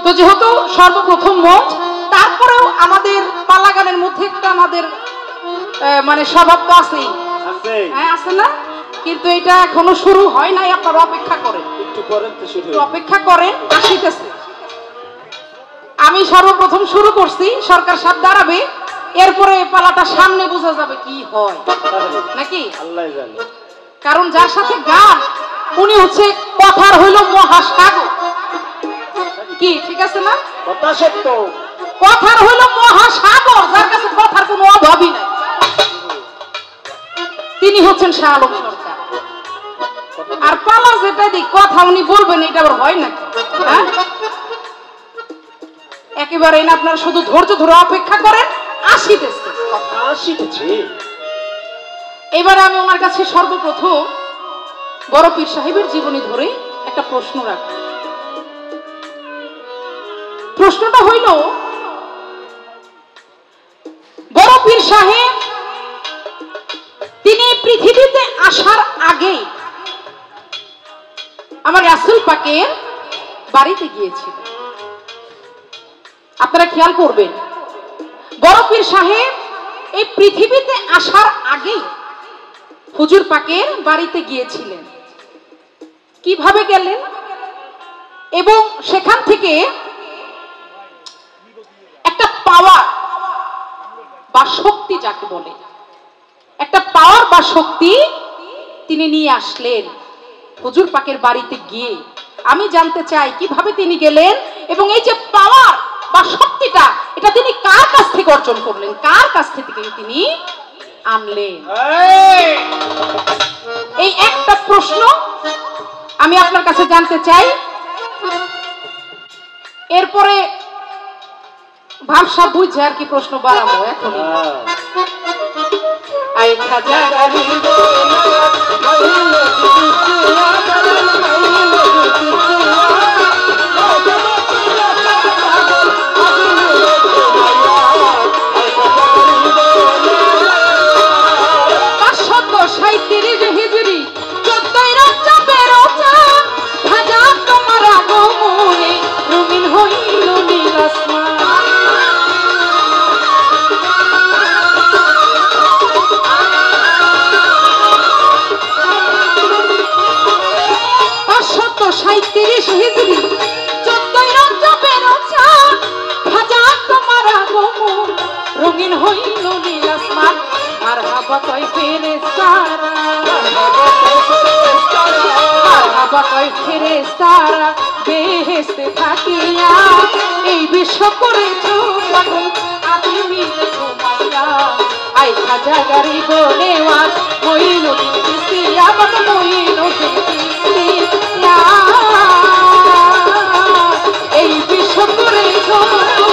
তো যেহেতু সর্বপ্রথম মঞ্চ, তারপরেও আমাদের পালা গানের মধ্যে একটা আমাদের মানে স্বভাব তো আছেই, হ্যাঁ আছে না? কিন্তু এটা এখনো শুরু হয় নাই, আপনারা অপেক্ষা করেন, একটু অপেক্ষা করেন, আসিতেছে। আমি সর্বপ্রথম শুরু করছি, সরকার সাহেব দাঁড়াবে, এরপরে পালাটা সামনে বোঝা যাবে কি হয় নাকি আল্লাহ জানে। কারণ যার সাথে গান উনি হচ্ছে কথার হইল মহাসাগর, কি ঠিক আছে না? কথা সত্য, কথার হইল মহাসাগর, যার কাছে কথার কোনো অভাবই নাই, তিনি হচ্ছেন শাহ আলম সরকার। আর পালা যেটা দিই কথা উনি বলবেন, এটা আবার হয় নাকি? হ্যাঁ, একেবারে না, আপনারা শুধু ধৈর্য ধরে অপেক্ষা করেন, আসিতেছে। এবারে আমি ওনার কাছে সর্বপ্রথম বড় পীর সাহেবের জীবনী ধরে একটা প্রশ্ন রাখব। প্রশ্নটা হইল, বড় পীর সাহেব তিনি পৃথিবীতে আসার আগে আমার রাসূল পাকের বাড়িতে গিয়েছিলেন। আপনারা খেয়াল করবেন, বড় পীর সাহেব এই পৃথিবীতে আসার আগেই হুজুর পাকের বাড়িতে গিয়েছিলেন। কিভাবে গেলেন এবং সেখান থেকে একটা পাওয়ার বা শক্তি, যাকে বলে একটা পাওয়ার বা শক্তি তিনি নিয়ে আসলেন হুজুর পাকের বাড়িতে গিয়ে। আমি জানতে চাই কিভাবে তিনি গেলেন এবং এই যে পাওয়ার বা শক্তিটা, এটা তিনি কার কাছ থেকে অর্জন করলেন, কার কাছ থেকে তিনি আনলেন? এই একটা প্রশ্ন আমি আপনার কাছে জানতে চাই। এরপরে ভাবসা বুঝে আর কি প্রশ্ন বাড়াবো এখন। আই খাজা রঙিন হইল নীল আসমান, মারহাবা কয় ফেরেশতারা, মারহাবা কয় ফেরেশতারা বেহেশতে থাকিয়া, এই বিশ্ব করেছো পাগল আদি মিলে ঘুমাইয়া। আই খাজা গরিব নেওয়াজ মঈনুদ্দিন চিশতিয়া, বাবা মঈনুদ্দিন চিশতিয়া, এই বিশ্ব করেছো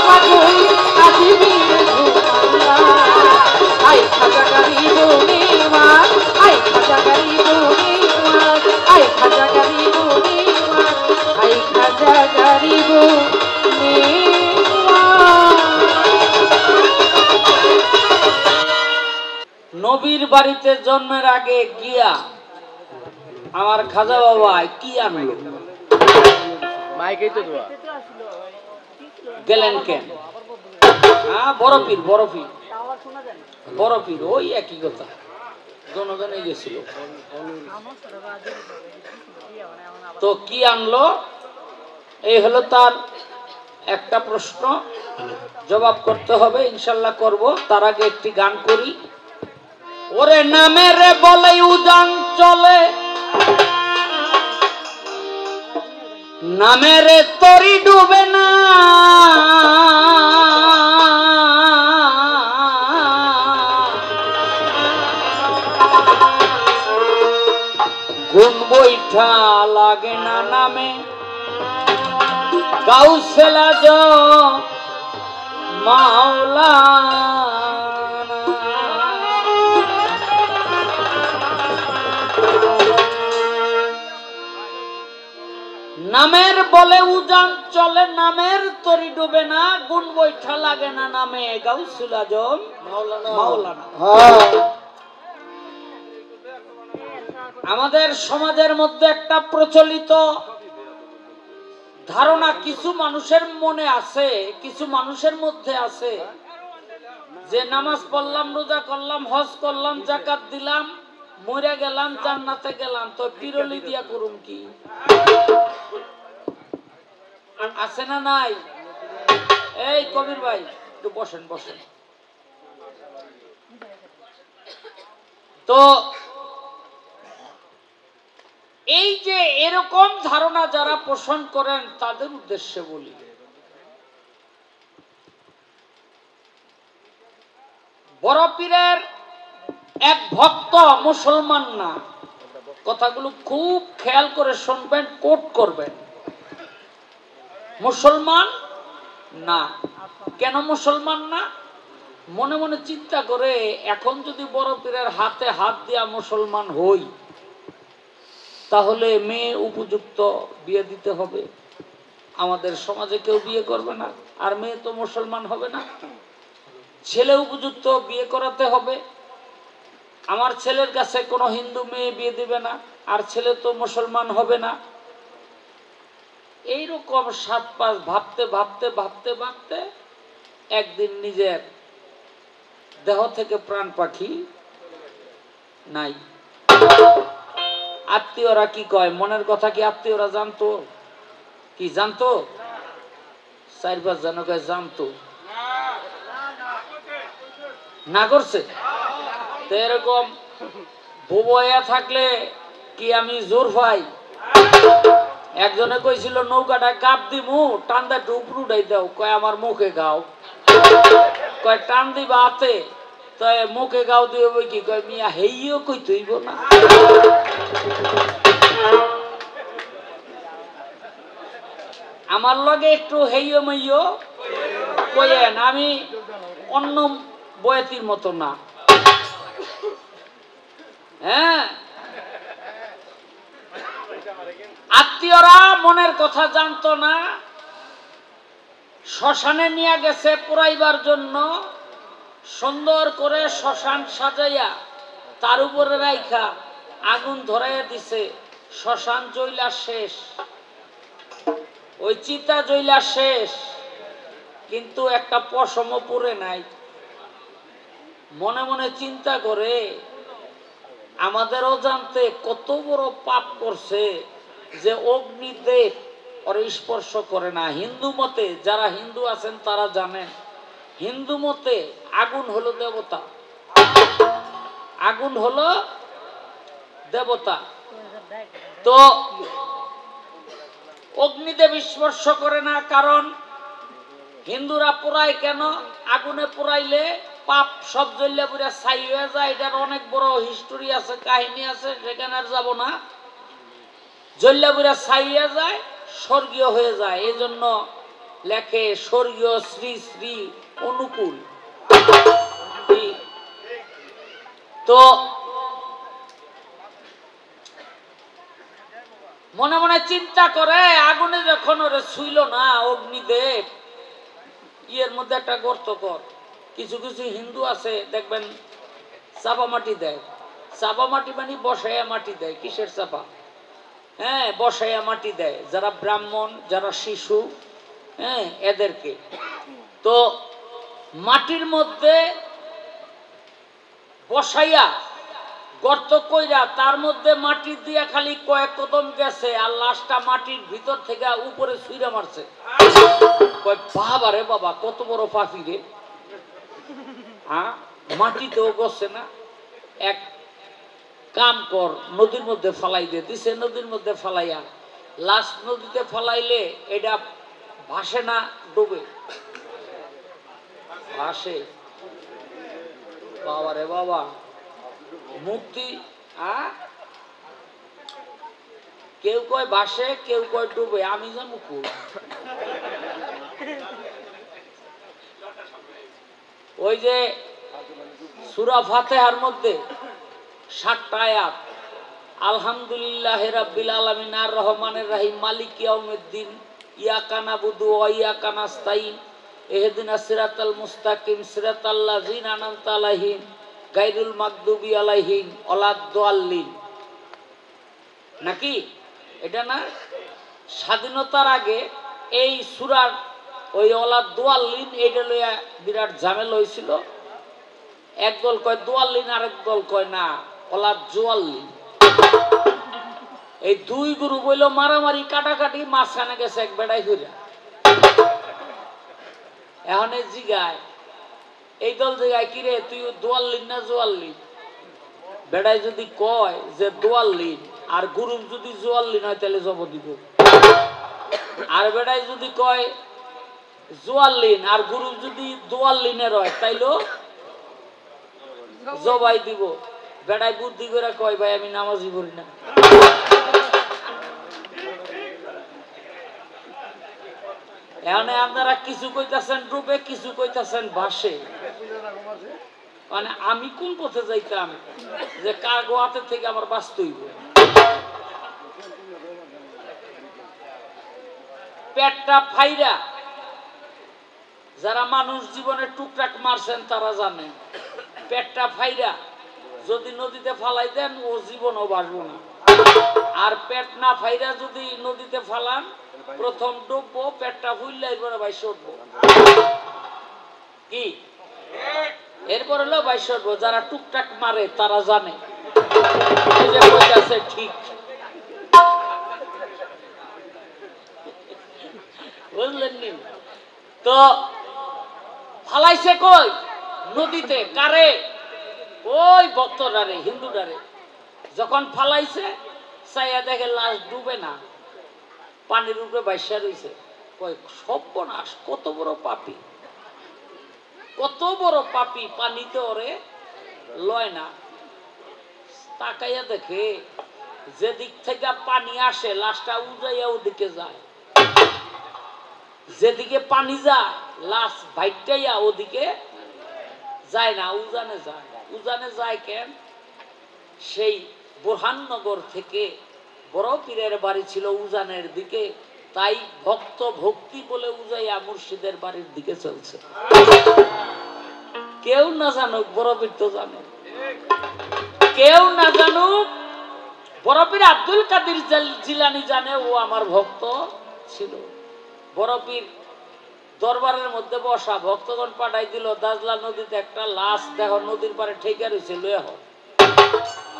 পাগল আদি মিলে ঘুমাইয়া। আই খাজা গরিব নেওয়াজ, আই খাজা গরিব নেওয়াজ, আই খাজা গরিব নেওয়াজ, আই খাজা গরিব নবীর বাড়িতে জন্মের আগে গিয়া আমার খাজা বাবা কি আনলো? গেলেন কেন? বড় পীর, বড় পীর, বড় পীর, ওই একই কথা, জনগণে গেছিল। তো কি আনলো? এই হলো তার একটা প্রশ্ন, জবাব করতে হবে, ইনশাল্লাহ করব। তার আগে একটি গান করি। ওরে নামের বলে উজান চলে, নামের তরি ডুবে না, গুণ বৈঠা লাগে না নামে, গাউসুল আজম মাওলানা। নামের বলে উজান চলে, নামের তরি ডুবে না, গুণ বৈঠা লাগে না নামে, গাউসুল আজম মাওলানা। আমাদের সমাজের মধ্যে একটা প্রচলিত ধারণা কিছু মানুষের মনে আছে, কিছু মানুষের মধ্যে আছে যে নামাজ পড়লাম, রোজা করলাম, হজ করলাম, যাকাত দিলাম, মরে গেলাম, জান্নাতে গেলাম, তো পিরলি দিয়া করুম কি? আছে না নাই? এই কবির ভাই একটু বসেন বসেন। তো এই যে এরকম ধারণা যারা পোষণ করেন তাদের উদ্দেশ্যে বলি, বড় পীরের এক ভক্ত মুসলমান না। কথাগুলো খুব খেয়াল করে শুনবেন, কোট করবেন। মুসলমান না। কেন মুসলমান না? মনে মনে চিন্তা করে, এখন যদি বড় পীরের হাতে হাত দিয়া মুসলমান হই, তাহলে মেয়ে উপযুক্ত বিয়ে দিতে হবে। আমাদের সমাজে কেউ বিয়ে করবে না, আর মেয়ে তো মুসলমান হবে না। ছেলে উপযুক্ত বিয়ে করাতে হবে। আমার ছেলের কাছে কোনো হিন্দু মেয়ে বিয়ে দিবে না, আর ছেলে তো মুসলমান হবে না। এইরকম 7-5 ভাবতে ভাবতে ভাবতে ভাবতে একদিন নিজের দেহ থেকে প্রাণ পাখি নাই। আত্মীয়রা কি কয়, মনের কথা কি আত্মীয়রা জানতো? কি জানতো? 4-5 জন জানতো না, করছে তো। এরকম বুবয়া থাকলে কি আমি জোর পাই? একজনে কইছিল নৌকাটা কাপ দিমু, টান্দা একটু উপর উঠাই দাও। কয় আমার মুখে গাও। কয় টান দিবা হাতে, তো মুখে গাও দিয়ে কি? কয় মিয়া হেইও কই তুইব না। আমার লগে একটু হেইও মেইও কইেন, আমি অন্য বয়াতির মতো না। হ্যাঁ, আত্মীয়রা মনের কথা জানতো না। শ্মশানে নিয়ে গেছে পোড়াইবার জন্য, সুন্দর করে শ্মশান সাজাইয়া তার উপরে রাইখা আগুন ধরাইয়া দিছে। শ্মশান জ্বলা শেষ, ওই চিতা জ্বলা শেষ, কিন্তু একটা পশমও পুড়ে নাই। মনে মনে চিন্তা করে, আমাদের অজান্তে কত বড় পাপ করছে যে অগ্নিদেব ওর স্পর্শ করে না। হিন্দু মতে, যারা হিন্দু আছেন তারা জানেন, হিন্দু মতে আগুন হলো দেবতা, আগুন হলো দেবতা। তো অগ্নিদেব স্পর্শ করে না, কারণ হিন্দুরা পোড়ায় কেন? আগুনে পোড়াইলে পাপ সব জ্বলিয়া পুরা ছাই হয়ে যায়। এটার অনেক বড় হিস্টোরি আছে, কাহিনী আছে, সেখানে আর যাব না। জ্বলিয়া পুরা ছাই হয়ে যায়, স্বর্গীয় হয়ে যায়। এই জন্য লেখে স্বর্গীয় শ্রী শ্রী অনুকূল। তো মনে মনে চিন্তা করে, আগুনে যখন ওরে ছুইল না অগ্নিদেব, ইয়ের মধ্যে একটা গর্ত কর। কিছু কিছু হিন্দু আছে দেখবেন চাপা মাটি দেয়। চাপা মাটি মানে বসাইয়া মাটি দেয়। কিসের চাপা? হ্যাঁ, বসাইয়া মাটি দেয়, যারা ব্রাহ্মণ, যারা শিশু, হ্যাঁ, এদেরকে। তো মাটির মধ্যে বসাইয়া গর্ত কইরা তার মধ্যে মাটি দিয়া খালি কয়েক কদম গেছে, আর লাশটা মাটির ভিতর থেকে উপরে ছুঁড়ে মারছে। কয় বাবা রে বাবা, কত বড় পাপি রে। হ্যাঁ, মাটিতেও গছে না। এক কাম কর, নদীর মধ্যে ফালাই দিয়ে দিছে। নদীর মধ্যে ফালাইয়া, লাশ নদীতে ফালাইলে এটা ভাসে না, ডুবে? ভাসে। বাবা রে বাবা, মুক্তি। কেউ কয় ভাসে, কেউ কয় ডুবে, আমি জানি কই। ওই যে সূরা ফাতিহার মধ্যে 7টা আয়াত, আলহামদুলিল্লাহ রাব্বিল আলামিন আর রহমানির রহিম মালিক ইয়াউমিদ্দিন ইয়াকা নাবুদু ওয়া ইয়াকা নাস্তাইন ইহদিনাস সিরাতাল মুস্তাকিম সিরাতাল লাযিনা আনআমতা আলাইহিম গায়রুল মাগদুবি আলাইহিম ওয়ালাদ-দাল্লিন। নাকি এটা না? স্বাধীনতার আগে এই সূরার ওই ওলাদ দোয়াল্লিন এইটা লইয়া বিরাট ঝামেলা হয়েছিল। একদল কয় দোয়াল্লিন, আরেক দল কয় না ওলাদ জোয়াল্লিন। এই দুই গুরু বইল মারামারি কাটাকাটি, মাঝখানে গেছে এক বেড়াই হইরা। এখন জিগায় এই দল জিগায় কিরে তুই দোয়াল্লিন না জোয়াল্লিন? বেড়াই যদি কয় যে দোয়াল্লিন আর গুরু যদি জোয়াল্লিন হয় তাহলে জব দিব। আর বেড়াই যদি কয় জোয়াল্লিন আর গুরু যদি দোয়াল্লিনের হয় তাইলো জবাই দিব। বেড়াই বুদ্ধি করে কয় ভাই আমি নামাজই পড়ি না। এখন আপনারা কিছু কইতাছেন ডুবে, কিছু কইতাছেন ভাসে। মানে আমি কোন পথে যাইতাম যে কার গোয়াতে থেকে আমার বাঁচতে হইব? পেটটা ফাইরা যারা মানুষ জীবনে টুকটাক মারছেন তারা জানেন, পেটটা ফাইরা যদি নদীতে ফালাই দেন ও জীবনও বাঁচবো না। আর পেট না ফাইরা যদি নদীতে ফালান প্রথম ডুববো, পেটটা ফুললাই পরে ভাই সরবো। কি এরপর হলো ভাই সরবো। যারা টুকটাক মারে তারা জানে ঠিক। বুঝলেন নি? তো ফালাইছে কই? নদীতে। কারে? ওই ভক্তরারে, হিন্দুরারে। যখন ফালাইছে চাইয়া দেখে লাশ ডুবে না, পানির উপরে বাইসা রয়েছে। কয় সর্বনাশ, কত বড় পাপী, কত বড় পাপী, পানিতে ওরে লয় না। তাকাইয়া দেখে যেদিক থেকে পানি আসে লাশটা উজাইয়া ওদিকে যায়, যেদিকে পানি যায় লাশ ভাইটাইয়া ওদিকে যায় না, উজানে যায়। উজানে যায় কেন? সেই বোরহাননগর থেকে বড় পীরের বাড়ি ছিল উজানের দিকে, তাই ভক্ত ভক্তি বলে উজাইয়া মুর্শিদের বাড়ির দিকে চলছে। কেউ না জানুক, বড় পীর তো জানে। কেউ না জানুক, বড় পীর আব্দুল কাদের জিলানী জানে ও আমার ভক্ত ছিল। বড় পীর দরবারের মধ্যে বসা, ভক্তগণ পাঠাই দিল দাজলা নদীতে একটা লাশ দেখো নদীর পারে ঠেকে রয়েছে, লয়ে হোক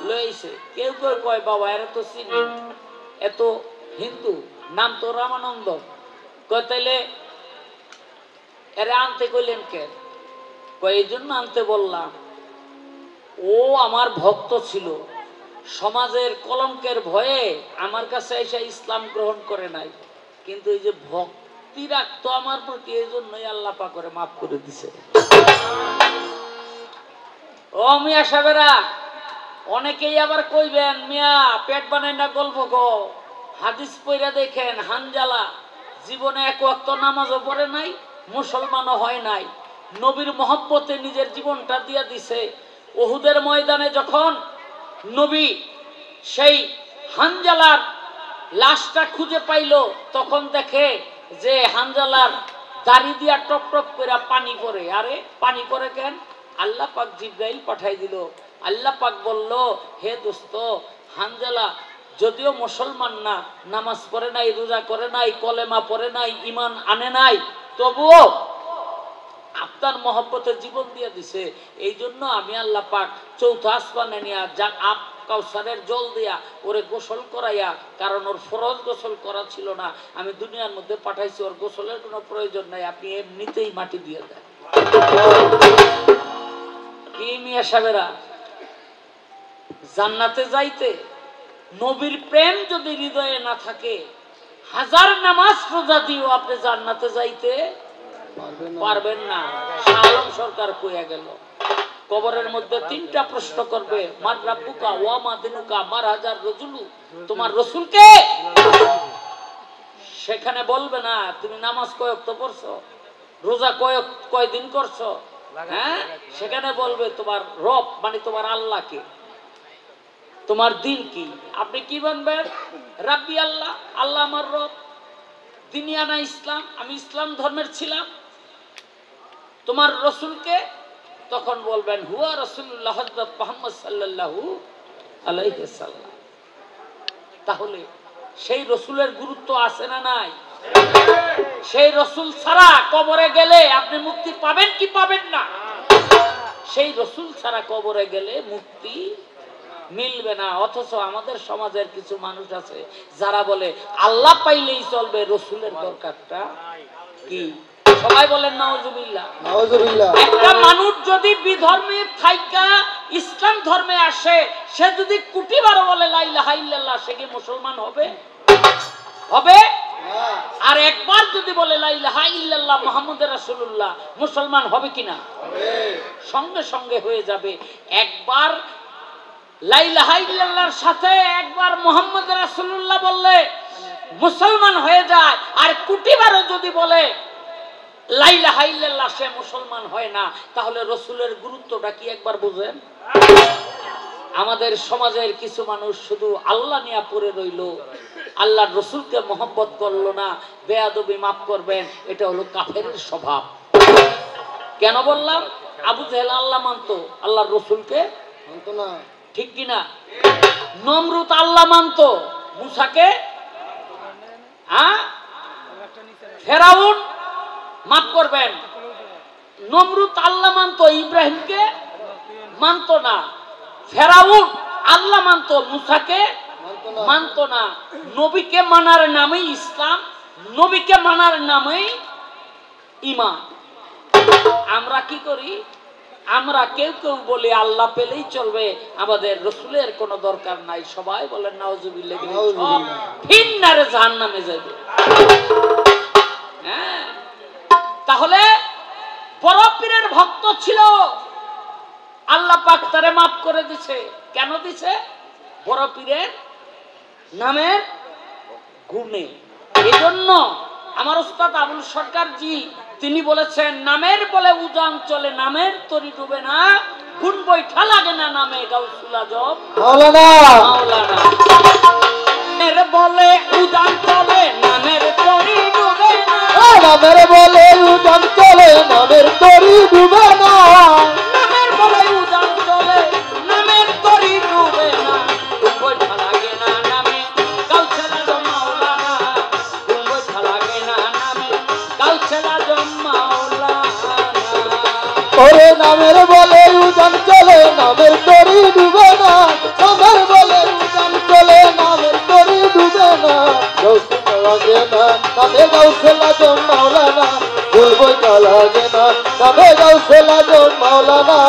লইছে। কেউ কেউ কয় বাবা এরা তো চিনি, এত হিন্দু, নাম তো রামানন্দ। কয় তাইলে এরা আনতে কইলেন কেন? কয় এই জন্য আনতে বললাম, ও আমার ভক্ত ছিল, সমাজের কলঙ্কের ভয়ে আমার কাছে এসে ইসলাম গ্রহণ করে নাই, কিন্তু এই যে ভক্তি রাখতো আমার প্রতি, এই জন্যই আল্লাহ পাক করে মাফ করে দিছে। ও মিয়া সাহেবেরা, অনেকেই আবার কইবেন মিয়া পেট বানায় না গল্প গো। হাদিস পড়া দেখেন, হানজালা জীবনে এক ওয়াক্ত নামাজও পড়ে নাই, মুসলমানও হয় নাই, নবীর মহব্বতে নিজের জীবনটা দিয়া দিছে। উহুদের ময়দানে যখন নবী সেই হানজালার লাশটা খুঁজে পাইল, তখন দেখে যে হানজালার দাড়ি দিয়া টপ টপ করে পানি পড়ে। আরে পানি পড়ে কেন? আল্লাহ পাক জিবরাইল পাঠাই দিল। আল্লাহ পাক বলল, হে দোস্ত, হানজালা যদিও মুসলমান না, নামাজ পড়ে নাই, রোজা করে নাই, কলেমা পড়ে নাই, ঈমান আনে নাই, তবুও আপনার মহব্বতের জীবন দিয়ে দিছে। এই জন্য আমি আল্লাহ পাক চৌথা আসমানে নিয়ে যা আপ কাউসারের জল দিয়া ওরে গোসল করাইয়া, কারণ ওর ফরজ গোসল করা ছিল না, আমি দুনিয়ার মধ্যে পাঠাইছি, ওর গোসলের কোনো প্রয়োজন নাই, আপনি এমনিতেই মাটি দিয়ে দেন। কি মিয়া সাহেবেরা, জান্নাতে যাইতে নবীর প্রেম যদি হৃদয়ে না থাকে, হাজার নামাজ রোজা দিও আপনি জান্নাতে যাইতে পারবেন না। শাহ আলম সরকার কইয়া গেল, কবরের মধ্যে তিনটা প্রশ্ন করবে, মার রাব্বুকা ওয়া মা দিনুকা মার হাজার রাজুলু, তোমার রাসূলকে? সেখানে বলবে না তুমি নামাজ কয় ওয়াক্ত পড়ছো, রোজা কয় দিন করছো, হ্যাঁ? সেখানে বলবে তোমার রব মানে তোমার আল্লাহকে, তোমার দিন কি? আপনি কি বলবেন? রাব্বি আল্লাহ, আল্লাহ আমার রব, দিনিয়ানা ইসলাম, আমি ইসলাম ধর্মের ছিলাম। তোমার রসুলকে? তখন বলবেন হুয়া রাসূলুল্লাহ হযরত মুহাম্মদ সাল্লাল্লাহু আলাইহি ওয়াসাল্লাম। তাহলে সেই রসুলের গুরুত্ব আছে না নাই? সেই রসুল ছাড়া কবরে গেলে আপনি মুক্তি পাবেন কি পাবেন না? সেই রসুল ছাড়া কবরে গেলে মুক্তি মিলবে না। অথচ আমাদের সমাজের কিছু মানুষ আছে যারা বলে আল্লাহ পাইলেই চলবে, রসুলের দরকারটা কি? সবাই বলেন নাউজুবিল্লাহ। নাউজুবিল্লাহ। একটা মানুষ যদি বিধর্মে থাইকা ইসলাম ধর্মে আসে, সে যদি কোটিবার বলে লা ইলাহা ইল্লাল্লাহ, সে কি মুসলমান হবে? হবে? আর একবার যদি বলে লা ইলাহা ইল্লাল্লাহ মুহাম্মদুর রাসূলুল্লাহ, মুসলমান হবে কিনা? হবে। সঙ্গে সঙ্গে হয়ে যাবে। একবার লা ইলাহা ইল্লাল্লাহর সাথে একবার মুহাম্মদুর রাসূলুল্লাহ বললে মুসলমান হয়ে যায়। আর কোটিবারও যদি বলে লা ইলাহা ইল্লাল্লাহ, সে মুসলমান হয় না। তাহলে রসুলের গুরুত্বটা কি একবার বুঝেন? আমাদের সমাজের কিছু মানুষ শুধু আল্লাহ নিয়ে পড়ে রইল, আল্লাহর রসুলকে মহব্বত করলো না। বেয়াদবি মাফ করবেন, এটা হলো কাফেরের স্বভাব। কেন বললাম? আবু জেহেল আল্লাহ মানতো, আল্লাহর রসুলকে মানতো না, ঠিক কিনা? নমরুদ আল্লাহ মানতো, মুসাকে ফেরাউন মাফ করবেন, নমরুদ আল্লাহ মানতো, ইব্রাহিমকে মানতো না। ফেরাউন আল্লাহ মানতো, মুসাকে মানতো না। নবীকে মানার নামেই ইসলাম, নবীকে মানার নামেই ঈমান। আমরা কি করি? আমরা কেউ কেউ বলি আল্লাহ পেলেই চলবে, আমাদের রসুলের কোনো দরকার নাই। সবাই বলেন নাউজুবিল্লাহ। ফিন্নারে জাহান্নামে যাবে। হ্যাঁ, তাহলে বড় পীরের ভক্ত ছিল, আল্লাহ পাক তারে মাফ করে দিছে। কেন দিছে? বড় পীরের নামের গুণে। এজন্য আমার উস্তাদ আবুল সরকার জি তিনি বলেছেন, নামের বলে উজান চলে, নামের তরি ডুবে না, গুণ বৈঠা লাগে না নামে গাউসুল আজম মাওলানা। মাওলানা নামের বলে উজান চলে, নামের তরি ডুবে না, নামের বলে উজান চলে, নামের তরি ডুবে না, নামের বলে উজান চলে, নামের তরি ডুবে না, গুণ বৈঠা লাগে না নামে গাউসুল আজম মাওলানা, গুণ বৈঠা লাগে না নামে গাউসুল আজম মাওলানা। ওরে নামের বলে উজান চলে, নামের তরি ডুবে না, নামের বলে উজান চলে, নামের তরি ডুবে না, গাউসুল লাগে না নামে গাউসুল আজম মাওলানা, ভুল বইটা লাগে না নামে গাউসুল আজম মাওলানা।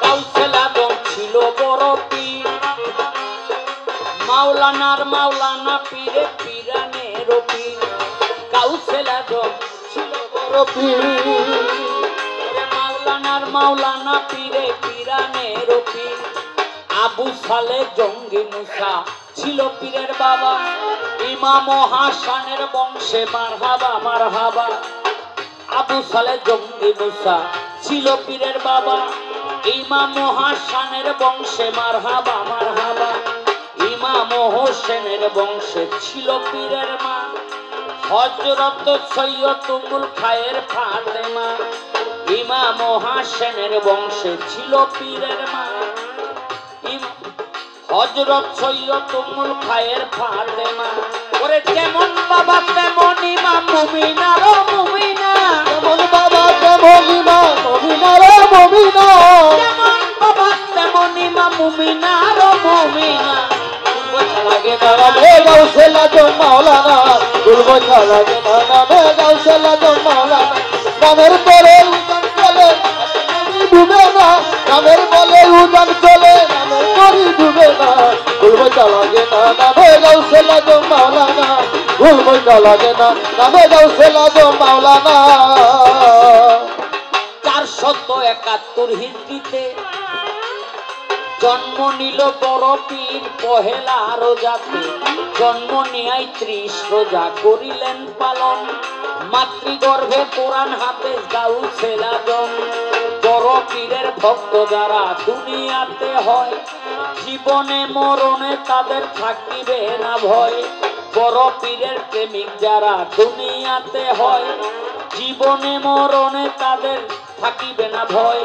গাউসুল আজম ছিল বড় পীর, মাওলানার মাওলানা পীরে পীরানের পীর। গাউসুল আজম ছিল বড় পীর, মাওলানার মাওলানা পীরে পীরানের পীর। আবু সালে জঙ্গি মুসা ছিল পীরের বাবা, ইমাম হাসানের বংশে মারহাবা মারহাবা। আবু সালে জঙ্গি মুসা ছিল পীরের বাবা, ইমাম হাসানের বংশে মারহাবা মারহাবা। ইমাম হোসেনের বংশে ছিল পীরের মা, হযরত সৈয়দ উম্মুল খায়ের ফাতেমা। ইমাম হাসানের বংশে ছিল পীরের মা, হযরত সৈয়দ উম্মুল খায়ের ফাতেমা। ওরে যেমন বাবা তেমন ইমাম, মুমিনার ও মুমিনা, যেমন বাবা তেমন ইমাম, মুমিনার ও মুমিনা, যেমন বাবা তেমন ইমাম, মুমিনার ও মুমিনা। লাগে না নামে গাউসুল আজম মাওলানা, ভুল বোঝা লাগে না নামে গাউসুল আজম মাওলানা। নামের পরে উজান চলে, ডুবে না, নামের বলে উজান চলে, নামের তরি ডুবে না, ভুল বোঝা লাগে না নামে গাউসুল আজম মাওলানা, ভুল বোঝা লাগে না নামে গাউসুল আজম মাওলানা। 471 হিজরিতে জন্ম নিল বড় পীর পহেলা রোজাতে, জন্ম নিয়াই 30 রোজা করিলেন পালন, মাতৃগর্ভে কোরআন হাফেজ গাউসুল আজম। বড় পীরের ভক্ত যারা দুনিয়াতে হয়, জীবনে মরণে তাদের থাকিবে না ভয়। বড় পীরের প্রেমিক যারা দুনিয়াতে হয়, জীবনে মরণে তাদের থাকিবে না ভয়।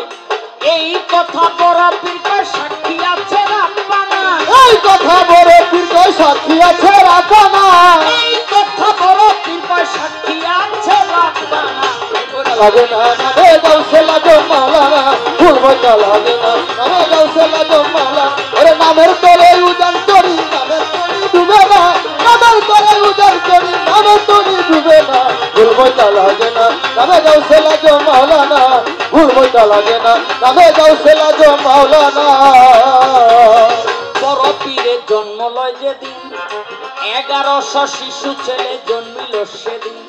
এই কথা বড় পীর সাক্ষী আছে না। রাখবা না, এই কথা বড় পীর কয় সাক্ষী আছে রাখবা না, এই কথা বড় পীর কয় সাক্ষী আছে রাখবা না। লাগে না নামে গাউসে লাগো মাওলানা, ভুল বইটা লাগে না নামে গাউসে লাগো মাওলানা। ওরে নামের তরে উজান করি নামের তরি ডুবে না, নামের তরে উজান করি নামের তরি ডুবে না, ভুল বইটা লাগে না নামে গাউসে লাগো মাওলানা, ভুল বইটা লাগে না নামে গাউসে লাগো মাওলানা। বড় পীরের জন্ম লয় যেদিন 1100 শিশু ছেলে জন্মিল সেদিন,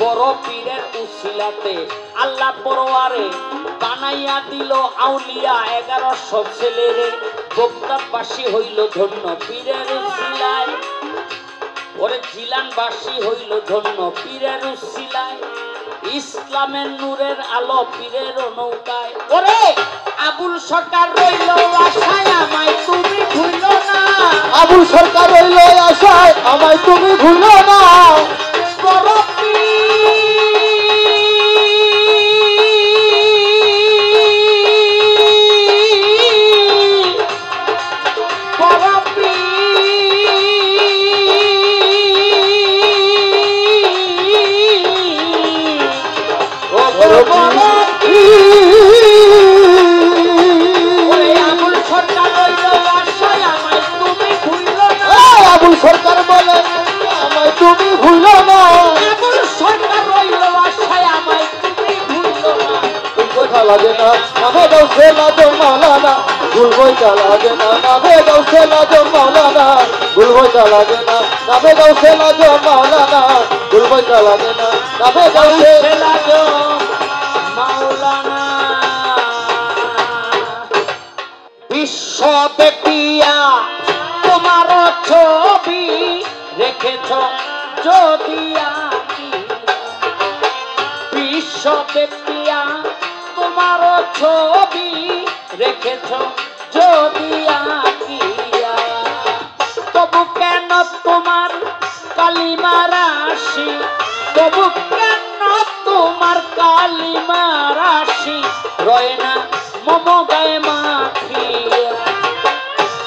বড় পীরের উসিলাতে আল্লাহ পরোয়ারে বানাইয়া দিল আউলিয়া 1100 ছেলেরে, বগদাদবাসী হইল ধন্য পীরের উসিলায়, ওরে জিলানবাসী হইল ধন্য পীরের উসিলায়, ইসলামের নূরের আলো পীরের নৌকায়। ওরে আবুল সরকার রইল আশায় আমায় তুমি ভুলো না, আবুল সরকার রইল আশায় আমায় তুমি ভুলো না, বড় পীর বড় আবুল সরকার বলে আমায় তুমি ভুলো না, আবুল সরকার রইল আশায় আমায় তুমি ভুলো না। কথা লাগে না নামে গাউসে লাগো মাওলানা, ভুল বইটা লাগে না নামে গাউসে লাগো মাওলানা, ভুল বইটা লাগে না নামে গাউসে লাগো মাওলানা, ভুল বইটা লাগে না নামে গাউসে লাগো মাওলানা। বিশ্ব দেখিয়া তোমার ছবি রেখেছ যদি আঁকি, বিশ্ব দেখিয়া তোমার ছবি রেখেছ যদি আঁকিয়া, তবু কেন তোমার কালিমা রাশি, তবু কেন তোমার কালিমা রাশি রয় না মম গায়ে মাখিয়া,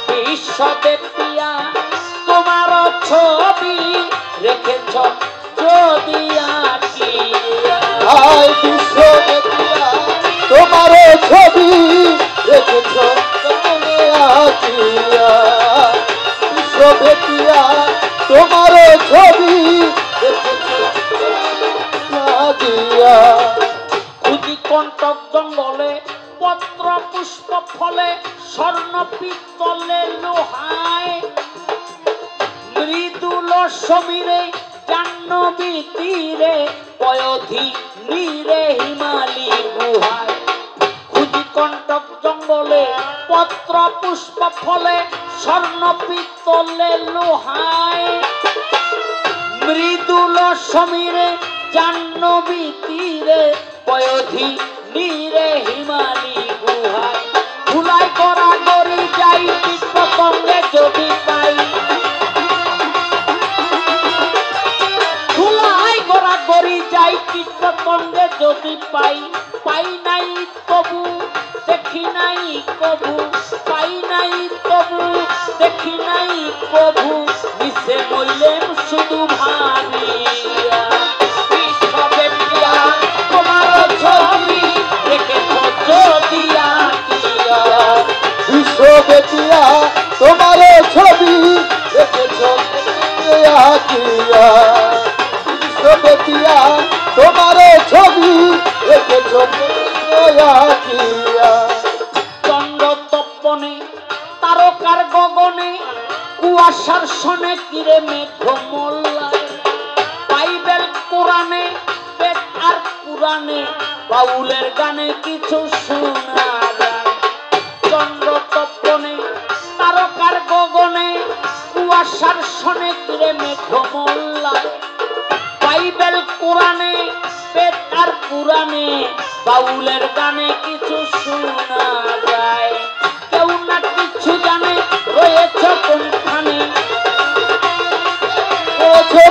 বিশ্ব দেখিয়া তোমার ছবি রেখেছ যদি আঁকিয়া, আয় বিশ্ব দেখিয়া তোমার ছবি রেখেছ তুমি আঁকিয়া, বিশ্ব দেখিয়া তোমার ছবি রেখেছ আঁকিয়া। খুদি কণ্টক জঙ্গলে পত্র পুষ্প ফলে স্বর্ণ পিত্তলে লোহায়, মৃদুল সমীরে জাহ্নবী তীরে পয়ধি নীরে হিমালি গুহায়, খুদি কণ্টক জঙ্গলে পত্র পুষ্প ফলে স্বর্ণ পিত্তলে লোহায়, মৃদুল সমীরে জাহ্নবী তীরে পয়ধি নীরে হিমালি গুহায়, ধুলাই করা গড়ি যাই কীটপতঙ্গে যদি পাই, ধুলাই করা গড়ি যাই কীটপতঙ্গে যদি পাই, পাই নাই তবু দেখি নাই কবু, পাই নাই তবু দেখি নাই কবু, মিশে মইলেম শুধু ভাবিয়া, বিশ্ব দেখিয়া তোমার ছবি রেখেছ যদি আঁকিয়া, বিশ্ব দেখিয়া তোমার ছবি রেখেছ আঁকিয়া, বিশ্ব দেখিয়া তোমার ছবি রেখেছ আঁকিয়া। চন্দ্র তপনে তারকার গগনে কুয়াশার সনে কিরে মেঘ মোল্লায়, বাইবেল কোরআনে বেদ আর পুরাণে বাউলের গানে কিছু শোনা যায়, চন্দ্র তপনে তারকার গগনে কুয়াশার সনে কিরে মেঘ মোল্লায়, বাইবেল কোরআনে বেদ আর পুরাণে বাউলের গানে কিছু শোনা যায়, কেউ না কিছু জানে রয়েছ কোনখানে,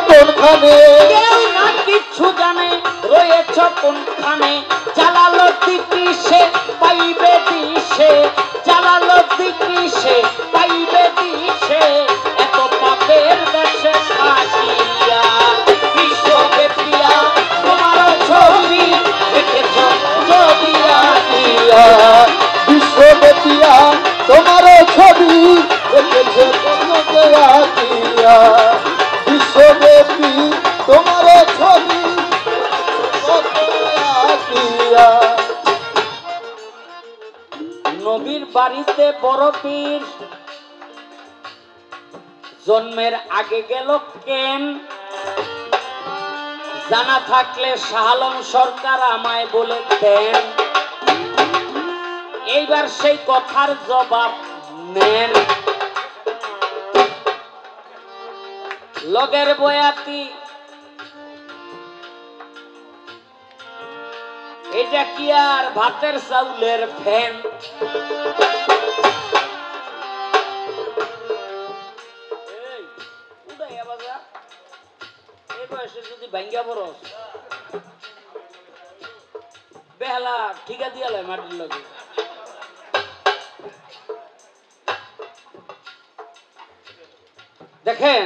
কোনখানে কেউ না কিছু জানে রয়েছ কোনখানে, জালালতি কিসে পাইবে দিশে, জালালতি কিসে পাই বড় পীর জন্মের আগে গেল কেন? জানা থাকলে শাহ আলম সরকার আমায় বলে দেন। এইবার সেই কথার জবাব নেন। লগের বয়াতি এটা কি আর ভাতের চাউলের ফ্যান? এই বয়সে যদি ভাঙ্গা বড় বেহালা ঠিকা দিয়া লয় মাটির লগে। দেখেন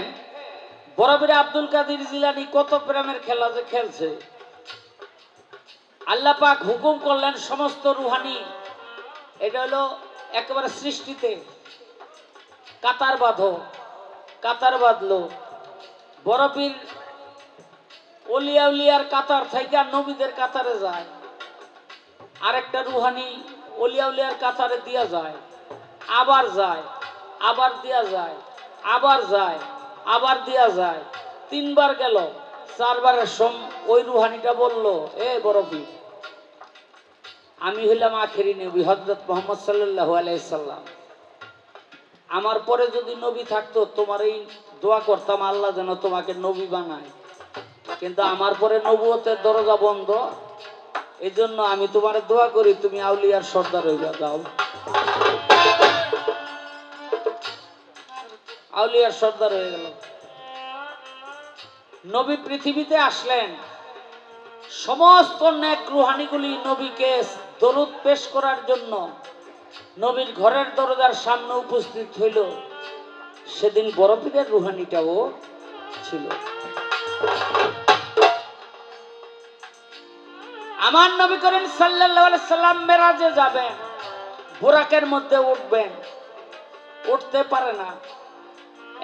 বড়বীর আব্দুল কাদের জিলানী কত প্রেমের খেলা যে খেলছে। আল্লাহ পাক হুকুম করলেন সমস্ত রুহানি, এটা হলো একেবারে সৃষ্টিতে কাতার বাঁধো, কাতার বাঁধলো। বড়বীর ওলিয়া উলিয়ার কাতার থেকে নবীদের কাতারে যায়, আরেকটা রুহানি ওলিয়া উলিয়ার কাতারে দিয়া যায়, আবার যায়, আবার দিয়া যায়, আবার যায়, আবার দিয়া যায়। তিনবার গেল, চারবারের ওই রুহানিটা বলল, এ বড়বীর আমি হইলাম আখেরি নবী হযরত মুহাম্মদ সাল্লাল্লাহু আলাইহি সাল্লাম। আমার পরে যদি নবী থাকতো তোমার এই দোয়া করতাম আল্লাহ যেন তোমাকে নবী বানায়, কিন্তু আমার পরে নবুয়তের দরজা বন্ধ, এই জন্য আমি তোমার দোয়া করি তুমি আউলিয়ার সর্দার হইয়া যাও। আউলিয়ার সর্দার হয়ে গেল। নবী পৃথিবীতে আসলেন, সমস্ত নেক রুহানিগুলি নবীকে দরুদ পেশ করার জন্য নবীর ঘরের দরজার সামনে উপস্থিত হইল। সেদিন বড় পীরের রুহানিটাও ছিল। আমার নবী করিম সাল্লাল্লাহু আলাইহি সাল্লাম মেরাজে যাবেন, বুরাকের মধ্যে উঠবেন, উঠতে পারে না,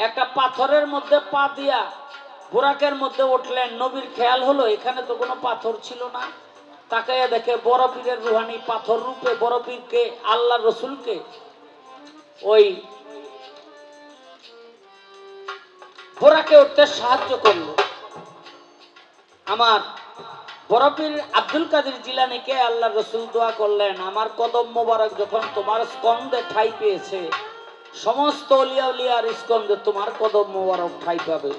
একটা পাথরের মধ্যে পা দিয়া বুরাকের মধ্যে উঠলেন। নবীর খেয়াল হলো এখানে তো কোনো পাথর ছিল না, তাকাইয়া দেখে বড় পীরের রুহানি পাথর রূপে বড় পীরকে আল্লাহ রসুলকে ওই বুরাকে উঠতে সাহায্য করল। আমার বড় পীর আব্দুল কাদের জিলানীকে আল্লাহ রসুল দোয়া করলেন, আমার কদম মোবারক যখন তোমার স্কন্ধে ঠাই পেয়েছে, সমস্ত ওলিয়া উলিয়ার স্কন্ধে তোমার কদম মোবারক ঠাই পাবে।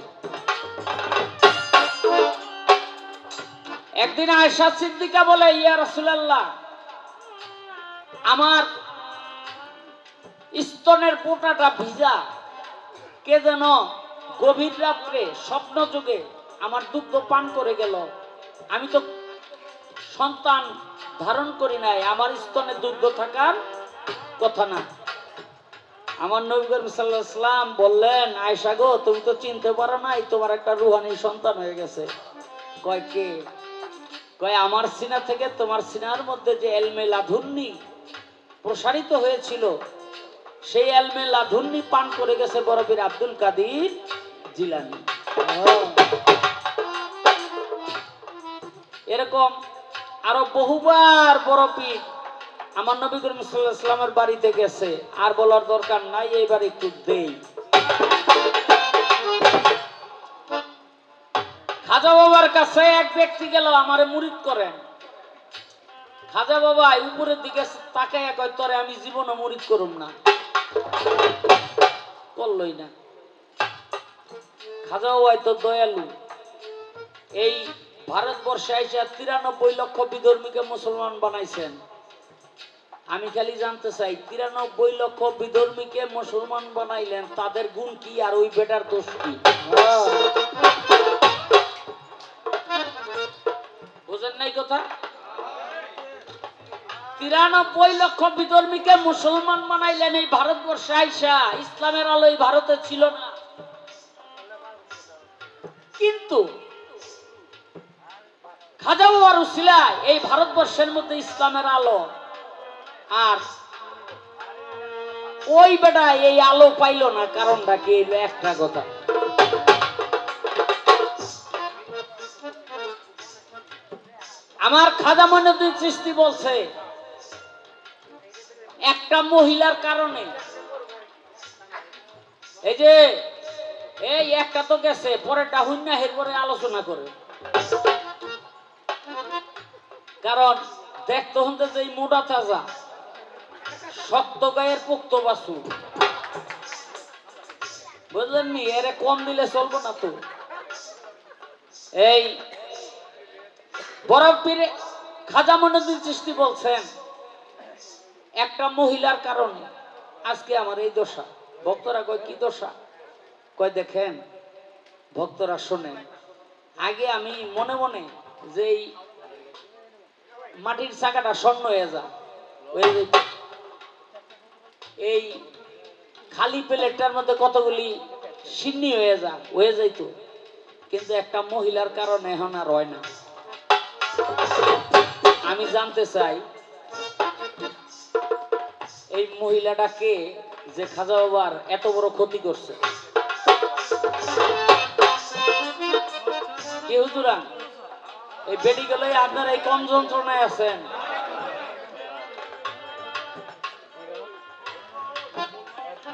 একদিন আয়েশা সিদ্দিকা বলে, ইয়া রাসূলুল্লাহ আমার স্তনের পোটাটা ভিজা, কে যেন গভীর রাত্রে স্বপ্ন যুগে আমার দুগ্ধ পান করে গেল। আমি তো সন্তান ধারণ করি নাই, আমার স্তনে দুগ্ধ থাকার কথা না। আমার নবী করিম সাল্লাল্লাহু আলাইহি ওয়াসাল্লাম বললেন, আয়েশা গো তুমি তো চিনতে পারো নাই, তোমার একটা রুহানি সন্তান হয়ে গেছে। কয় কে? কয় আমার সিনা থেকে তোমার সিনার মধ্যে যে এলমে লাধুন্নি প্রসারিত হয়েছিল, সেই এলমে লাধুন্নি পান করে গেছে বড় পীর আব্দুল কাদের জিলানী। এরকম আরো বহুবার বড় পীর আমার নবী করিম সাল্লাল্লাহু আলাইহি ওয়াসাল্লামের বাড়িতে গেছে, আর বলার দরকার নাই, এইবার একটু দেই। খাজা বাবার কাছে এক ব্যক্তি গেল, আমারে মুরিদ করেন। খাজা বাবা উপরের দিকে তাকাইয়া কয়, তোরে আমি জীবনে মুরিদ করুম না। করলই না। খাজা বাবা তো দয়ালু, এই ভারতবর্ষে আইসা 93 লক্ষ বিধর্মীকে মুসলমান বানাইছেন। আমি খালি জানতে চাই 93 লক্ষ বিধর্মীকে মুসলমান বানাইলেন, তাদের গুণ কি আর ওই বেটার দোষ কি? বুঝেন নাই কথা? 93 লক্ষ বিধর্মীকে মুসলমান বানাইলেন এই ভারতবর্ষে আইসা। ইসলামের আলো এই ভারতে ছিল না, কিন্তু খাজা বাবার উসিলায় এই ভারতবর্ষের মধ্যে ইসলামের আলো। আর ওই বেটা এই আলো পাইল না, কারণটা কি? একটা কথা, আমার খাজা মঈনুদ্দিন চিশতি বলছে, একটা মহিলার কারণে। এই যে এই একটা তো গেছে, পরেরটা হইনা এরপরে আলোচনা করে। কারণ দেখতে হতে যে মোটা তাজা শক্ত গায়ের পোক্ত বাসু, বুঝলেন নি? এর কম দিলে চলবো না তো। এই বরফ পীরে খাজা মঈনুদ্দিন চিশতি বলছেন একটা মহিলার কারণে আজকে আমার এই দশা। ভক্তরা কয় কি দশা? কয় দেখেন ভক্তরা শোনেন, আগে আমি মনে মনে যে মাটির চাকাটা স্বর্ণ হয়ে যা, এই খালি প্লেটটার মধ্যে কতগুলি সিন্নি হয়ে যাইত, কিন্তু একটা মহিলার কারণে এখন আর হয় না। আমি জানতে চাই এই মহিলাটা কে যে খাজা বাবার এত বড় ক্ষতি করছে? কি হুজুরা এই বেডি গেলে আপনারা এই কম যন্ত্রণায় আছেন?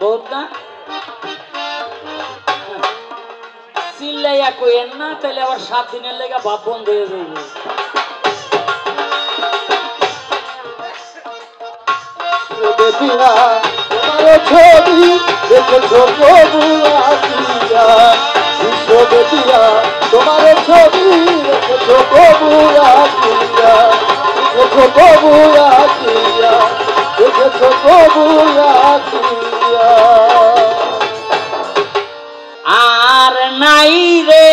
বহুত না চিল্লাইয়া কইেন না, তাহলে আবার 7 দিনের লেগে ভাব বন্ধ হয়ে যাইব। তোমার ছবি দেখেছ প্রভু আসিয়া, বিশ্ববেদিয়া তোমার ছবি দেখেছ প্রভু আসিয়া, দেখেছ প্রভু আসিয়া, দেখেছ প্রভু আসিয়া। আর নাই রে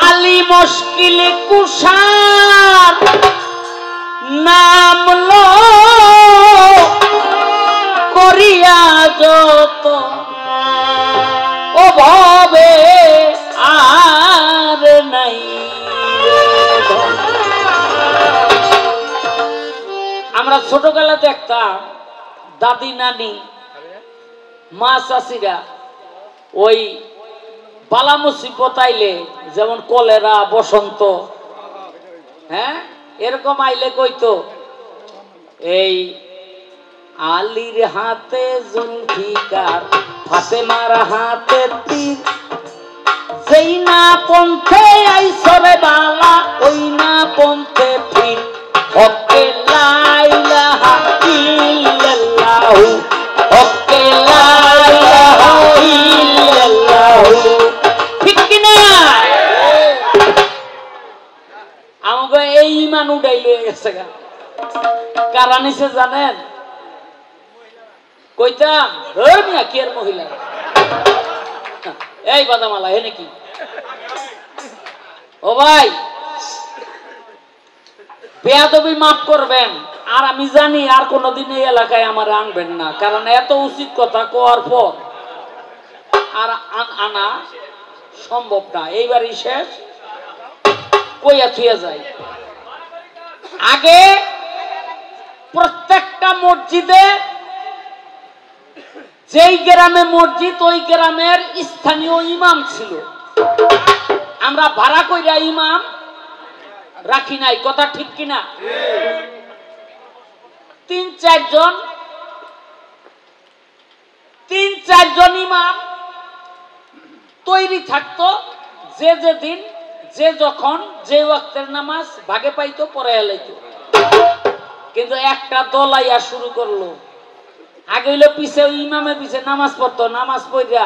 আলী মুশকিল কুশার নাম লো করিয়া যত অভাবে আর নাই রে। আমরা ছোটবেলা দেখতাম দাদি নানি মা চাষিরা ওই বালা মুসিবত আইলে, যেমন কলেরা বসন্ত, হ্যাঁ এরকম আইলে কইতো এই আলীর হাতে জুলফিকার, ফাতেমার হাতে তীর, যেই না পন্থে আইসরে বালা ওই না পন্থে ফির, হকে লা ইলাহা ইল্লাল্লাহু, হকে লা ইলাহা ইল্লাল্লাহু। ঠিক কি না? আমাকে এই ঈমান উড়াই লয়ে গেছে গা। কারা নিছে জানেন? কইতাম ওই মিয়া কি এর মহিলা, এই বাদামালা হে নাকি? ও ভাই বেয়াদবি মাফ করবেন, আর আমি জানি আর কোনোদিন এই এলাকায় আমার আনবেন না, কারণ এত উচিত কথা কোয়ার পর আর আনা সম্ভব না। এইবারই শেষ, কইয়া থুয়া যায়। আগে প্রত্যেকটা মসজিদে, যেই গ্রামে মসজিদ ওই গ্রামের স্থানীয় ইমাম ছিল। আমরা ভাড়া কইরা ইমাম রাখি নাই, কথা ঠিক কিনা? 3-4 জন ইমাম তৈরি থাকতো, যে যেদিন যে যখন যে ওয়াক্তের নামাজ ভাগে পাইতো পরে এলাইতো। কিন্তু একটা দল আইয়া শুরু করলো, আগে হইলো পিছে ইমামের পিছে নামাজ পড়তো, নামাজ পড়া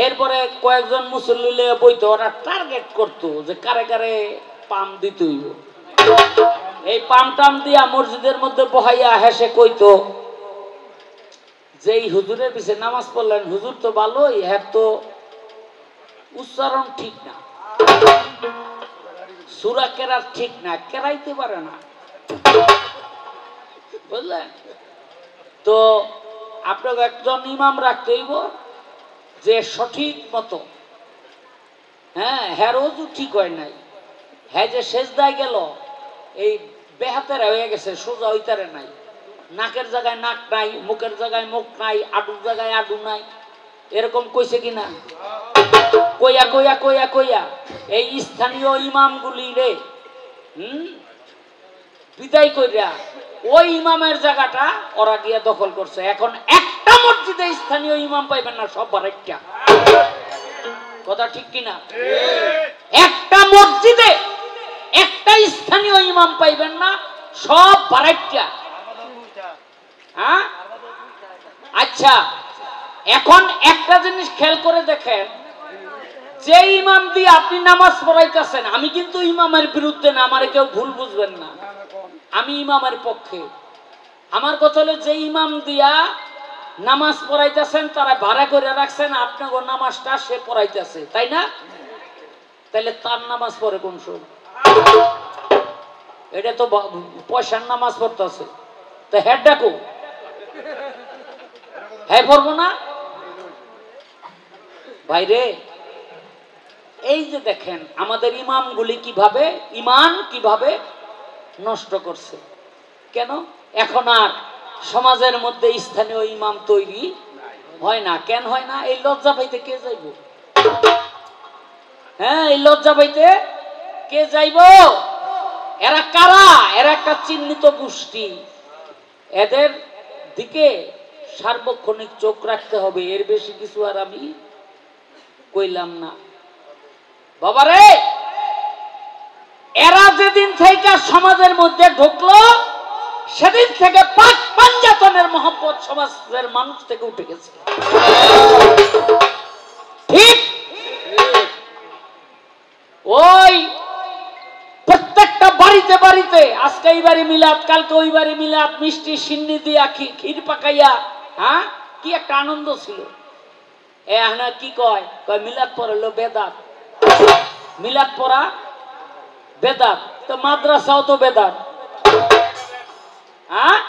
এরপরে কয়েকজন মুসল্লি লইয়া বইতো, ওরা টার্গেট করতো যে কারে কারে পাম দিতে হইব। এই পাম টাম দিয়া মসজিদের মধ্যে বহাইয়া হেসে কইতো যে এই হুজুরের পিছে নামাজ পড়লেন, হুজুর তো ভালোই, হ্যাঁ তো উচ্চারণ ঠিক না, সূরা কেরাত ঠিক না, কেরাইতে পারে না, বুঝলেন? তো আপনাকে একজন ইমাম রাখতে হইব যে সঠিক মতো, হ্যাঁ হ্যাঁ রোজও ঠিক হয় নাই, হ্যাঁ যে সেজদায় গেল এই বেহাতের হয়ে গেছে, সোজা হইতারে নাই, নাকের জায়গায় নাক নাই, মুখের জায়গায় মুখ নাই, আডুর জায়গায় আডু নাই, এরকম কইছে কিনা? কইয়া কইয়া কইয়া কইয়া এই স্থানীয় ইমামগুলি রে বিদায় কইরা ওই ইমামের জায়গাটা ওরা গিয়ে দখল করছে। এখন একটা মসজিদে স্থানীয় ইমাম পাইবেন না, সব বারাইটা। কথা ঠিক কিনা? একটা মসজিদে একটা স্থানীয় ইমাম পাইবেন না, সব বারাইটা। হ্যাঁ, আচ্ছা এখন একটা জিনিস খেয়াল করে দেখেন, যে ইমাম দিয়ে আপনি নামাজ পড়াইতেছেন, আমি কিন্তু ইমামের বিরুদ্ধে না, আমারে কেউ ভুল বুঝবেন না, আমি ইমামের পক্ষে। আমার কথা হলো যে ইমাম দিয়া নামাজ পড়াইতেছেন তারা ভাড়া করে রাখছেন, আপনার নামাজটা সে পড়াইতেছে, তাই না? তাহলে তার নামাজ পড়ে কোন সময়? এটা তো পয়সার নামাজ পড়তেছে, তো হেড ডাকো, হ্যাঁ পড়বো না ভাইরে। এই যে দেখেন আমাদের ইমামগুলি কিভাবে ইমান কিভাবে নষ্ট করছে। কেন এখন আর সমাজের মধ্যে স্থানীয় ইমাম তৈরি হয় না? কেন হয় না? এই লজ্জা পাইতে কে যাইব? হ্যাঁ, এই লজ্জা পাইতে কে যাইব? এরা কারা? এরা একটা চিহ্নিত গোষ্ঠী, এদের দিকে সার্বক্ষণিক চোখ রাখতে হবে। এর বেশি কিছু আর আমি কইলাম না বাবারে। এরা যেদিন থেকে সমাজের মধ্যে ঢুকলো সেদিন থেকে পাক পাঞ্জাতনের মহব্বত সমাজের মানুষ থেকে উঠে গেছে। ঠিক ওই প্রত্যেকটা বাড়িতে বাড়িতে আজকে এই বাড়ি মিলাদ, কালকে ওই বাড়ি মিলাদ, মিষ্টি সিন্নি দিয়া ক্ষীর পাকাইয়া, হ্যাঁ কি একটা আনন্দ ছিল। কি কয় কয় মিলাদ পড়ালো বেদাত, মিলাদ পড়া বেদাত, তো মাদ্রাসাও তো বেদাত। হ্যাঁ,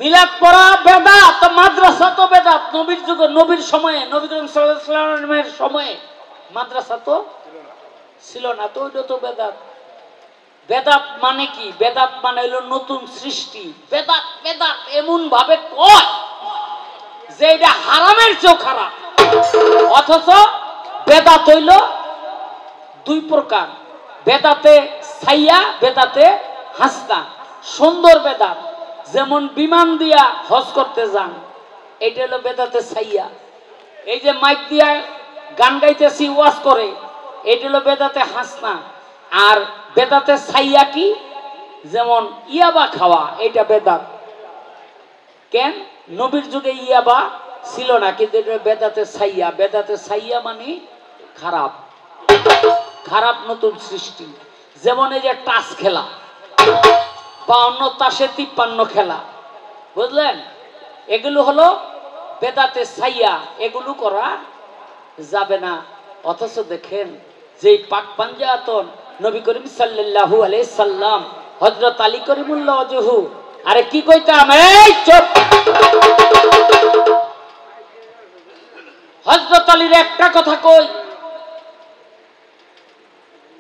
মিলাদ পড়া বেদাত, তো মাদ্রাসা তো বেদাত। নবীর যুগে, নবীর সময়ে, নবী করিম সাল্লাল্লাহু আলাইহি ওয়াসাল্লামের সময়ে মাদ্রাসা তো ছিল না, তো ওইটা তো বেদাত। বেদাত মানে কি? বেদাত মানে হলো নতুন সৃষ্টি। বেদাত বেদাত এমন ভাবে কয় যে এটা হারামের চেয়েও খারাপ। অথচ বেদাত হইল দুই প্রকার, বেদাতে ছাইয়া, বেদাতে হাসনা। সুন্দর বেদাত, যেমন বিমান দিয়া হজ করতে যান, এটা হলো বেদাতে ছাইয়া। এই যে মাইক দিয়া গান গাইতেছি, ওয়াজ করে, এটা হলো বেদাতে হাসনা। আর বেদাতে ছাইয়া কি? যেমন ইয়াবা খাওয়া, এটা বেদাত। কেন? নবীর যুগে ইয়াবা ছিল না, কিন্তু এটা বেদাতে ছাইয়া। বেদাতে ছাইয়া মানে খারাপ, খারাপ নতুন সৃষ্টি। যেমন এই যে টাস খেলা, 52 তাসে 53 খেলা, বুঝলেন? এগুলো হলো বেদাতে ছাইয়া, এগুলো করা যাবে না। অথচ দেখেন যে পাক পাঞ্জাতন নবী করিম সাল্লাল্লাহু আলাইহি সাল্লাম, হযরত আলী করিমুল্লাহ ওয়াজহু, আরে কি কইতাম, এই চুপ। হযরত আলীর একটা কথা কই,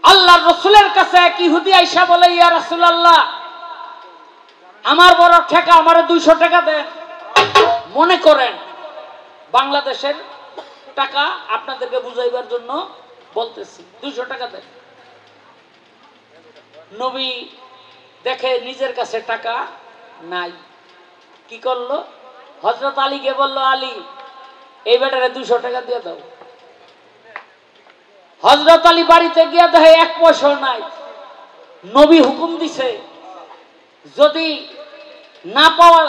আল্লাহর রাসূলের কাছে এক ইহুদি আইসা বলে, ইয়া রাসূলুল্লাহ, আমার বড় ঠেকা, আমারে 200 টাকা দেন। মনে করেন বাংলাদেশের টাকা, আপনাদেরকে বুঝাইবার জন্য বলতেছি, 200 টাকা দেন। নবী দেখে নিজের কাছে টাকা নাই, কি করলো? হযরত আলীকে বলল, আলী এই বেটারে 200 টাকা দিয়ে দাও। হযরত আলী বাড়িতে গিয়ে দেখে 1 পয়সা নাই। নবী হুকুম দিছে, যদি না পাওয়া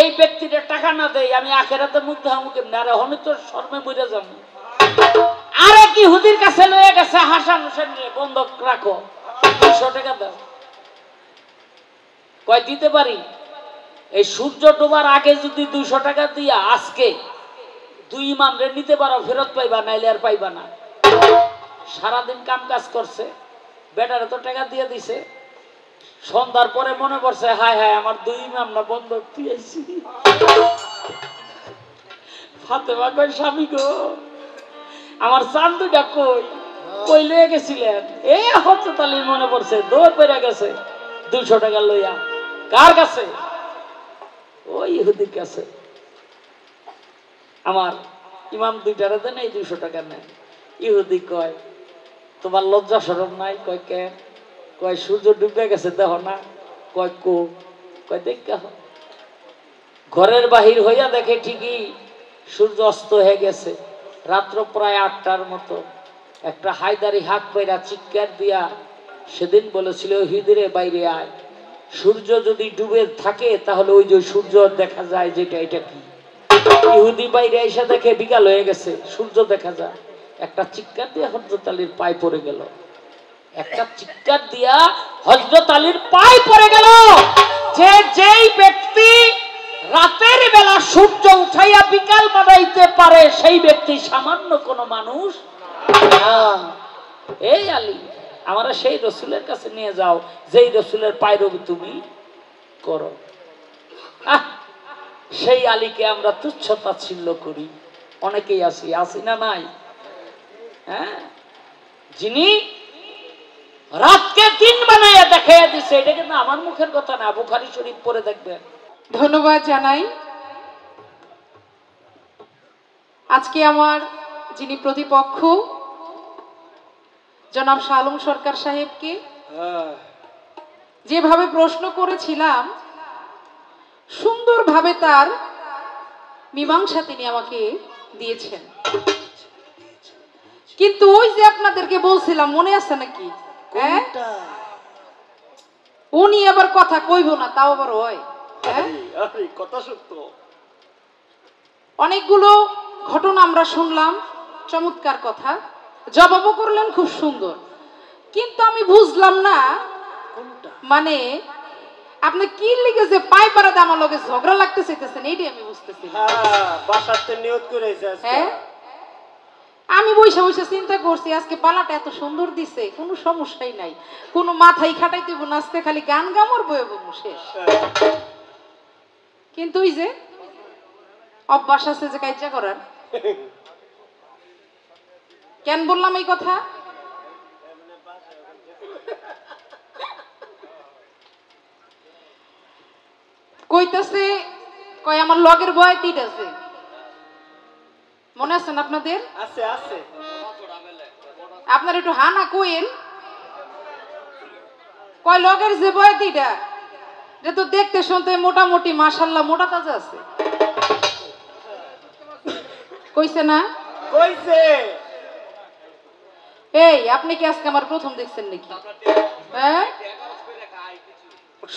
এই ব্যক্তিটা টাকা না দেয়, আমি আখেরাতে মুখ দেখাবো কেমনে? আরে হনি তো শর্মে মরে যাব। আরে কি হুদির কাছে লয়ে গেছে, হাসান হোসেন রে, বন্ধক রাখো, 200 টাকা দাও। কয় দিতে পারি। এই সূর্য ডোবার আগে যদি 200 টাকা দিয়া আজকে 2 ইমাম রে নিতে পারো, ফেরত পাইবা, নাইলে আর পাইবা না। সারাদিন কাম কাজ করছে, বেটারে তো টাকা দিয়ে দিছে। সন্ধ্যার পরে মনে করছে, হায় হায়, আমার 2 ইমাম না বন্ধক দিয়েছি। ফাতেমা কই, স্বামী গো, আমার চান 2টা কই? কই লয়ে গেছিলেন? এই হযরত আলীর মনে পড়ছে, দৌড় পেরে গেছে 200 টাকা লইয়া। কার কাছে? ওই ইহুদির কাছে। আমার ইমাম দুইটারে দেন, এই 200 টাকা নেন। ইহুদি কয় তোমার লজ্জা শরম নাই? কয় কেন? কয় সূর্য ডুবে গেছে দেখো না? কয় কো? কয় দেখ ঘরের বাহির হইয়া দেখে ঠিকই সূর্য অস্ত হয়ে গেছে। রাত্র প্রায় 8টার মতো একটা হায়দারি হাক বাইরা চিৎকার দিয়া সেদিন বলেছিল, ইহুদিরে বাইরে আয়, সূর্য যদি ডুবে থাকে তাহলে ওই যে সূর্য দেখা যায় যেটা, এটা কি? ইহুদি বাইরে এসে দেখে বিকাল হয়ে গেছে, সূর্য দেখা যায়। একটা চিৎকার দিয়া হযরত আলীর পায়ে পড়ে গেল, একটা চিৎকার দিয়া হযরত আলীর পায়ে পড়ে গেল। যে যেই ব্যক্তি রাতের বেলা সূর্য উঠাইয়া বিকাল বানাইতে পারে সেই ব্যক্তি সামান্য কোন মানুষ না। এই আলী, আমরা সেই রসুলের কাছে নিয়ে যাও যেই রসুলের পায়রবি তুমি করো। সেই আলীকে আমরা তুচ্ছ তাচ্ছিল্য করি, অনেকেই আসি না নাই? হ্যাঁ, যিনি রাতকে দিন বানাইয়া দেখাইয়া দিছে, এটা কিন্তু আমার মুখের কথা না, বুখারী শরীফ পড়ে দেখবেন। ধন্যবাদ জানাই আজকে আমার যিনি প্রতিপক্ষ জনাব শাহ আলম সরকার সাহেবকে। যেভাবে প্রশ্ন করেছিলাম সুন্দরভাবে তার মীমাংসা তিনি আমাকে দিয়েছেন। কিন্তু ওই যে আপনাদেরকে বলছিলাম, মনে আছে নাকি? হ্যাঁ, উনি আবার কথা কইব না, তাও আবার হয়। কথা সত্য। অনেকগুলো ঘটনা আমরা শুনলাম, চমৎকার কথা, জবাবও করলেন খুব সুন্দর, কিন্তু আমি বুঝলাম না মানে আপনি কি লিখে যে পাই পাড়াতে আমার লগে ঝগড়া লাগতে চাইতেছেন, এইটাই আমি বুঝতেছি। হ্যাঁ, আমি বসে বসে চিন্তা করছি আজকে পালাটা এত সুন্দর দিছে, কোনো সমস্যাই নাই, কোনো মাথায় খাটাইতে না, আজকে খালি গান গামর বয়ে বলবো শেষ। কিন্তু ওই যে অভ্যাস আছে যে কাজটা করার। কেন বললাম এই কথা? কইতাছে কয় আমার লগের বয় তিট আছে, মনে আছেন আপনাদের? আছে আছে। আপনার একটু হানা কইেন, কয় লগের যে বয় তিটা এটা তো দেখতে শুনতে মোটামুটি মাশাআল্লাহ মোটা তাজা আছে। কইছে না? কইছে। এই আপনি কি আজকে আমার প্রথম দেখছেন নাকি? হ্যাঁ,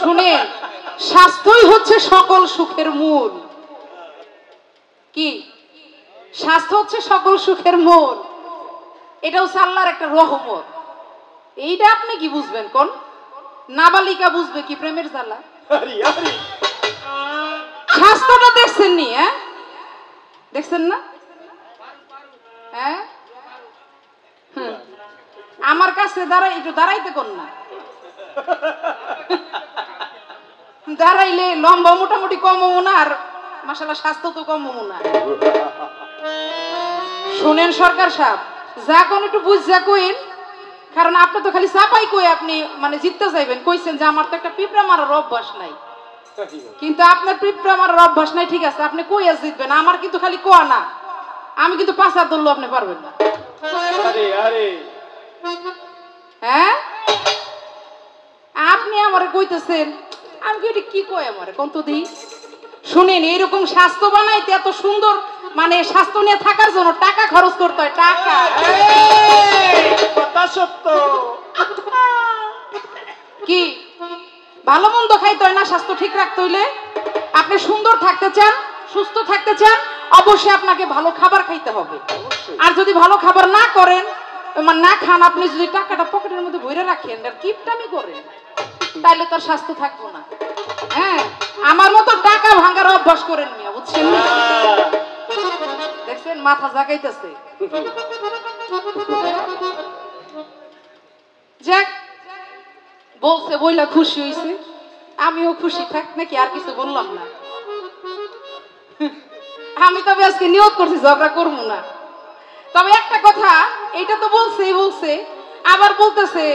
শুনেন, স্বাস্থ্যই হচ্ছে সকল সুখের মূল। কি? স্বাস্থ্য হচ্ছে সকল সুখের মূল, এটা হচ্ছে আল্লাহর একটা রহমত। এইটা আপনি কি বুঝবেন? কোন নাবালিকা বুঝবে কি প্রেমের জ্বালা? স্বাস্থ্যটা দেখছেন নি? হ্যাঁ, দেখছেন না? হ্যাঁ, আমার কাছে দাঁড়াই, একটু দাঁড়াইতে কোন না, দাঁড়াইলে লম্বা মোটামুটি কম না, আর মাশাআল্লাহ স্বাস্থ্য তো কম না। শুনেন সরকার সাহেব, যা কোন একটু বুঝা কইন, কারণ আপনি তো খালি চাপাই কই আপনি মানে জিততে যাইবেন। কইছেন যে আমার তো একটা পিঁপড়া মারার অভ্যাস নাই, কিন্তু আপনার পিঁপড়া মারার অভ্যাস নাই, ঠিক আছে, আপনি কইয়া জিতবেন, আমার কিন্তু খালি কোয়া না, আমি কিন্তু পাঁচা ধরলেও আপনি পারবেন না। হ্যাঁ, আপনি আমারে কইতেছেন, আমি কি কি কই আমারে কোন তো দিই। শুনেন, এইরকম স্বাস্থ্য বানাইতে এত সুন্দর মানে স্বাস্থ্য নিয়ে থাকার জন্য টাকা খরচ করতে হয়, টাকা। কথা সত্য। কি ভালো মন্দ খাইতে হয় না স্বাস্থ্য ঠিক রাখতে হইলে? আপনি সুন্দর থাকতে চান, সুস্থ থাকতে চান, অবশ্যই আপনাকে ভালো খাবার খাইতে হবে। আর যদি ভালো খাবার না করেন, মানে না খান, আপনি যদি টাকাটা পকেটের মধ্যে ভরে রাখেন আর কিপটামি করেন, তাইলে তার স্বাস্থ্য থাকবো না। হ্যাঁ, আমার মতো টাকা ভাঙার অভ্যাস করেন মিয়া, বুঝছেন? দেখছেন মাথা জাগাইতেছে। যাক, বলছে বইলা খুশি হইছে, আমিও খুশি থাক নাকি, আর কিছু বললাম না। আমি তবে আজকে নিয়ত করছি ঝগড়া করবো না। তবে একটা কথা, এইটা তো বলছে আবার বলতেছে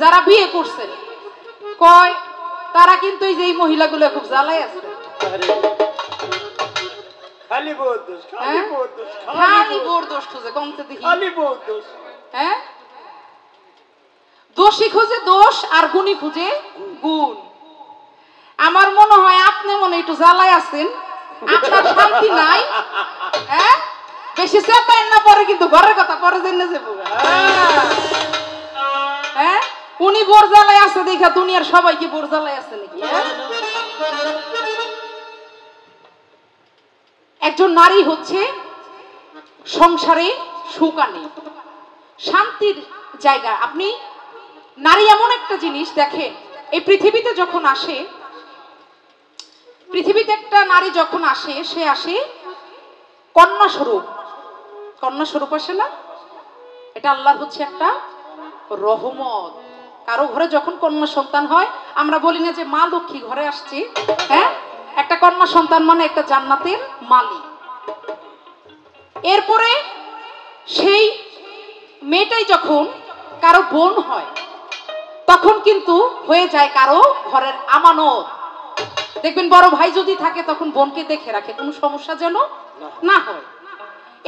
যারা বিয়ে করছেন, কয় তারা কিন্তু এই যে এই মহিলাগুলো খুব জ্বালাই আছে। খালি বউর দোষ, খালি বউর দোষ, খালি বউর দোষ খুঁজে, কমতে দেখি খালি বউর দোষ। হ্যাঁ, দোষী খুঁজে দোষ আর গুণী খুঁজে গুণ। আমার মনে হয় আপনি মনে একটু জ্বালায় আছেন, আপনার শান্তি নাই। হ্যাঁ, বেশি চেতায়েন না, পরে কিন্তু ঘরের কথা পরে জেনে যাবো। হ্যাঁ, উনি বোর জ্বালায় আছে দেখা দুনিয়ার সবাই কি বোর জ্বালায় আছে নাকি? একজন নারী হচ্ছে সংসারে সুখ আনে, শান্তির জায়গা। আপনি নারী এমন একটা জিনিস দেখেন, এই পৃথিবীতে যখন আসে, পৃথিবীতে একটা নারী যখন আসে, সে আসে কন্যা স্বরূপ। কন্যা স্বরূপ আসে না? এটা আল্লাহর হচ্ছে একটা রহমত। কারো ঘরে যখন কন্যা সন্তান হয়, আমরা বলি না যে মা লক্ষ্মী ঘরে আসছে। হ্যাঁ, একটা কন্যা সন্তান মানে একটা জান্নাতের মালিক। এরপরে সেই মেয়েটাই যখন কারো বোন হয়, তখন কিন্তু হয়ে যায় কারো ঘরের আমানত। দেখবেন বড় ভাই যদি থাকে তখন বোনকে দেখে রাখে, কোনো সমস্যা যেন না হয়।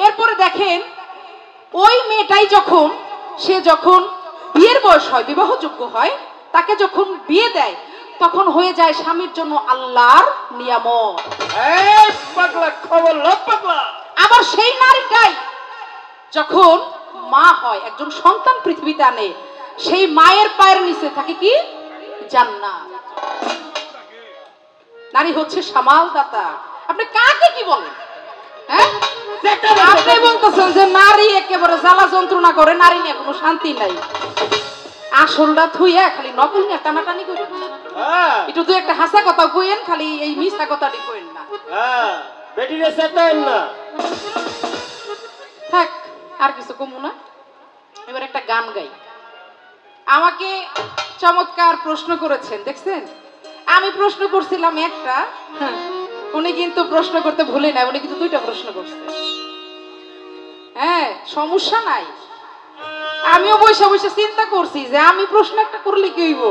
এরপরে দেখেন ওই মেয়েটাই যখন যখন বিয়ের বয়স হয়, বিবাহযোগ্য হয়, তাকে যখন বিয়ে দেয়, তখন হয়ে যায় স্বামীর জন্য আল্লাহর নিয়ামত। আবার সেই নারীটাই যখন মা হয়, একজন সন্তান পৃথিবীতে আনে, সেই মায়ের পায়ের নিচে থাকে কি? জান্নাত। নারী হচ্ছে সামালদাতা। আপনি কাকে কি বলেন? হ্যাঁ, আপনি বলতেছেন যে নারী একেবারে জ্বালা যন্ত্রণা করে, নারী নিয়ে কোনো শান্তি নাই। আসলটা থুইয়া খালি নকল নিয়ে টানাটানি করেন। একটু তো একটা হাসা কথা কইেন, খালি এই মিথ্যা কথাটি কইেন না। থাক, আর কিছু কমু না। এবার একটা গান গাই। আমাকে চমৎকার প্রশ্ন করেছেন, দেখছেন? আমি প্রশ্ন করছিলাম একটা, উনি কিন্তু প্রশ্ন করতে ভুলে নাই, উনি কিন্তু দুইটা প্রশ্ন করছে। হ্যাঁ, সমস্যা নাই। আমিও বসে বসে চিন্তা করছি যে আমি প্রশ্ন একটা করলে কি হইব,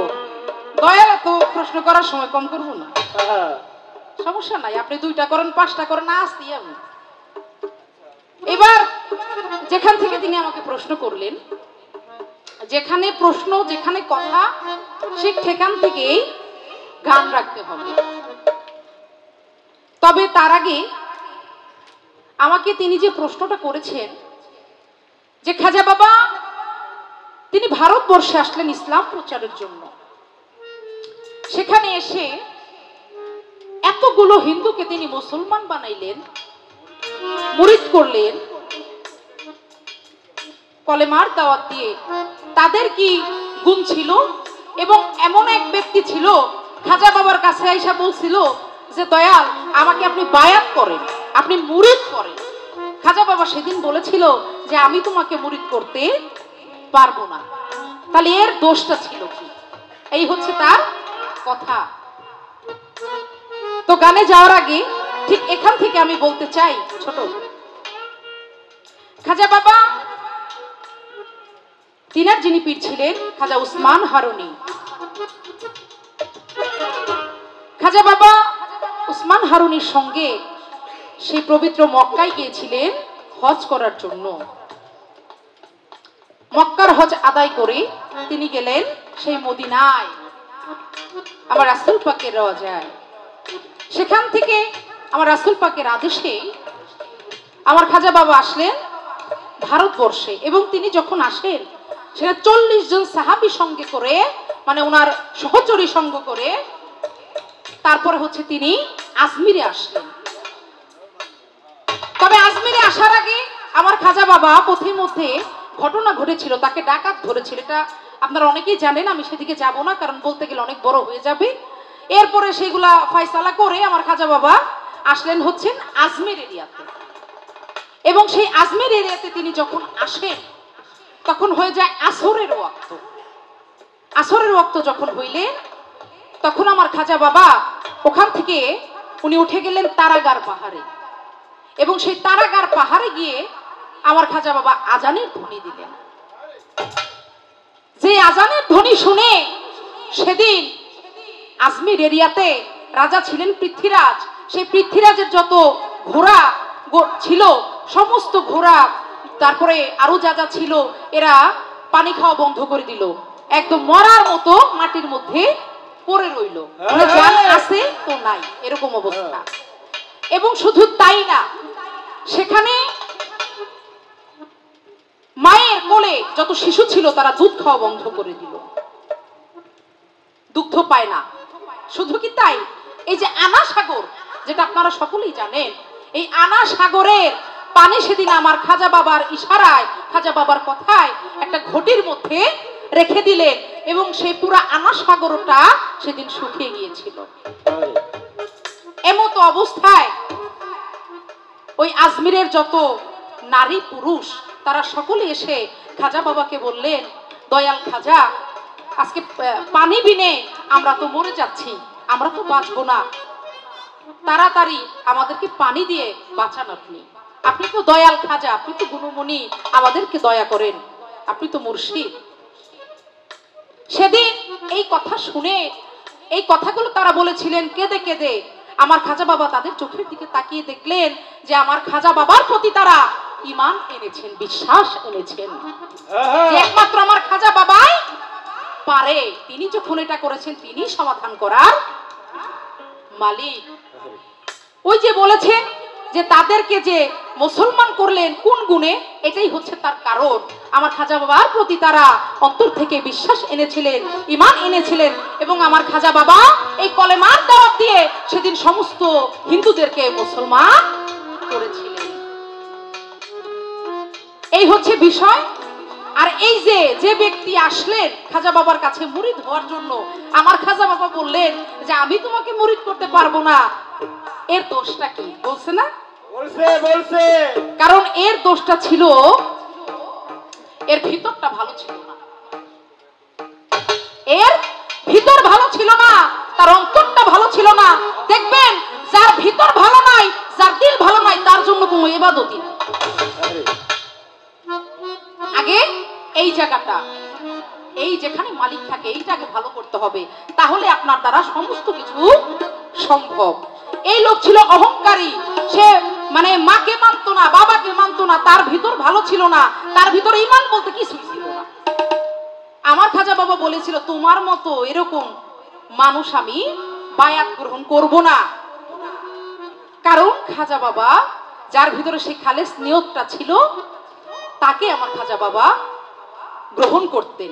দয়া তো প্রশ্ন করার সময় কম করবো না। সমস্যা নাই, আপনি দুইটা করেন, পাঁচটা করেন, আসছি আমি। এবার যেখান থেকে তিনি আমাকে প্রশ্ন করলেন, যেখানে প্রশ্ন, যেখানে কথা, সেখান থেকেই গান রাখতে হবে। তবে তার আগে আমাকে তিনি যে প্রশ্নটা করেছেন, যে খাজা বাবা তিনি ভারতবর্ষে আসলেন ইসলাম প্রচারের জন্য, সেখানে এসে এতগুলো হিন্দুকে তিনি মুসলমান বানাইলেন, মুরিদ করলেন, কলেমার দাওয়াত দিয়ে। তাদের কি গুণ ছিল? এবং এমন এক ব্যক্তি ছিল খাজা বাবার কাছে আইসা বলছিল যে দয়াল, আমাকে আপনি বায়াত করেন, আপনি মুরিদ করেন। খাজা বাবা সেদিন বলেছিল যে আমি তোমাকে মুরিদ করতে পারবো না। তাহলে এর দোষটা ছিল কি? এই হচ্ছে তার কথা। তো গানে যাওয়ার আগে ঠিক এখান থেকে আমি বলতে চাই, ছোট খাজা বাবা তিনার যিনি পীর ছিলেন খাজা উসমান হারুনি। খাজা বাবা উসমান হারুনির সঙ্গে সেই পবিত্র মক্কায় গিয়েছিলেন হজ করার জন্য। মক্কার হজ আদায় করে তিনি গেলেন সেই মদিনায়, আমার রাসূল পাকের রওজায়। সেখান থেকে আমার রাসূল পাকের আদেশে আমার খাজা বাবা আসলেন ভারতবর্ষে। এবং তিনি যখন আসেন, সেটা 40 জন সাহাবী সঙ্গে করে, মানে ওনার সহচরী সঙ্গ করে, তারপরে হচ্ছে তিনি আজমিরে আসলেন। তবে আজমিরে আসার আগে আমার খাজা বাবা পথের মধ্যে ঘটনা ঘটেছিল, তাকে ডাকাত ধরেছিল। এটা আপনারা অনেকেই জানেন, আমি সেদিকে যাব না, কারণ বলতে গেলে অনেক বড় হয়ে যাবে। এরপরে সেগুলা ফয়সালা করে আমার খাজা বাবা আসলেন হচ্ছেন আজমির এরিয়াতে। এবং সেই আজমির এরিয়াতে তিনি যখন আসেন, তখন হয়ে যায় আসরের ওয়াক্ত। আসরের ওয়াক্ত যখন হইলেন, তখন আমার খাজা বাবা ওখান থেকে উনি উঠে গেলেন তারাগার পাহাড়ে। এবং সেই তারাগার পাহাড়ে গিয়ে আমার খাজা বাবা আজানের ধ্বনি দিলেন। যে আজানের ধ্বনি শুনে সেদিন আজমির এরিয়াতে রাজা ছিলেন পৃথ্বীরাজ। সেই পৃথ্বীরাজের যত ঘোড়া ছিল, সমস্ত ঘোড়া তারপরে আরো যা যা ছিল এরা পানি খাওয়া বন্ধ করে দিল, একদম মরার মতো মাটির মধ্যে পড়ে রইল, জান আছে তো নাই এরকম অবস্থা। এবং শুধু তাই না, সেখানে মায়ের কোলে যত শিশু ছিল তারা দুধ খাওয়া বন্ধ করে দিল, দুগ্ধ পায় না। শুধু কি তাই, এই যে আনা সাগর, যেটা আপনারা সকলেই জানেন, এই আনা সাগরের পানি সেদিন আমার খাজা বাবার ইশারায়, খাজা বাবার কথায় একটা ঘটির মধ্যে রেখে দিলেন এবং সেই পুরা আনা সাগরটা সেদিন শুকিয়ে গিয়েছিল। এমতো অবস্থায় ওই আজমিরের যত নারী পুরুষ তারা সকলে এসে খাজা বাবাকে বললেন, দয়াল খাজা, আজকে পানি বিনে আমরা তো মরে যাচ্ছি, আমরা তো বাঁচবো না, তাড়াতাড়ি আমাদেরকে পানি দিয়ে বাঁচান আপনি, আপনি তো দয়াল খাজা, আপনি তো গুণমণি, আমাদেরকে দয়া করেন, আপনি তো মুর্শিদ। সেদিন এই কথা শুনে, এই কথাগুলো তারা বলেছিলেন কেঁদে কেঁদে, আমার খাজা বাবা তাদের চোখের দিকে তাকিয়ে দেখলেন যে আমার খাজা বাবার প্রতি তারা ঈমান এনেছেন, বিশ্বাস এনেছেন, যে একমাত্র আমার খাজা বাবাই পারে, তিনি যখন এটা করেছেন তিনি সমাধান করার মালিক। ওই যে বলেছেন যে তাদেরকে যে মুসলমান করলেন কোন গুণে, এটাই হচ্ছে তার কারণ, আমার খাজা বাবার প্রতি তারা অন্তর থেকে বিশ্বাস এনেছিলেন, ঈমান এনেছিলেন, এবং আমার খাজা বাবা এই কলেমার দাওয়াত দিয়ে সেদিন সমস্ত হিন্দুদেরকে মুসলমান করেছিলেন। এই হচ্ছে বিষয়। আর এই যে ব্যক্তি আসলেন খাজা বাবার কাছে মুরিদ হওয়ার জন্য, আমার খাজা বাবা বললেন যে আমি তোমাকে মুরিদ করতে পারবো না, এর দোষটা কি? বলছে না, বলছে, কারণ এর দোষটা ছিল এর ভিতরটা ভালো ছিল না, এর ভিতর ভালো ছিল না, তার অন্তরটা ভালো ছিল না। দেখবেন যার ভিতর ভালো নাই, যার দিল ভালো নাই, তার জন্য কোনো ইবাদতই নেই। আগে এই জায়গাটা, এই যেখানে মালিক থাকে, এইটাকে ভালো করতে হবে, তাহলে আপনার দ্বারা সমস্ত কিছু সম্ভব। এই লোক ছিল অহংকারী, সে মানে মাকে মানতো না, বাবাকে মানতো না, তার ভিতর ভালো ছিল না, তার ভিতরে ঈমান বলতে কিছুই ছিল না। আমার খাজা বাবা বলেছিল, তোমার মতো এরকম মানুষ আমি বায়াত গ্রহণ করব না, কারণ খাজা বাবা যার ভিতরে সেই খালেস নিয়তটা ছিল তাকে আমার খাজা বাবা গ্রহণ করতেন।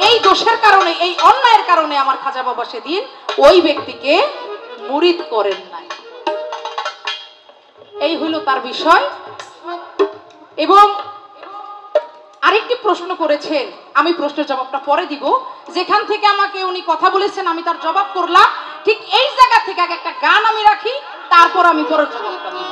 এই দোষের কারণে, এই অন্যায়ের কারণে আমার খাজা বাবা সেদিন ওই ব্যক্তিকে মুরিদ করেন নাই। এই হইল তার বিষয়। এবং আরেকটি প্রশ্ন করেছেন, আমি প্রশ্নের জবাবটা পরে দিব, যেখান থেকে আমাকে উনি কথা বলেছেন আমি তার জবাব করলাম, ঠিক এই জায়গা থেকে আগে একটা গান আমি রাখি, তারপর আমি পরের জবাবটা দিব।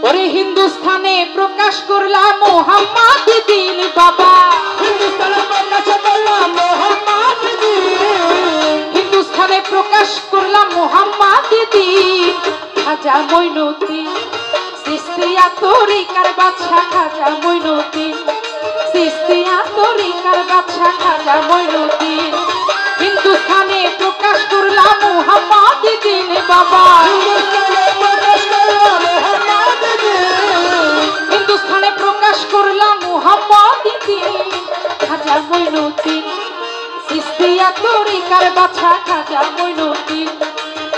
ওরে হিন্দুস্থানে প্রকাশ করলাম মোহাম্মদ দিন বাবা, হিন্দুস্থানে প্রকাশ করলাম মোহাম্মদ দিন, হিন্দুস্থানে প্রকাশ করলাম মোহাম্মদ দিন, খাজা মঈনুদ্দিন চিশতিয়া তরিকার বাদশা, খাজা মঈনুদ্দিন চিশতিয়া তরিকার বাদশা, খাজা মঈনুদ্দিন। হিন্দুস্থানে প্রকাশ করলাম মোহাম্মদ দিন বাবা, হিন্দুস্থানে প্রকাশ করলাম মোহাম্মদ দিন, খাজা মঈনুদ্দিন চিশতিয়া তরিকার বাদশা, খাজা মঈনুদ্দিন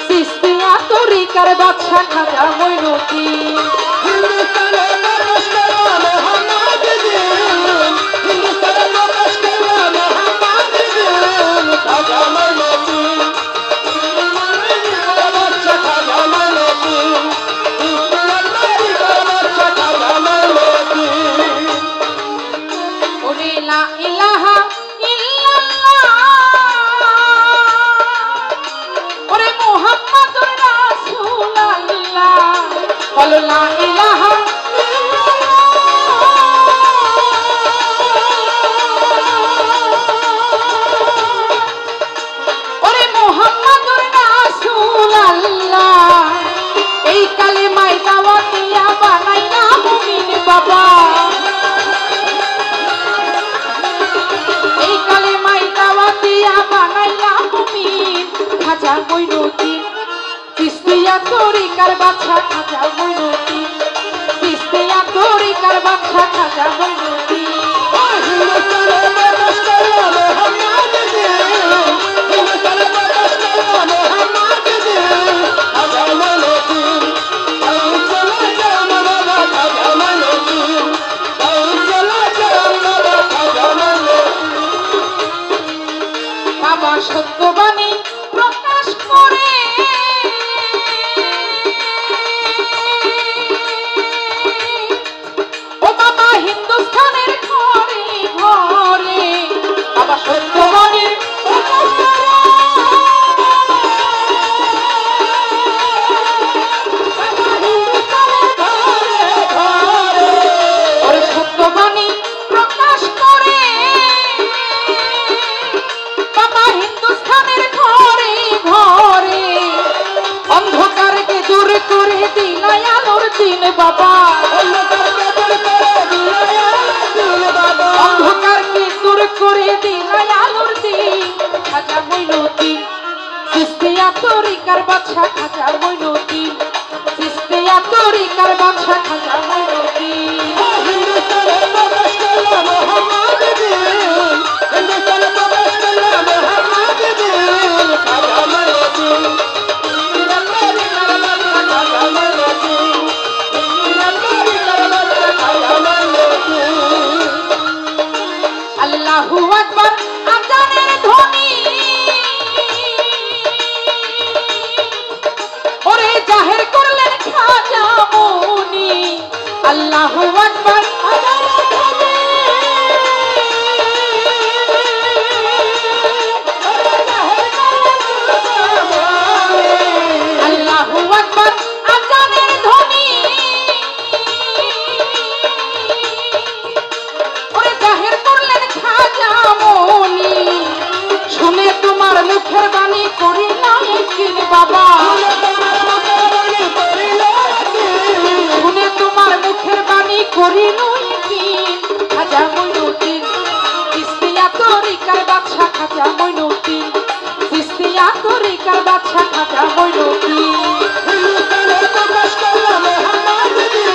চিশতিয়া তরিকার বাদশা, খাজা মঈনুদ্দিন। হিন্দুস্থানে প্রকাশ করলাম মোহাম্মদ দিন, হিন্দুস্থানে প্রকাশ করলাম মোহাম্মদ দিন, খাজা মঈনুদ্দিন এই কালেমায় দাওয়াত দিয়া বানাইলা মুমিন বাবা। করে দিলাই আলোর দিন খাজা মঈনুদ্দিন চিশতিয়া তরিকার বাদশা খাজা মঈনুদ্দিন চিশতিয়া তরিকার বাদশা খাজা মঈনুদ্দিন হিন্দুস্তানে প্রবেশ করলো মোহাম্মদউদ্দিন হিন্দুস্তানে প্রবেশ করলো মোহাম্মদউদ্দিন খাজা মঈনুদ্দিন আল্লাহু আকবার আজানের ধ্বনি ওরে জাহের করলেন খাজা মনি আল্লাহু আকবার আজানের ধ্বনি আল্লাহু আকবার আজানের ধ্বনি ওরে জাহের করলেন খাজা মনি শুনে তোমার মুখের বাণী করিলাম কিন বাবা শুনে তোমার মুখের বাণী করিল কিন খাজা মঈনুদ্দিন চিশতিয়া তরিকার বাদশা খাজা মঈনুদ্দিন চিশতিয়া তরিকার বাদশা খাজা মঈনুদ্দিন হিন্দুস্তানে প্রবেশ করলো মোহাম্মদউদ্দিন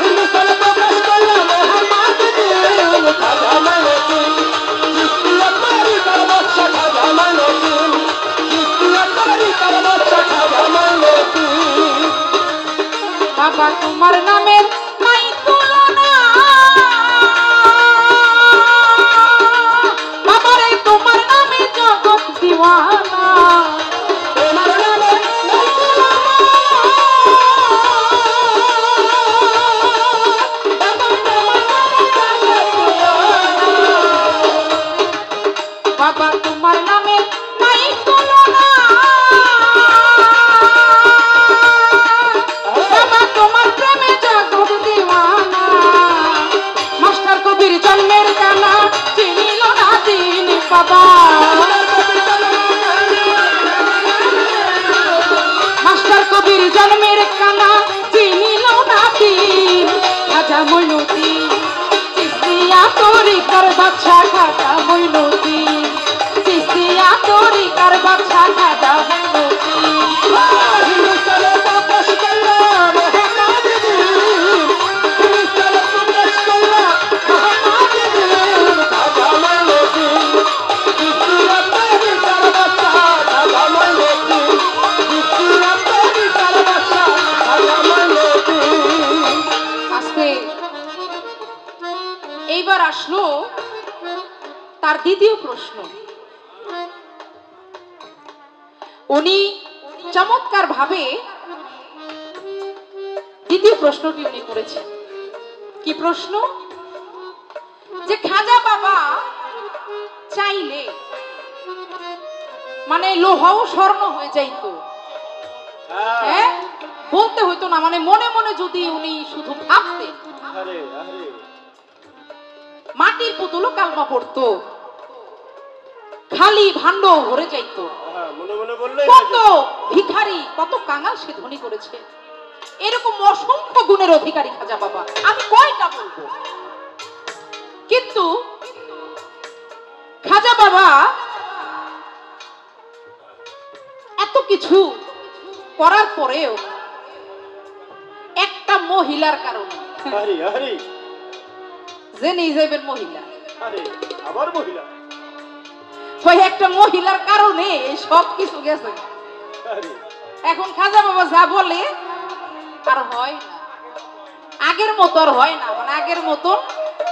হিন্দুস্তানে প্রবেশ করলো মোহাম্মদউদ্দিন খাজা মঈনুদ্দিন চিশতিয়া তরিকার বাদশা খাজা মঈনুদ্দিন চিশতিয়া তরিকার বাদশা খাজা মঈনুদ্দিন বাবা তোমার নামের নাই তুলনা বাবারে তোমার নামে জগৎ দিওয়ানা তোমার নামে নাই বাবা তোমার নামে নাই তুলনা বাবা তোমার প্রেমে জগৎ দিওয়ানা মাস্টার কবির জন্মের কানা চিনিল না দিন বাবা মাস্টার কবির জন্মের কানা চিনিল না দিন খাজা মঈনুদ্দিন চিশতিয়া তরিকার বাদশা খাজা মঈনুদ্দিন চিশতিয়া তরিকার বাদশা খাজা মঈনুদ্দিন হিন্দুস্তানে প্রবেশ করলো মোহাম্মদউদ্দিন হিন্দুস্তানে প্রবেশ করলো মোহাম্মদউদ্দিন খাজা মঈনুদ্দিন চিশতিয়া তরিকার বাদশা খাজা মঈনুদ্দিন চিশতিয়া তরিকার বাদশা খাজা মঈনুদ্দিন আজকে এইবার আসলো তার দ্বিতীয় প্রশ্ন উনি চমৎকার ভাবে দ্বিতীয় প্রশ্নটি উনি করেছেন কি প্রশ্ন যে খাজা বাবা চাইলে মানে লোহাও স্বর্ণ হয়ে যাইতো হ্যাঁ বলতে হইতো না মানে মনে মনে যদি উনি শুধু ভাবতেন মাটির পুতুলও কালমা পড়তো খালি ভাণ্ড ভরে যাইতো কত ভিখারি কত কাঙাল সে ধনী করেছে এরকম অসংখ্য গুণের অধিকারী খাজা বাবা আমি কয়টা বলবো কিন্তু খাজা বাবা এত কিছু করার পরেও একটা মহিলার কারণে জেনে যাবেন মহিলা ওই একটা মহিলার কারণে সব কিছু গেছে এখন খাজা বাবা যা বলে আর হয় না আগের মতো আর হয় না মানে আগের মতো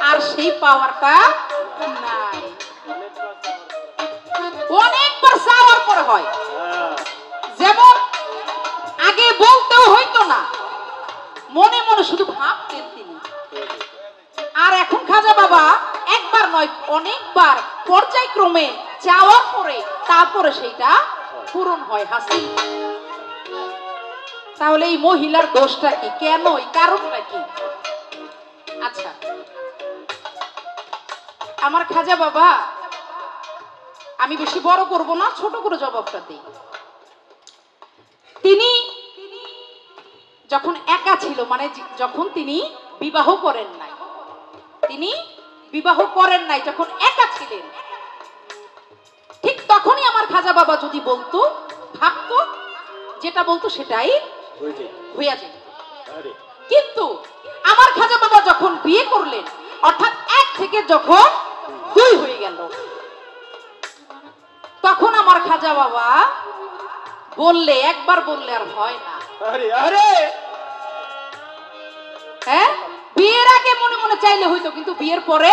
আর সেই পাওয়ারটা নাই অনেকবার চাওয়ার পর হয় যেমন আগে বলতেও হইতো না মনে মনে শুধু ভাবতেন তিনি আর এখন খাজা বাবা একবার নয় অনেকবার পর্যায়ক্রমে চাওয়ার পরে তারপরে সেটা পূরণ হয় হাসিল তাহলে এই মহিলার দোষটা কি কেন এই কারণটা কি আচ্ছা আমার খাজা বাবা আমি বেশি বড় করব না ছোট করে জবাবটা দিই তিনি যখন একা ছিল মানে যখন তিনি বিবাহ করেন নাই যখন একা ছিলেন, ঠিক তখনই আমার খাজা বাবা যদি বলতো, ভাবতো, যেটা বলতো সেটাই হইয়া যেত। কিন্তু আমার খাজা বাবা যখন বিয়ে করলেন, অর্থাৎ 1 থেকে যখন 2 হয়ে গেল, তখন আমার খাজা বাবা বললে, একবার বললে আর হয় না। হ্যাঁ, বিয়ের আগে মনে মনে চাইলে হইতো, কিন্তু বিয়ের পরে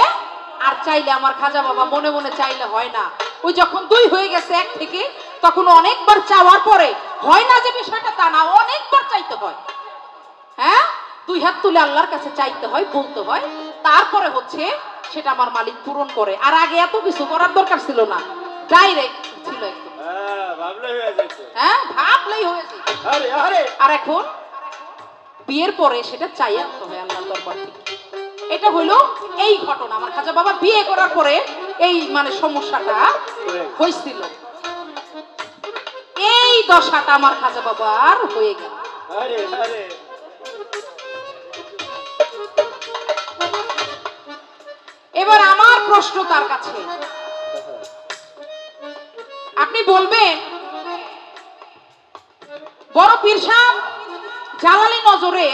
আর চাইলে আমার খাজা বাবা মনে মনে চাইলে হয় না। ওই যখন 2 হয়ে গেছে 1 থেকে, তখন অনেকবার চাওয়ার পরে হয় না যে বিষয়টা তা না, অনেকবার চাইতে হয়। হ্যাঁ, 2 হাত তুলে আল্লাহর কাছে চাইতে হয়, বলতে হয়, তারপরে হচ্ছে সেটা আমার মালিক পূরণ করে। আর আগে এত কিছু করার দরকার ছিল না, ডাইরেক্ট ছিল একদম। হ্যাঁ, ভাবলেই হয়ে যেত। আর এখন বিয়ের পরে সেটা চাই আনতে হয় আল্লাহর দরবার থেকে। এটা হলো এই ঘটনা, আমার খাজা বাবা বিয়ে করার পরে এই মানে সমস্যাটা হয়েছিল, এই দশাটা আমার খাজা বাবার হয়ে গেল। এবার আমার প্রশ্ন তার কাছে, আপনি বলবেন বড় পীর সাহেব জালালি নজরে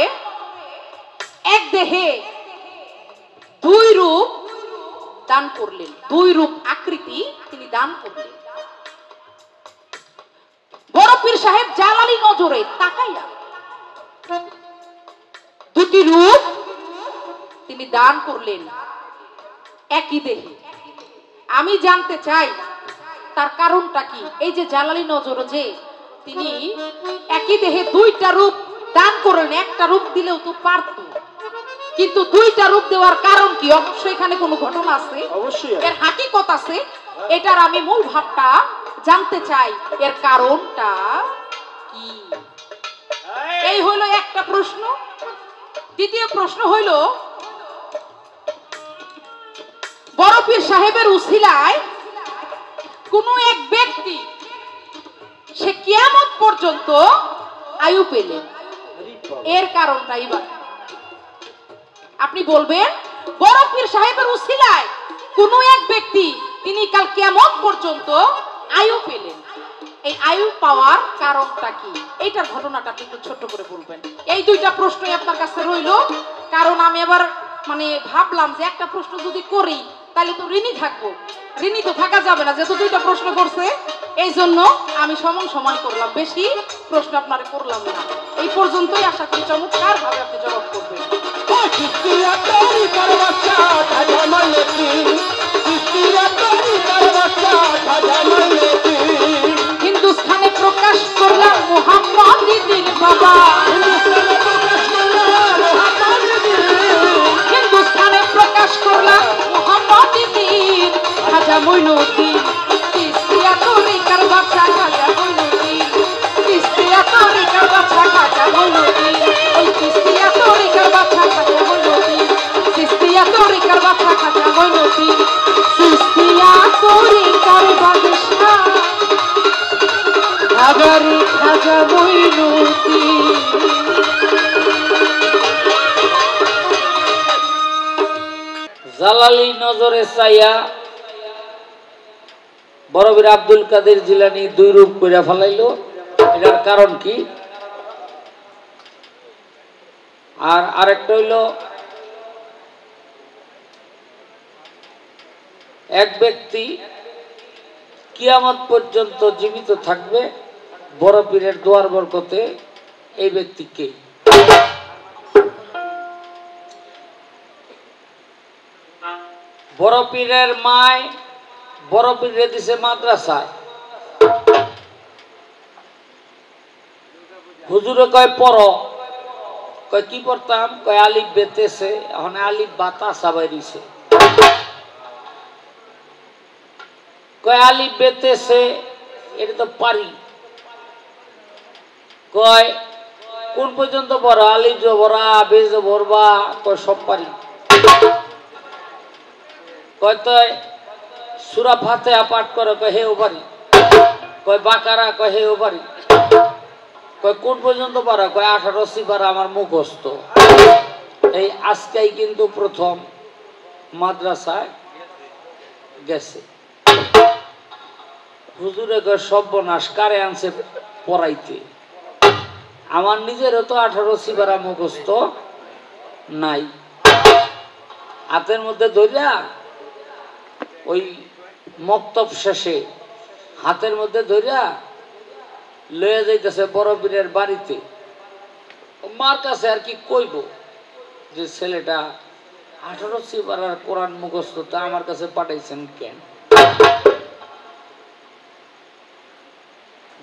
এক দেহে 2 রূপ দান করলেন, 2 রূপ আকৃতি তিনি দান করলেন। বড় পীর সাহেব জালালি নজরে তাকাইয়া 2টি রূপ তিনি দান করলেন একই দেহে। আমি জানতে চাই তার কারণটা কি। এই যে জালালি নজরে যে তিনি একই দেহে 2টা রূপ দান করলেন, একটা রূপ দিলেও তো পারত, কিন্তু 2টা রূপ দেওয়ার কারণ কি? অবশ্যই এখানে কোনো ঘটনা আছে, এর হাকিকত আছে। এটার আমি মূল ভাবটা জানতে চাই, এর কারণটা কি। এই হলো একটা প্রশ্ন। দ্বিতীয় প্রশ্ন হইল, বড় পীর সাহেবের উসিলায় কোন এক ব্যক্তি সে কিয়ামত পর্যন্ত আয়ু পেলেন, এর কারণটাই বা আপনি বলবেন বড় পীর সাহেবের উসিলায় কোন এক ব্যক্তি তিনি কাল কিয়ামত পর্যন্ত আয়ু পেলেন, এই আয়ু পাওয়ার কারণটা কি? এইটার ঘটনাটা আপনি একটু ছোট্ট করে বলবেন। এই 2টা প্রশ্নই আপনার কাছে রইল, কারণ আমি আবার মানে ভাবলাম যে একটা প্রশ্ন যদি করি তাহলে তো ঋণী থাকবো, ঋণী তো থাকা যাবে না, যেহেতু 2টা প্রশ্ন করছে, এই জন্য আমি সমান করলাম, বেশি প্রশ্ন আপনার করলাম না। এই পর্যন্তই, আশা করি চমৎকার ভাবে আপনি জবাব করবেন। হিন্দুস্থানে প্রকাশ করলাম মুহাম্মদ বাবা, হিন্দুস্থানে প্রকাশ করলাম মুহাম্মদ খাজা মঈনুদ্দিন চিশতিয়া তরিকার বাদশা খাজা মঈনুদ্দিন, চিশতিয়া তরিকার বাদশা খাজা মঈনুদ্দিন, ওই চিশতিয়া তরিকার বাদশা খাজা মঈনুদ্দিন, চিশতিয়া তরিকার বাদশা খাজা মঈনুদ্দিন, চিশতিয়া তরিকার বাদশা আগারে খাজা মঈনুদ্দিন। জালালি নজরে চাইয়া বড় পীর আব্দুল কাদের জিলানী 2 রূপ কইরা ফেলাইলো, এটার কারণ কি? আর আরেকটা হইল, এক ব্যক্তি কিয়ামত পর্যন্ত জীবিত থাকবে বড় পীরের দোয়ার বরকতে, এই ব্যক্তিকে বড় পীরের মায় বড় পীরে দিছে মাদ্রাসায়। হুজুরে কয় পড়ো, কয় কি পড়তাম, কয় আলিফ বেতেছে, এখন আলিফ বাতাসা বাইরিছে, কয় আলিফ বেতেছে এটা তো পারি, কয় কোন পর্যন্ত পড়ো, আলিফ জবরা বেজ জবরবা, কয় সব পারি, কয় তয় সূরা ফাতিহা পাঠ করে, কয় হেও পারি, কয় বাকারা, কয় হেও পারি, কয় কোন পর্যন্ত পারা, কয় 18 সিপারা আমার মুখস্থ। এই আজকেই কিন্তু প্রথম মাদ্রাসায় গেছে। হুজুরে কয় সর্বনাশ, কারে আনছে পড়াইতে? আমার নিজেরও তো 18 সিবারা মুখস্থ নাই। হাতের মধ্যে ধরিয়া ওই মক্তব শেষে হাতের মধ্যে ধরিয়া লয়ে যাইতেছে বড় পীরের বাড়িতে। মার কাছে আর কি কইব যে ছেলেটা 18 সিবারার কোরআন মুখস্থ, তা আমার কাছে পাঠাইছেন কেন?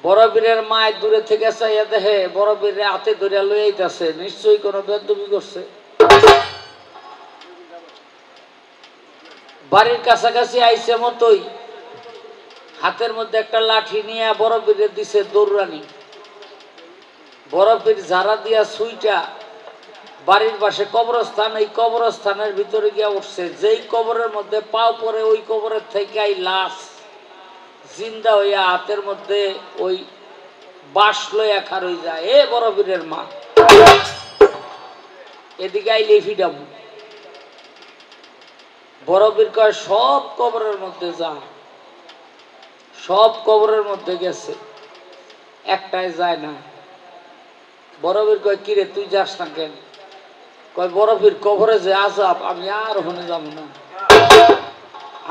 বড় পীরের মায় দূরে থেকে চাইয়া দেখে বড় পীরের হাতে ধরিয়া লয়ে আইতাছে, নিশ্চয়ই কোনো বেদবি করছে। বাড়ির কাছাকাছি আইসে মতোই হাতের মধ্যে একটা লাঠি নিয়ে বড় পীরের দিছে দৌড়ানি। বড় পীর ঝাড়া দিয়া সুইটা বাড়ির পাশে কবরস্থান, এই কবরস্থানের ভিতরে গিয়া উঠছে। যেই কবরের মধ্যে পাও পরে ওই কবরের থেকে লাশ জিন্দা হইয়া হাতের মধ্যে ওই বাঁশ লইয়া খার হয়ে যায়। এ বড় পীরের মা, এদিকে আইলে ফিডাম। বড় পীর কয় সব কবরের মধ্যে যা। সব কবরের মধ্যে গেছে, একটাই যায় না। বড় পীর কয় কিরে তুই যাস না কেন? কয় বড় পীর কবরে যে আযাব, আমি আর ওখানে যাব না।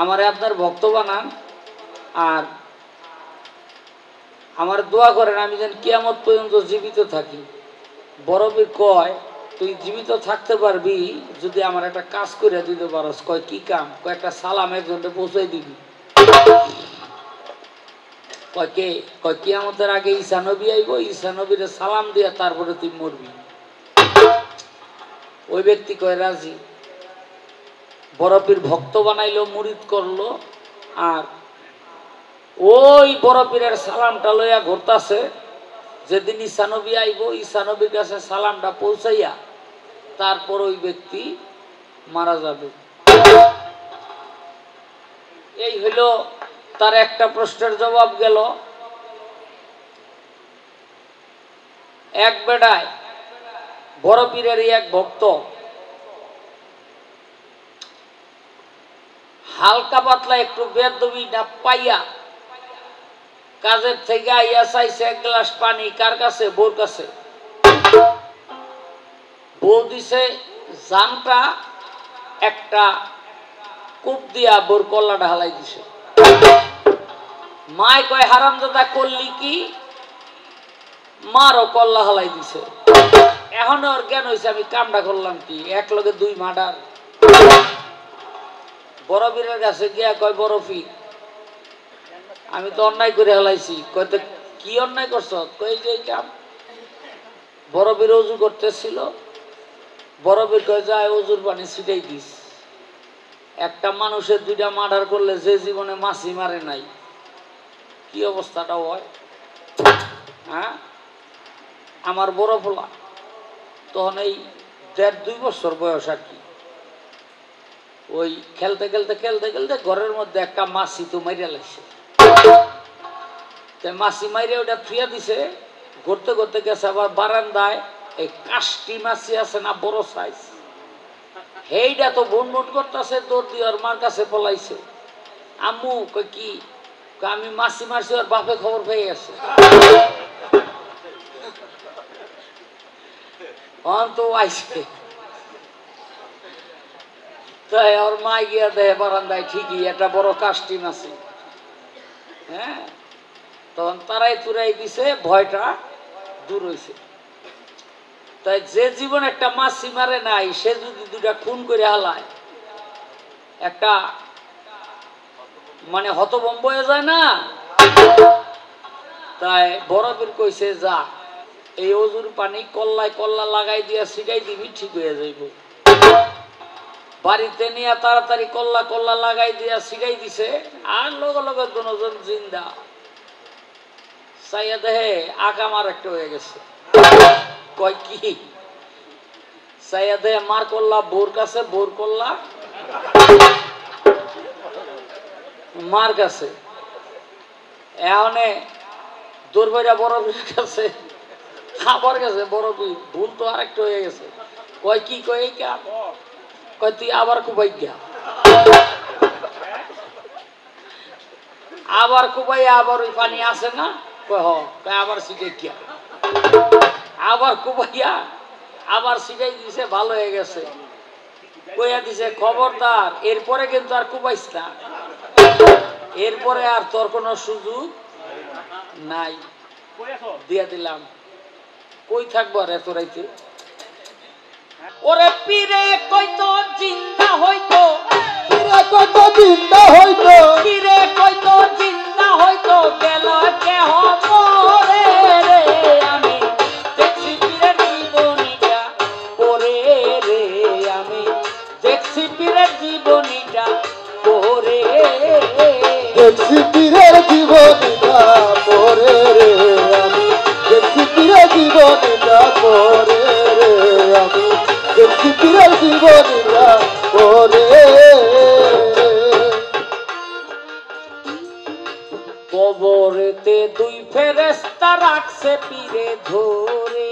আমারে আপনার ভক্ত বানান আর আমার দোয়া করেন আমি যেন কিয়ামত পর্যন্ত জীবিত থাকি। বড় পীর কয় তুই জীবিত থাকতে পারবি যদি আমার একটা কাজ করে দিতে পারস। কয় কি কাম? কয় একটা সালাম একজনকে পৌঁছাই দিবি। কয় কে? কয় কিয়ামতের আগে ঈসা নবী আইব, ঈসা নবীরে সালাম দিয়া তারপরে তুই মরবি। ওই ব্যক্তি কয় রাজি। বড় পীর ভক্ত বানাইলো, মুরিদ করলো, আর ওই বড় পীরের সালামটা লইয়া ঘুরতাছে। যেদিন ঈসা নবী আইব, ঈসা নবীর কাছে সালামটা পৌঁছাইয়া তারপর ওই ব্যক্তি মারা যাবে। এই হইল তার একটা প্রশ্নের জবাব গেল। এক বেড়ায় বড় পীরের এক ভক্ত হালকা পাতলা একটু বেদবি না পাইয়া কাজের থেকে আইয়া চাইছে এক গ্লাস পানি। কার কাছে? বউর কাছে। বউ দিছে জানটা একটা কূপ দিয়া বউর কল্লাটা হালাই দিছে। মায় কয় হারামজাদা করলি কি? মারও কল্লা হালাই দিছে। এখন ওর জ্ঞান হয়েছে আমি কামটা করলাম কি, এক লগে দুই মার্ডার। বড় পীরের কাছে গিয়া কয় বড় পীর আমি তো অন্যায় করে হেলাইছি। কয় তো কি অন্যায় করছ? কয় যে কাম। বড় পীর অজু করতেছিল। বড় পীর কয় যায় অজুর পানি ছিটাই দিস। একটা মানুষের দুইটা মার্ডার করলে যে জীবনে মাছি মারে নাই কি অবস্থাটা হয়? হ্যাঁ, আমার বড় পোলা তখন এই 1.5-2 বছর বয়স আর কি। ওই খেলতে খেলতে খেলতে খেলতে ঘরের মধ্যে একটা মাছি তো মাইরা লাগছে। মাছি মাইরে ওটা থুয়া দিছে। ঘুরতে ঘুরতে গেছে আবার বারান্দায় এই কাষ্টি মাছি আছে না বড় সাইজ, সেইটা তো বুনবুন করতেছে, দৌড় দিয়ে ওর মার কাছে পলাইছে। আম্মু কই কি? আমি মাছি মারছি, ওর বাপে খবর পেয়ে গেছে। তো আইসে তাই ওর মা গিয়া দেয় বারান্দায় ঠিকই একটা বড় কাষ্টি মাছি। হ্যাঁ, তখন তারাই তুরাই দিছে, ভয়টা দূর হয়েছে। তাই যে জীবন একটা মাছি মারে নাই সে যদি দুটা খুন করে হালায় একটা মানে হতভম্ব হয়ে যায় না। তাই বড় পীর কইছে যা এই অজুর পানি কল্লায় কল্লা লাগাই দিয়া ছিটাই দিবি, ঠিক হয়ে যাইব। বাড়িতে নিয়ে তাড়াতাড়ি কল্লা কল্লা লাগাই দিয়া ছিটাই দিছে। আর লগে লগে দুজন জিন্দা। চাইয়া দেহে আকাম আর একটা হয়ে গেছে। কয় কি? চাইয়া দেহে মার কল্লা বোর কাছে, বোর কল্লা মার কাছে। এখানে দৌড় বড় পীরের কাছে, আবার গেছে বড় পীর। ভুল তো আরেকটা হয়ে গেছে। কয় কি? কয় এই কাম। কয় তুই আবার খুবাই গা। আবার কুবাইয়া আবার ওই পানি আছে না, কয় হ, কয় আবার সিটে কি আবার কুবাইয়া আবার সিটাই দিছে, ভালো হয়ে গেছে। কইয়া দিছে খবরদার এরপরে কিন্তু আর কুবাইস না, এরপরে আর তোর কোনো সুযোগ নাই, দিয়া দিলাম। কই থাকবো আর এত রাইতে? ওরে পীরে কইতো জিন্দা হইতো, পীরে কইতো জিন্দা হইতো, পীরে কইতো জিন্দা হইতো, গেল কেহ মরে রে। আমি দেখছি পীরের জীবনীটা পরে রে, আমি দেখছি পীরের জীবনীটা পরে, দেখছি পীরের জীবনীটা পরে রে, আমি দেখছি পীরের জীবনীটা পরে রে, আমি দেখছি পীরের জীবনীটা পরে। কবরেতে দুই ফেরেশতা রাখছে পীরে ধরে,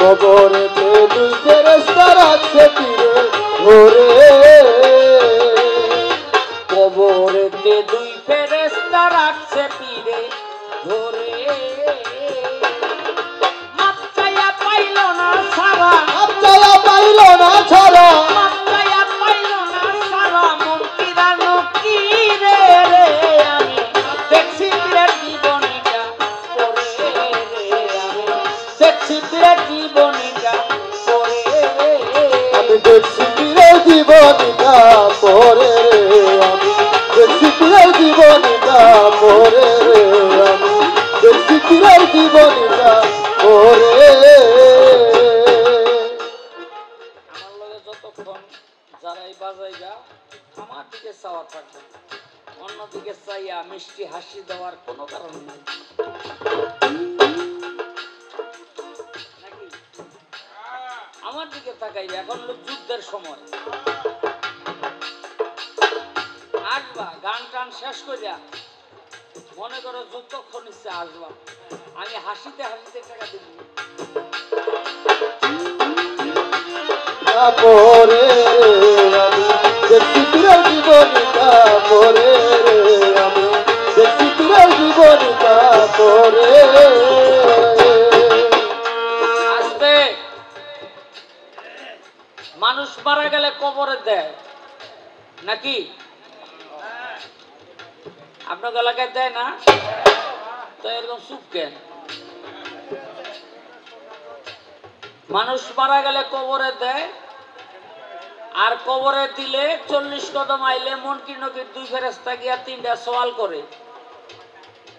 কবরেতে দুই ফেরেশতা রাখছে পীরে ধরে, কবরেতে দুই ফেরেশতা রাখছে পীরে ধরে। মাপ চাইয়া পাইল না সারা, আচ্ছায়া পাইল না ছাড়া, মাপ চাইয়া পাইল না সারা, মন্ত্রীরা নকিরে রে। আমি দেখছি পীরের জীবনীটা পড়ে রে, আমি দেখছি পীরের জীবনীটা পড়ে, আমি দেখছি পীরের জীবনীটা পরে রে, আমি দেখছি পীরের জীবনীটা পরে রে, আমি দেখছি পীরের জীবনীটা পরে। আমার লগে যতক্ষণ যারাই বাজাইবা আমার দিকে চাওয়া থাকবে, অন্যদিকে চাইয়া মিষ্টি হাসি দেওয়ার কোনো কারণ নাই, নাকি? আমার দিকে তাকাইবে, এখন হলো যুদ্ধের সময়। আসবা গান টান শেষ করিয়া মনে করো যতক্ষণ ইচ্ছে আসবা, আমি হাসিতে হাসিতে টাকা দিব। পরে আমি দেখছি পীরের জীবনীটা পরে রে, আমি দেখছি পীরের জীবনীটা পরে। আসবে মানুষ মারা গেলে কবরে দেয় নাকি? আপনার এলাকায় দেয় না? তো এরকম চুপ কেন? মানুষ মারা গেলে কবরে দেয়, আর কবরে দিলে 40 কদম আইলে মনকির নকির দুই ফেরেশতা গিয়া 3টা সওয়াল করে।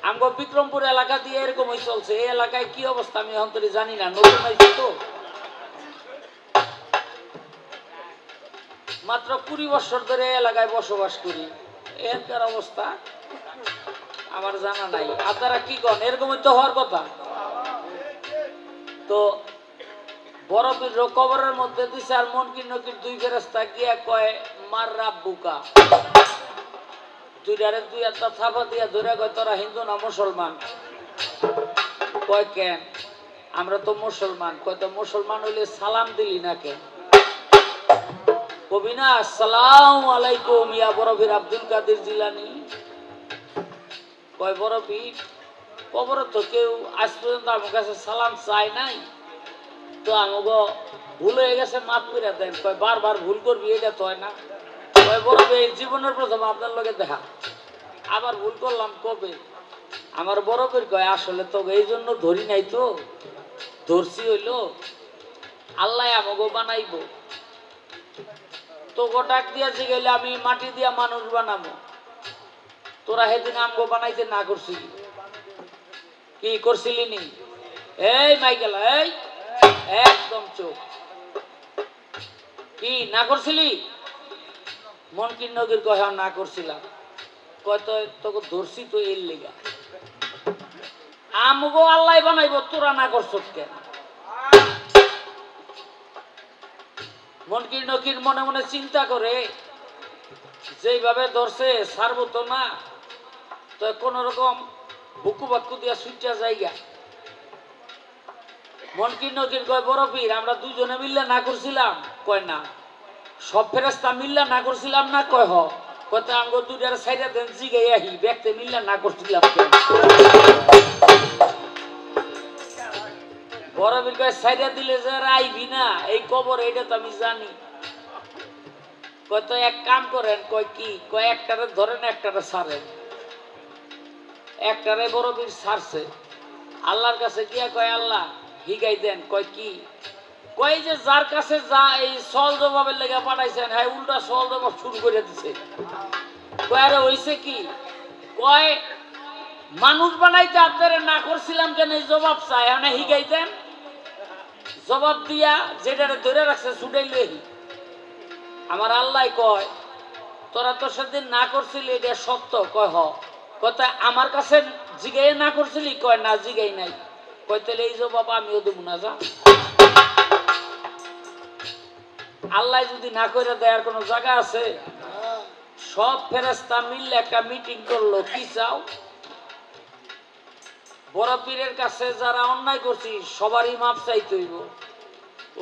আমগো বিক্রমপুর এলাকা দিয়ে এরকমই চলছে। এই এলাকায় কি অবস্থা আমি এখন তো জানি না, নতুন আইছি তো, মাত্র 20 বছর ধরে এই এলাকায় বসবাস করি। এখানকার অবস্থা আমার জানা নাই। আপনারা কি করেন? এরকমই তো হওয়ার কথা। তো বড় পীর কবরের মধ্যে দিছে, আর মনকির নকির দুই ফেরেশতা গিয়া কয় মার রাব্বুকা, দুইটারে দুই একটা থাপা দিয়া ধরে কয় তোরা হিন্দু না মুসলমান? কয় কেন? আমরা তো মুসলমান। কয় তো মুসলমান হইলে সালাম দিলি না কেন? কবি না আসসালামু আলাইকুম ইয়া বড় পীর আব্দুল কাদের জিলানী। কয় বড় পীর কবর তো কেউ আজ পর্যন্ত আমার কাছে সালাম চায় নাই, তো আমাকে ভুল হয়ে গেছে, মাফ করে দেন। কয় বারবার ভুল করবি, এটা তো হয় না। কয় বড় পীর জীবনের প্রথম আপনার লগে দেখা, আবার ভুল করলাম কবে? আমার বড় পীর কয় আসলে তো এই জন্য ধরি নাই, তো ধরছি হইল আল্লাহ আমাকে বানাইব, তোকে ডাক দিয়া জিগাইলে আমি মাটি দিয়া মানুষ বানাবো, তোরা সেদিন আমগো বানাইতে না করছিলি? কি করছিলি নি? এই মাইকেল, এই একদম চোখ, কি না করছিলি? মনকির নগীর কয় না করছিলাম। কয় তো তোকে ধরছি তো এর লেগা, আমগো আল্লাহ বানাইব, তোরা না করছ কেন? মনকির নকির মনে মনে চিন্তা করে, যেইভাবে ধরছে ছাড়বো তো না, তো কোন রকম বুকু বাক্কু দিয়া সুইটা জায়গা। মনকির নকির কয় বড় পীর আমরা দুইজনে মিললে না করছিলাম? কয় না। সব ফেরেশতা মিললে না করছিলাম না? কয় হ। কত আঙ্গুর দুটার সাইডে দেন জিগাই আহি দেখতে মিললে না করছিলাম বরফির কয় সাইডে দিলে যে আইবি না এই কবর এটা তো আমি জানি কত এক কাম করেন কয় কি কয় একটারে ধরেন একটারে ছাড়েন একটারে বরফির ছাড়ছে আল্লাহর কাছে গিয়া কয় আল্লাহ হিগাই দেন কয় কি কয় যে যার কাছে যা এই সল জবাবের লেগে পাঠাইছেন হ্যাঁ উল্টা সল জবাব শুরু করে দিছে কয় আরে হইছে কি কয় মানুষ বানাইতে আপনারা না করছিলাম কেন এই জবাব চাই মানে হিগাই দেন জবাব দিয়া যেটা ধরে রাখছে ছুটাই লই আমার আল্লাহ কয় তোরা তোর সাথে না করছিলি এটা সত্য কয় হ কথা আমার কাছে জিগাই না করছিলি কয় না জিগাই নাই কয় তাহলে এই জবাব আমিও দেবো না যা আল্লাহ যদি না করে দেয়ার কোনো জায়গা আছে সব ফেরেশতা মিললে একটা মিটিং করলো কি চাও বড় পীরের কাছে যারা অন্যায় করছি সবারই মাপ চাইতে হইব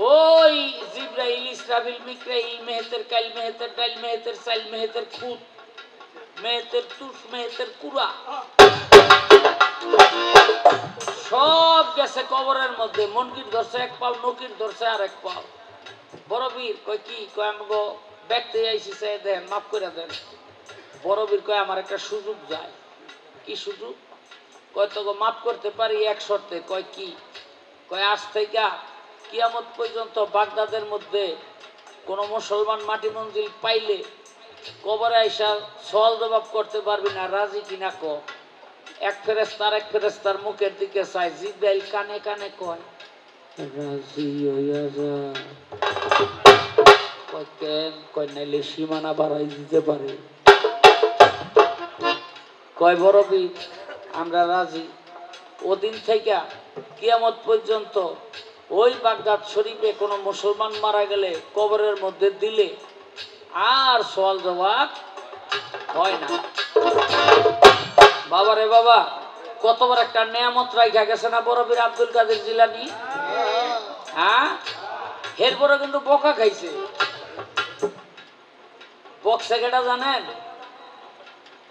ওই জিব্রাইল ইসরাফিল মিকরাইল মেহেতের কাইল মেহেতের ডাইল মেহেতের সাইল মেহেতের খুদ মেহেতের তুষ মেহেতের কুড়া সব গেছে কবরের মধ্যে মনকির ধরছে এক পাও নকির ধরছে আর এক পাও বড় বীর কয় কি কয় আমাকে ব্যক্তি আইসি চাই দেন মাফ করে দেন বড় বীর কয় আমার একটা সুযোগ যায় কি সুযোগ কয় তোকে মাফ করতে পারি এক শর্তে কয় কি কয় আজ থেকে কিয়ামত পর্যন্ত বাগদাদের মধ্যে কোনো মুসলমান মাটি মঞ্জিল পাইলে কবরে আইসা সওয়াল জবাব করতে পারবি না রাজি কিনা ক এক ফেরেশতার মুখের দিকে চাই জিব্রাইল কানে কানে কয় রাজি হইয়া যা কয় কেন কয় নাইলে সীমানা বাড়াই দিতে পারে কয় বরবি আমরা রাজি ওদিন থেকে কিয়ামত পর্যন্ত ওই বাগদাদ শরীফে কোনো মুসলমান মারা গেলে কবরের মধ্যে দিলে আর সওয়াল জবাব হয় না বাবা রে বাবা কতবার একটা নিয়ামত রাইখা গেছে না বরবীর আব্দুল কাদের জিলানী হ্যাঁ এরপরে কিন্তু বকা খাইছে বক্সে কেটা জানেন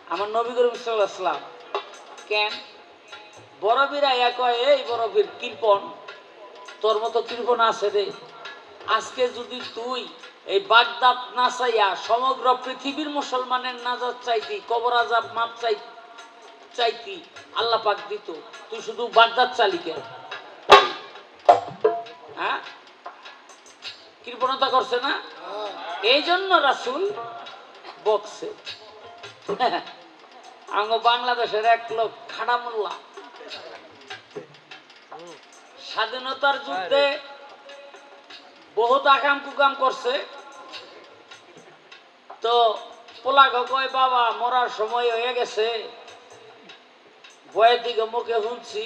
আমার নবী করিম সাল্লাল্লাহু আলাইহি ওয়াসাল্লাম কেন বরবীরা এক কয় এই বরবীর কৃপণ তোর মতো কৃপণ আছে রে আজকে যদি তুই এই বাগদাদ না চাইয়া সমগ্র পৃথিবীর মুসলমানের নাজাত চাইতি কবর আযাব মাপ চাইতি আল্লাহ পাক দিত তুই শুধু বাগদাদ চালি কেন হ্যাঁ কৃপণতা করছে না এই জন্য রাসূল বকছে আঙ্গ বাংলাদেশের এক লোক খাড়া মোল্লা স্বাধীনতার যুদ্ধে বহুত আকাম কুকাম করছে তো পোলাগ কয় বাবা মরার সময় হয়ে গেছে বয়ের দিকে মুখে শুনছি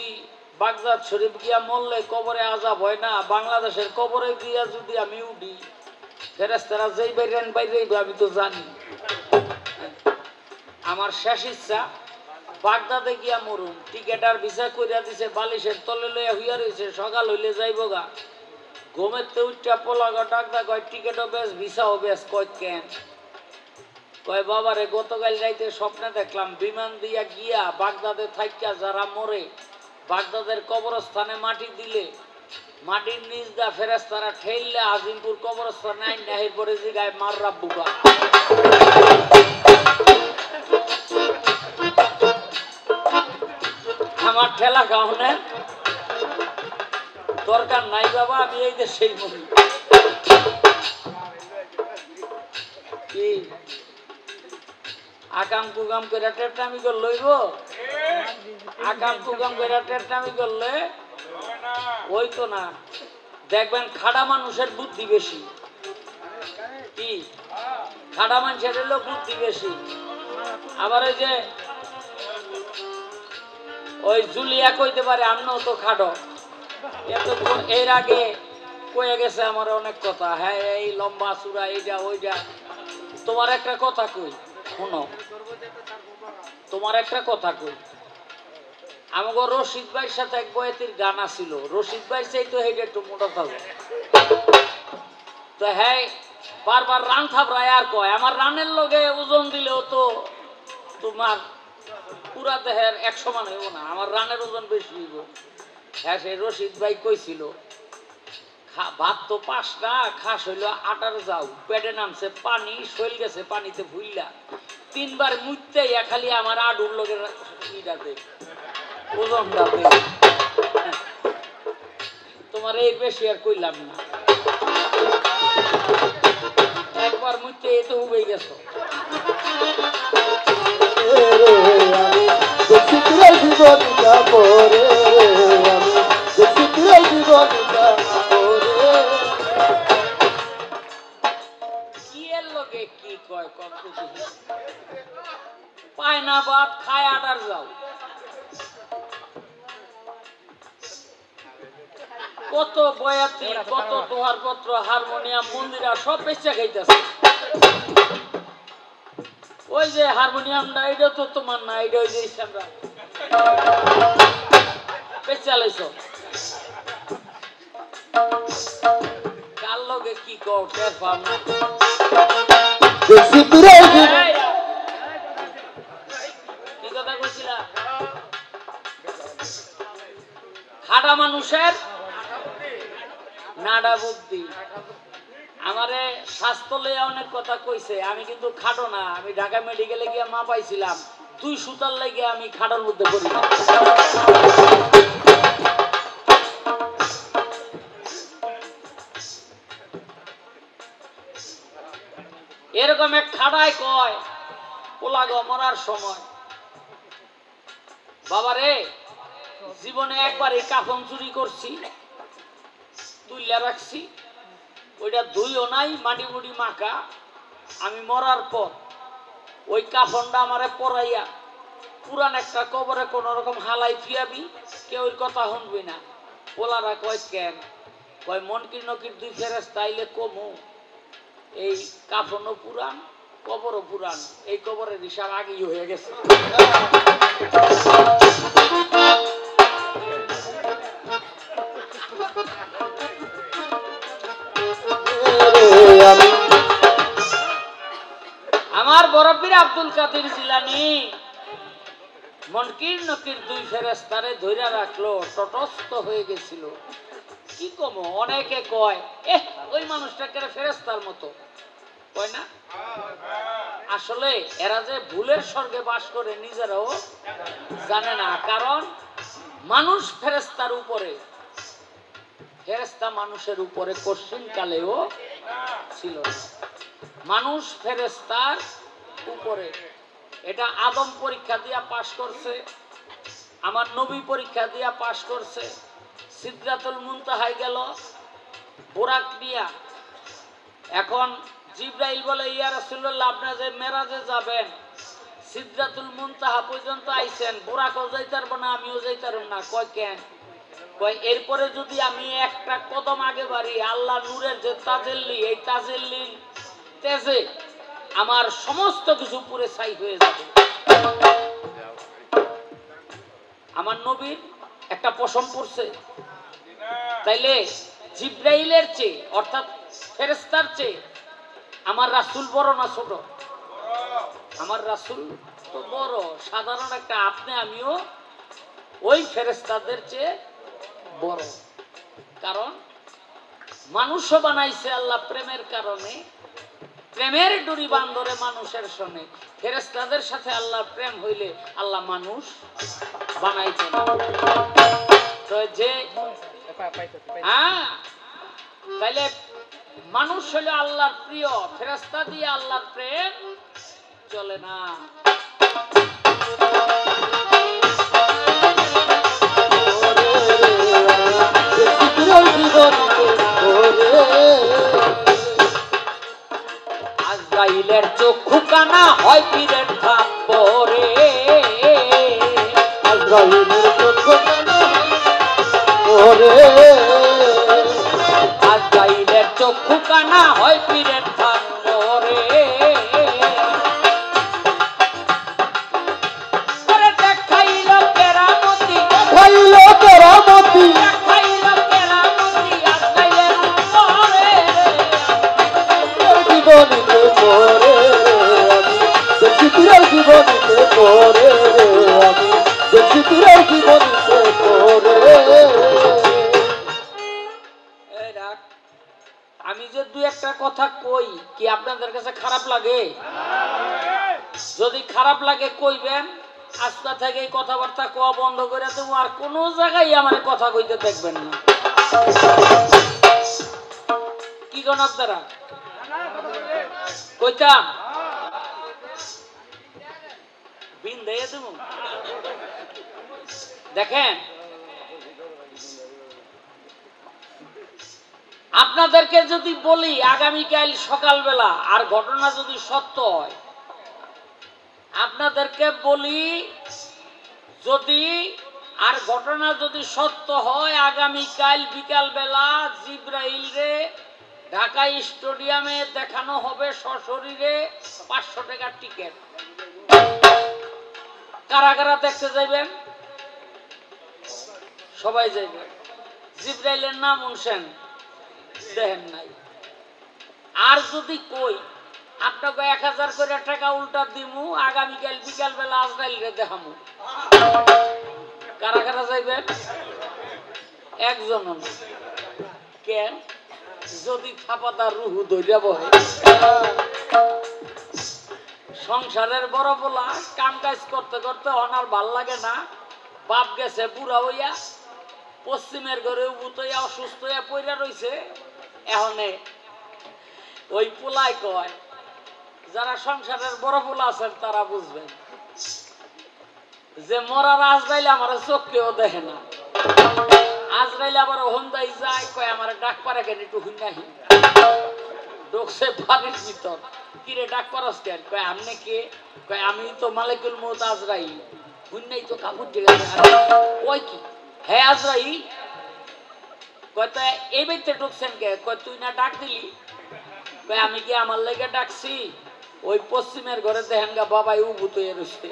বাগদাদ শরীফ গিয়া মরলে কবরে আযাব হয় না বাংলাদেশের কবরে গিয়া যদি আমি উঠি ফেরেশতারা যেই বাইরেন বাইরে আমি তো জানি আমার শেষ ইচ্ছা বাগদাদে গিয়া মরুম টিকেট আর ভিসা কইরা দিছে বালিশের তলে লইয়া হইয়া রয়েছে সকাল হইলে যাইব গা ঘুমের তো উঠটা পোলাগা ডাকদা কয় টিকেটও বেশ ভিসাও বেশ কয় কেন কয় বাবারে গতকাল রাইতে স্বপ্নে দেখলাম বিমান দিয়া গিয়া বাগদাদে থাইকা যারা মরে বাগদাদের কবরস্থানে মাটি দিলে মাটির নিচ দা ফেরেশতারা ঠেললে আজিমপুর কবরস্থানে আইন না এরপরে জিগায় মার রাব্বুকা আমার ঠেলা গাউনে দরকার নাই বাবা আমি এই দেশেই মরি কি আকাম কুকাম করে টেট্টামি করে লইব আকাম কুকাম করে টেট্টামি করলে ওই তো না দেখবেন খাড়া মানুষের বুদ্ধি বেশি কি খাড়া মানুষের হলো বুদ্ধি বেশি আবার ওই যে ওই জুলিয়া কইতে পারে আমিও তো খাড়ো এত এর আগে কয়ে গেছে আমার অনেক কথা হ্যাঁ এই লম্বা চূড়া এইটা ওইটা তোমার একটা কথা কই শুনো তোমার একটা কথা কই আমাকে রশিদ ভাইয়ের সাথে এক বয়েতির গান ছিল রশিদ ভাই চাই তো হেঁটে একটু মোটা থাকবে তো হ্যাঁ বারবার রান থাপড়ায় আর কয় আমার রানের লগে ওজন দিলেও তো তোমার পুরা দেহের 100 মান হইব না, আমার রানের ওজন বেশি হইব। হ্যাঁ, সে রশিদ ভাই কইছিল ভাত তো 5টা, খাস হইল 8 যাও, পেটে নামছে পানি, শৈল গেছে পানিতে ভুইলা, 3বার মুইতে খালি আমার আডুর লগে ইটাতে ওজনটাতে। তোমার এই বেশি আর কইলাম না, একবার মুইতে তো উবে গেছো। কি কয় পায় না বাপ, খায় 8 যাও। কত বয়াতি, কত দোহার পত্র, হারমোনিয়াম, মন্দিরা সব বেচা খাইতেছে। ওই যে হারমোনিয়ামটা এটা তো তোমার না, এটা ওই যে আমরা বেচা লাইছ। কার লগে কি কও টের পাও না। কি কথা কইছিলা? খাড়া মানুষের নাডা বুদ্ধি। আমারে স্বাস্থ্য লইয়া অনেক কথা কইছে, আমি কিন্তু খাটো না। আমি ঢাকা মেডিকেলে গিয়া মা পাইছিলাম 2 সুতার লাগে আমি খাটোর মধ্যে পড়ি না। এরকম এক খাড়ায় কয় পোলাগ মরার সময়, বাবারে জীবনে একবার এই কাফন চুরি করছি, তুইলা রাখছি, ওইটা ধুইও নাই, মাটি মুটি মাখা। আমি মরার পর ওই কাফনটা আমারে পরাইয়া পুরান একটা কবরে কোন রকম হালাই ফিয়াবি, কেউ কথা শুনবি না। পোলারা কয় কেন? কয় মনকির নকির 2 ফেরেশতা আইলে কমু, এই কাফনও পুরান, কবরও পুরান, এই কবরের হিসাব আগেই হয়ে গেছে। আমার বরফির আব্দুল কাদের জিলানী মনকির নকির 2 ফেরেশতারে ধইরা রাখলো, তটস্থ হয়ে গেছিল। কি কম, অনেকে কয় ওই মানুষটাকে ফেরেশতার মতো, কয় না? আসলে এরা যে ভুলের স্বর্গে বাস করে নিজেরাও জানে না। কারণ মানুষ ফেরেশতার উপরে, ফেরেশতা মানুষের উপরে কোশ্চিন কালেও ছিল না। মানুষ ফেরেশতার উপরে। এটা আদম পরীক্ষা দিয়া পাশ করছে, আমার নবী পরীক্ষা দিয়া পাশ করছে। সিদরাতুল মুনতাহায় গেল বুরাক দিয়া। এখন জিবরাইল বলে ইয়া রাসূলুল্লাহ, আপনি যে মেরাজে যাবেন, সিদরাতুল মুনতাহা পর্যন্ত আইছেন, বুরাকও যাইতারব না, আমিও যাইতারব না। কয় কেন? কয় এরপরে যদি আমি একটা কদম আগে বাড়ি, আল্লাহ নূরের যে তাজেল্লি, এই তাজেল্লি তেজে আমার সমস্ত কিছু পুরে ছাই হয়ে যাবে। আমার নবীর একটা পশম পড়ছে। তাইলে জিবরাইলের চেয়ে, অর্থাৎ ফেরেশতার চেয়ে আমার রাসূল বড় না ছোট? আমার রাসূল তো বড়। সাধারণ একটা আপনি আমিও ওই ফেরেশতাদের চেয়ে বড়। কারণ মানুষও বানাইছে আল্লাহ প্রেমের কারণে, প্রেমের ডুরি বান্ধরে মানুষের সঙ্গে। ফেরেশতাদের সাথে আল্লাহ প্রেম হইলে আল্লাহ মানুষ বানাইতেন। তো যে তাইলে মানুষ হলো আল্লাহর প্রিয়, ফেরেশতা দিয়ে আল্লাহর প্রেম চলে না। আজরাইলের চক্ষু কানা হয় পীরের থাপ্পড়ে, আজরাইলের চক্ষু কানা ওরে, আজরাইলের চক্ষু কানা হয় পীরের থাপ্পড়ে। দেখাইল কেরামতি, দেখাইল কেরামতি, দেখাইল কেরামতি আজরাইলের উপরে। করে আমি দেখছি তীরের জীবনীতে করে আমি দেখছি তীরের জীবনীতে করে। আমি যে দুই একটা কথা কই কি আপনাদের কাছে খারাপ লাগে? যদি খারাপ লাগে কইবেন, আজকে থেকে এই কথাবার্তা কোয়া বন্ধ করে দেবো, আর কোনো জায়গায় আমার কথা কইতে দেখবেন না। কি কোন আপনারা কইতাম বিন দিয়ে দেবো। দেখেন আপনাদেরকে যদি বলি আগামীকাল সকালবেলা, আর ঘটনা যদি সত্য হয়, আপনাদেরকে বলি যদি আর ঘটনা যদি সত্য হয়, আগামীকাল বিকালবেলা জিব্রাইল রে ঢাকা স্টেডিয়ামে দেখানো হবে সশরীরে 500 টাকার টিকিট। কারা কারা দেখতে যাইবেন? সবাই যাইবেন। জিব্রাইলের নাম শুনছেন, দেখেন নাই? আর যদি কই আপনাকে 1000 করে টাকা উল্টা দিমু, আগামীকাল বিকালবেলা আজরাইলরে দেখামু, কারা কারা যাইবেন? একজন না। কেন? যদি থাপাদার রুহু ধরিয়া বহে। সংসারের বড় বলা কাম কাজ করতে করতে অনার ভাল লাগে না, বাপ গেছে বুড়া হইয়া, পশ্চিমের ঘরে উবুত হইয়া অসুস্থ হইয়া পইরা রইছে। এখনে ওই পোলাই কয়, যারা সংসারের বড় পোলা আছেন তারা বুঝবেন যে মরার আজরাইল আমার চোখকেও দেখে না। আজরাইল আবার হন্দাই যায়, কয় আমার ডাক পারে কেন, একটু হুন্নাহি ঢুকছে বাড়ির ভিতর। কিরে ডাক পারস কেন? কয় আমনে কে? কয় আমি তো মালিকুল মউত আজরাইল। হুন্নাই তো কাপড় দিয়ে ওই কি? হ্যাঁ আজরাইল। কয় তা এই বাড়িতে ঢুকছেন কে? কয় তুই না ডাক দিলি। কয় আমি কি আমার লেগে ডাকছি? ওই পশ্চিমের ঘরে দেখেন গা বাবাই উবুত হয়ে রয়েছে।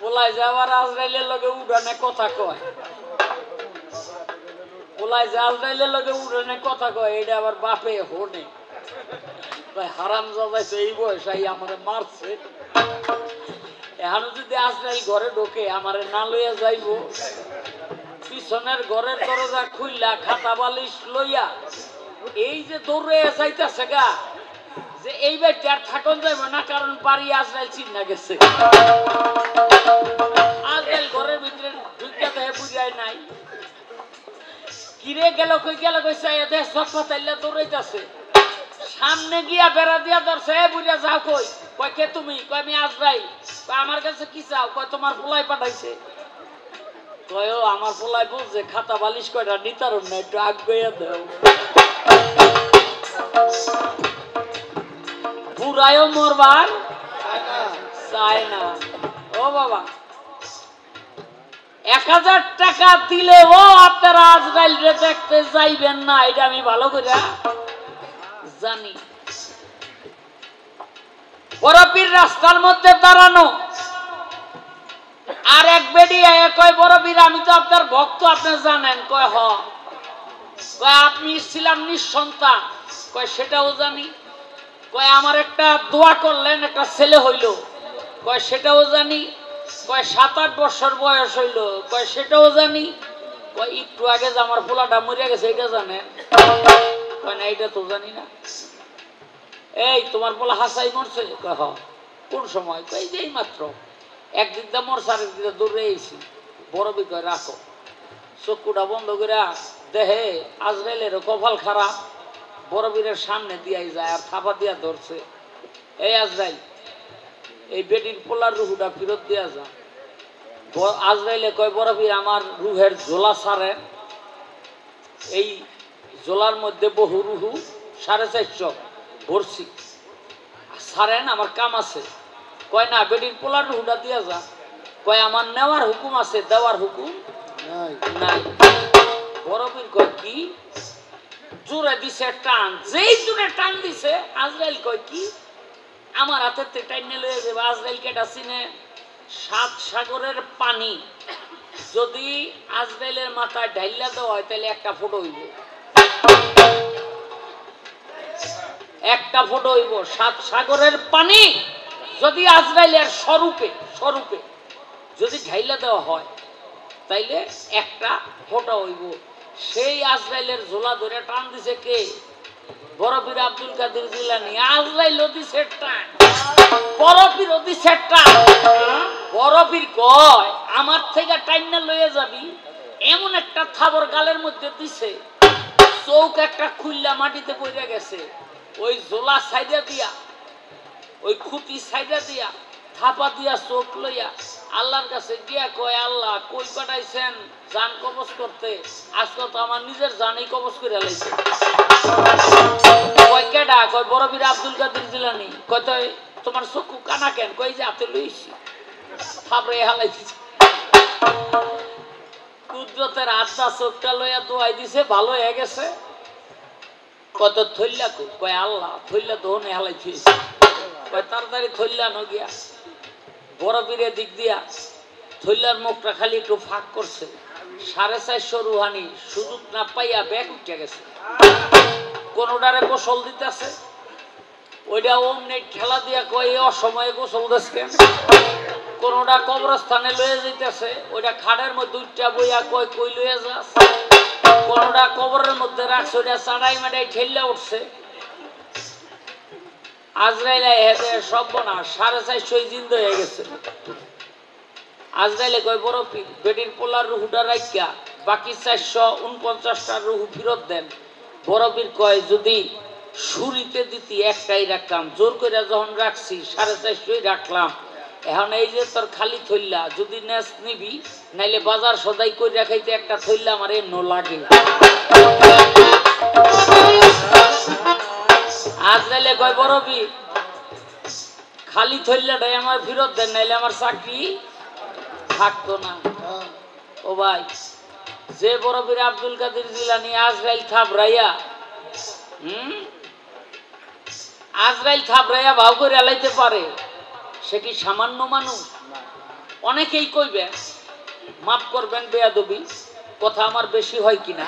পোলাই যাওয়ার আজরাইলের লগে উড়ানে কথা কয়, পোলাই যে আজরাইলের লগে উড়ানে কথা কয়, এটা আবার বাপে হনে। হারাম জাদাই তো এই বয়সাই আমারে মারছে, এখন যদি আজরাইল ঘরে ঢোকে আমারে না লইয়া যাইব, পিছনের ঘরের দরজা খুললা খাতা বালিশ লইয়া এই যে দৌড়ে যাইতেছে গা, যে এই বাড়িতে আর থাকুন যাইব না, কারণ বাড়ি আজরাইল চিন্না গেছে। আজরাইল ঘরের ভিতরে ঢুকিয়া দেহে বুঝায় নাই। কিরে গেল কই গেল কই চাইয়া দেহ সব পাতাইলা দৌড়াইতেছে, সামনে গিয়া বেড়া দিয়া ধরছে, এ বুঝা যাও কই? কয় কে তুমি? কয় আমি আজরাইল। কয় আমার কাছে কি চাও? কয় তোমার পোলাই পাঠাইছে। কয় ও আমার পোলাই বলছে খাতা বালিশ কয়টা নিতারণ না, একটু আগ গইয়া দেও। বুড়ায়ও মরবার চায় না। ও বাবা, 1000 টাকা দিলে ও আপনারা আজরাইল রে দেখতে যাইবেন না, এটা আমি ভালো করে জানি। বরফির রাস্তার মধ্যে দাঁড়ানো, আর এক বেডি কয় বরফির আমি তো আপনার ভক্ত, আপনি জানেন? কয় হ। কয় আপনি ছিলাম নিঃসন্তান? কয় সেটাও জানি। কয় আমার একটা দোয়া করলেন, একটা ছেলে হইল? কয় সেটাও জানি। কয় 7-8 বছর বয়স হইল? কয় সেটাও জানি। কয় একটু আগে যে আমার পোলাটা মরিয়া গেছে এটা জানেন? কয় না, এটা তো জানি না। এই তোমার পোলা হাসাই মরছে? কয় হ। কোন সময়? কয় যে মাত্র। একদিক দিয়ে মরছে, আরেক দিকে দৌড়ে এসেছি। বড় কয় রাখো, চক্ষুটা বন্ধ করে দেহে আজরাইলের কপাল খারাপ, বড়বীরের সামনে দিয়াই যায় আর থাপা দিয়া ধরছে, এই আজরাইল এই বেটির পোলার রুহুটা ফেরত দিয়া যা। আজরাইলে কয় বড়বীর আমার রুহের ঝোলা ছাড়েন, এই ঝোলার মধ্যে বহু রুহু 450 ভরছি, ছাড়েন আমার কাম আছে। কয় না, বেটির পোলার রুহুটা দিয়া যা। কয় আমার নেওয়ার হুকুম আছে, দেওয়ার হুকুম নাই। বড়বীর কয় কি? জোরে দিছে টান, যেই জোরে টান দিছে আজরাইল কয় কি আমার হাতে টাইনে লয়ে যাবে। আজরাইল কেটা চিনে? 7 সাগরের পানি যদি আজরাইলের মাথায় ঢাইলা দেওয়া হয় তাহলে একটা ফটো হইব। একটা ফটো হইব 7 সাগরের পানি যদি আজরাইলের স্বরূপে স্বরূপে যদি ঢাইলা দেওয়া হয় তাইলে একটা ফটো হইব। সেই আজরাইলের ঝোলা ধরে টান দিছে কে? বড় পীর আব্দুল কাদের জিলানী। আজরাইল দিছে টান, বড় পীর দিছে টান। বড় পীর কয় আমার থেকে টাইনা লয়ে যাবি, এমন একটা থাবর গালের মধ্যে দিছে, চৌক একটা খুললা মাটিতে পড়ে গেছে। ওই জোলা সাইডা দিয়া, ওই খুঁটি সাইডা দিয়া, থাপা দিয়া চোখ লইয়া আল্লাহর কাছে গিয়া কয়, আল্লাহ কই পাঠাইছেন জান কবজ করতে? আজকে তো আমার নিজের জানই কবজ করে লাইছে। কয় কেডা? কয় বড় পীর আব্দুল কাদের জিলানী। কয় তো তোমার চক্ষু কানা কেন? কই যে হাতে লইছি, থাপড়ে হালাইছি। কুদরতের আত্মা চোখটা লইয়া দোয়াই দিছে, ভালো হয়ে গেছে। কত থইলা কো? কয় আল্লাহ থইলা তো হনে হালাইছি। কয় তাড়াতাড়ি থইলা ন গিয়া বড় পীরের দিক দিয়া থইলার মুখটা খালি একটু ফাঁক করছে। 450 রুহানি সুযোগ না পাইয়া ব্যাগ উঠে গেছে। কোনোটারে গোসল দিতেছে, ওইটা অমনি ঠেলা দিয়া কয় এই অসময়ে গোসল দিচ্ছে। কোনোটা কবরস্থানে লয়ে যাইতেছে, ওইটা খাটের মধ্যে উঠটা বইয়া কয় কই লয়ে যাস। কোনোটা কবরের মধ্যে রাখছে, ওইটা চাড়াই মাটাই ঠেললে উঠছে। আজরাইল সব না 450 জিন্দা হয়ে গেছে। আজরাইলে কয় বড় পীর বেটির পোলার রুহুটা রাখিয়া বাকি 449টা রুহু ফিরত দেন। বড় পীর কয় যদি শুরিতে দিতি একটাই রাখতাম, জোর করে যখন রাখছি 450 রাখলাম। এখন এই যে তোর খালি থইলা, যদি নেস নিবি নাইলে বাজার সদাই করে রাখাইতে একটা থইলা আমার এমন লাগে। আজরাইলে কয় বড় পীর খালি থইলাটাই আমার ফিরত দেন, নাইলে আমার চাকরি থাকতো না। ও ভাই, যে বড় পীর আব্দুল কাদের জিলানী আজরাইল থাবরাইয়া আজরাইল থাবরাইয়া ভাও করে আলাইতে পারে, সে কি সামান্য মানুষ? অনেকেই কইবে, মাফ করবেন বেয়াদবি কথা আমার বেশি হয় কিনা,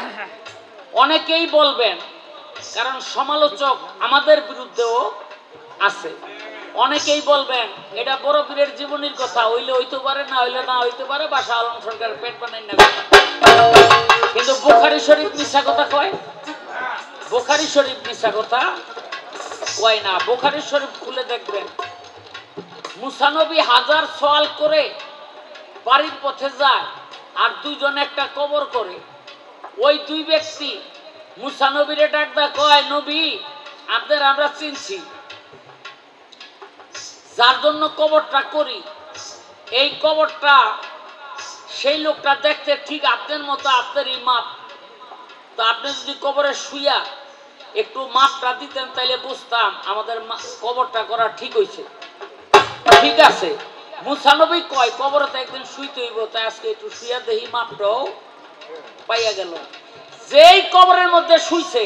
অনেকেই বলবেন, কারণ সমালোচক আমাদের বিরুদ্ধেও আছে। অনেকেই বলবেন এটা বড় পীরের জীবনীর কথা, হইলে হইতে পারে, না হইলে না হইতে পারে, বা শাহ আলম সরকারের পেট বানাই না। কিন্তু বুখারী শরীফ মিথ্যা কথা কয়? বুখারী শরীফ মিথ্যা কথা কয় না। বুখারী শরীফ খুলে দেখবেন, মুসা নবী 1000 সওয়াল করে বাড়ির পথে যায়, আর দুইজন একটা কবর করে। ওই দুই ব্যক্তি মুসা নবীরে ডাকদা কয়, নবী আপনার আমরা চিনছি, যার জন্য কবরটা করি, এই কবরটা সেই লোকটা দেখতে ঠিক আপনার মতো, আপনারই মাপ। তো আপনি যদি কবরে শুইয়া একটু মাপটা দিতেন তাইলে বুঝতাম আমাদের কবরটা করা ঠিক হয়েছে। ঠিক আছে, মুসা নবী কয় কবরে তো একদিন শুইতে হইব, তাই আজকে একটু শুইয়া দেখি, মাপটাও পাইয়া গেল। যেই কবরের মধ্যে শুইছে,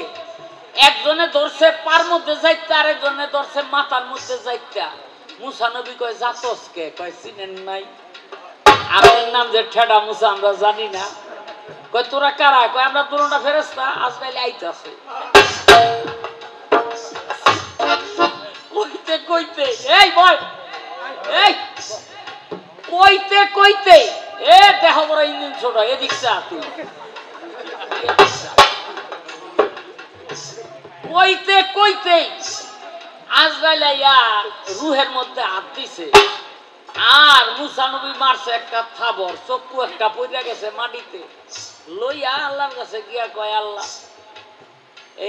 একজনে ধরছে পার মধ্যে যাইতে, আরেকজনে ধরছে মাথার মধ্যে যাইতে। মুসা নবী কয় জাতস কে? কয় চিনেন নাই? আপনার নাম যে ঠেডা মুসা আমরা জানি না। কয় তোরা কারা? কয় আমরা দুটোটা ফেরেশতা, আজরাইল আইতাছে। কইতে কইতে এই বয় এই কইতে কইতে এ দেহ বড় ইঞ্জিন ছোট, এদিক চা তুই। কইতে কইতে আজরাইল আইয়া রুহের মধ্যে হাত দিছে, আর মুসা নবী মারছে একটা থাবর, চক্ষু একটা পইরা গেছে মাটিতে। লইয়া আল্লাহর কাছে গিয়া কয়, আল্লাহ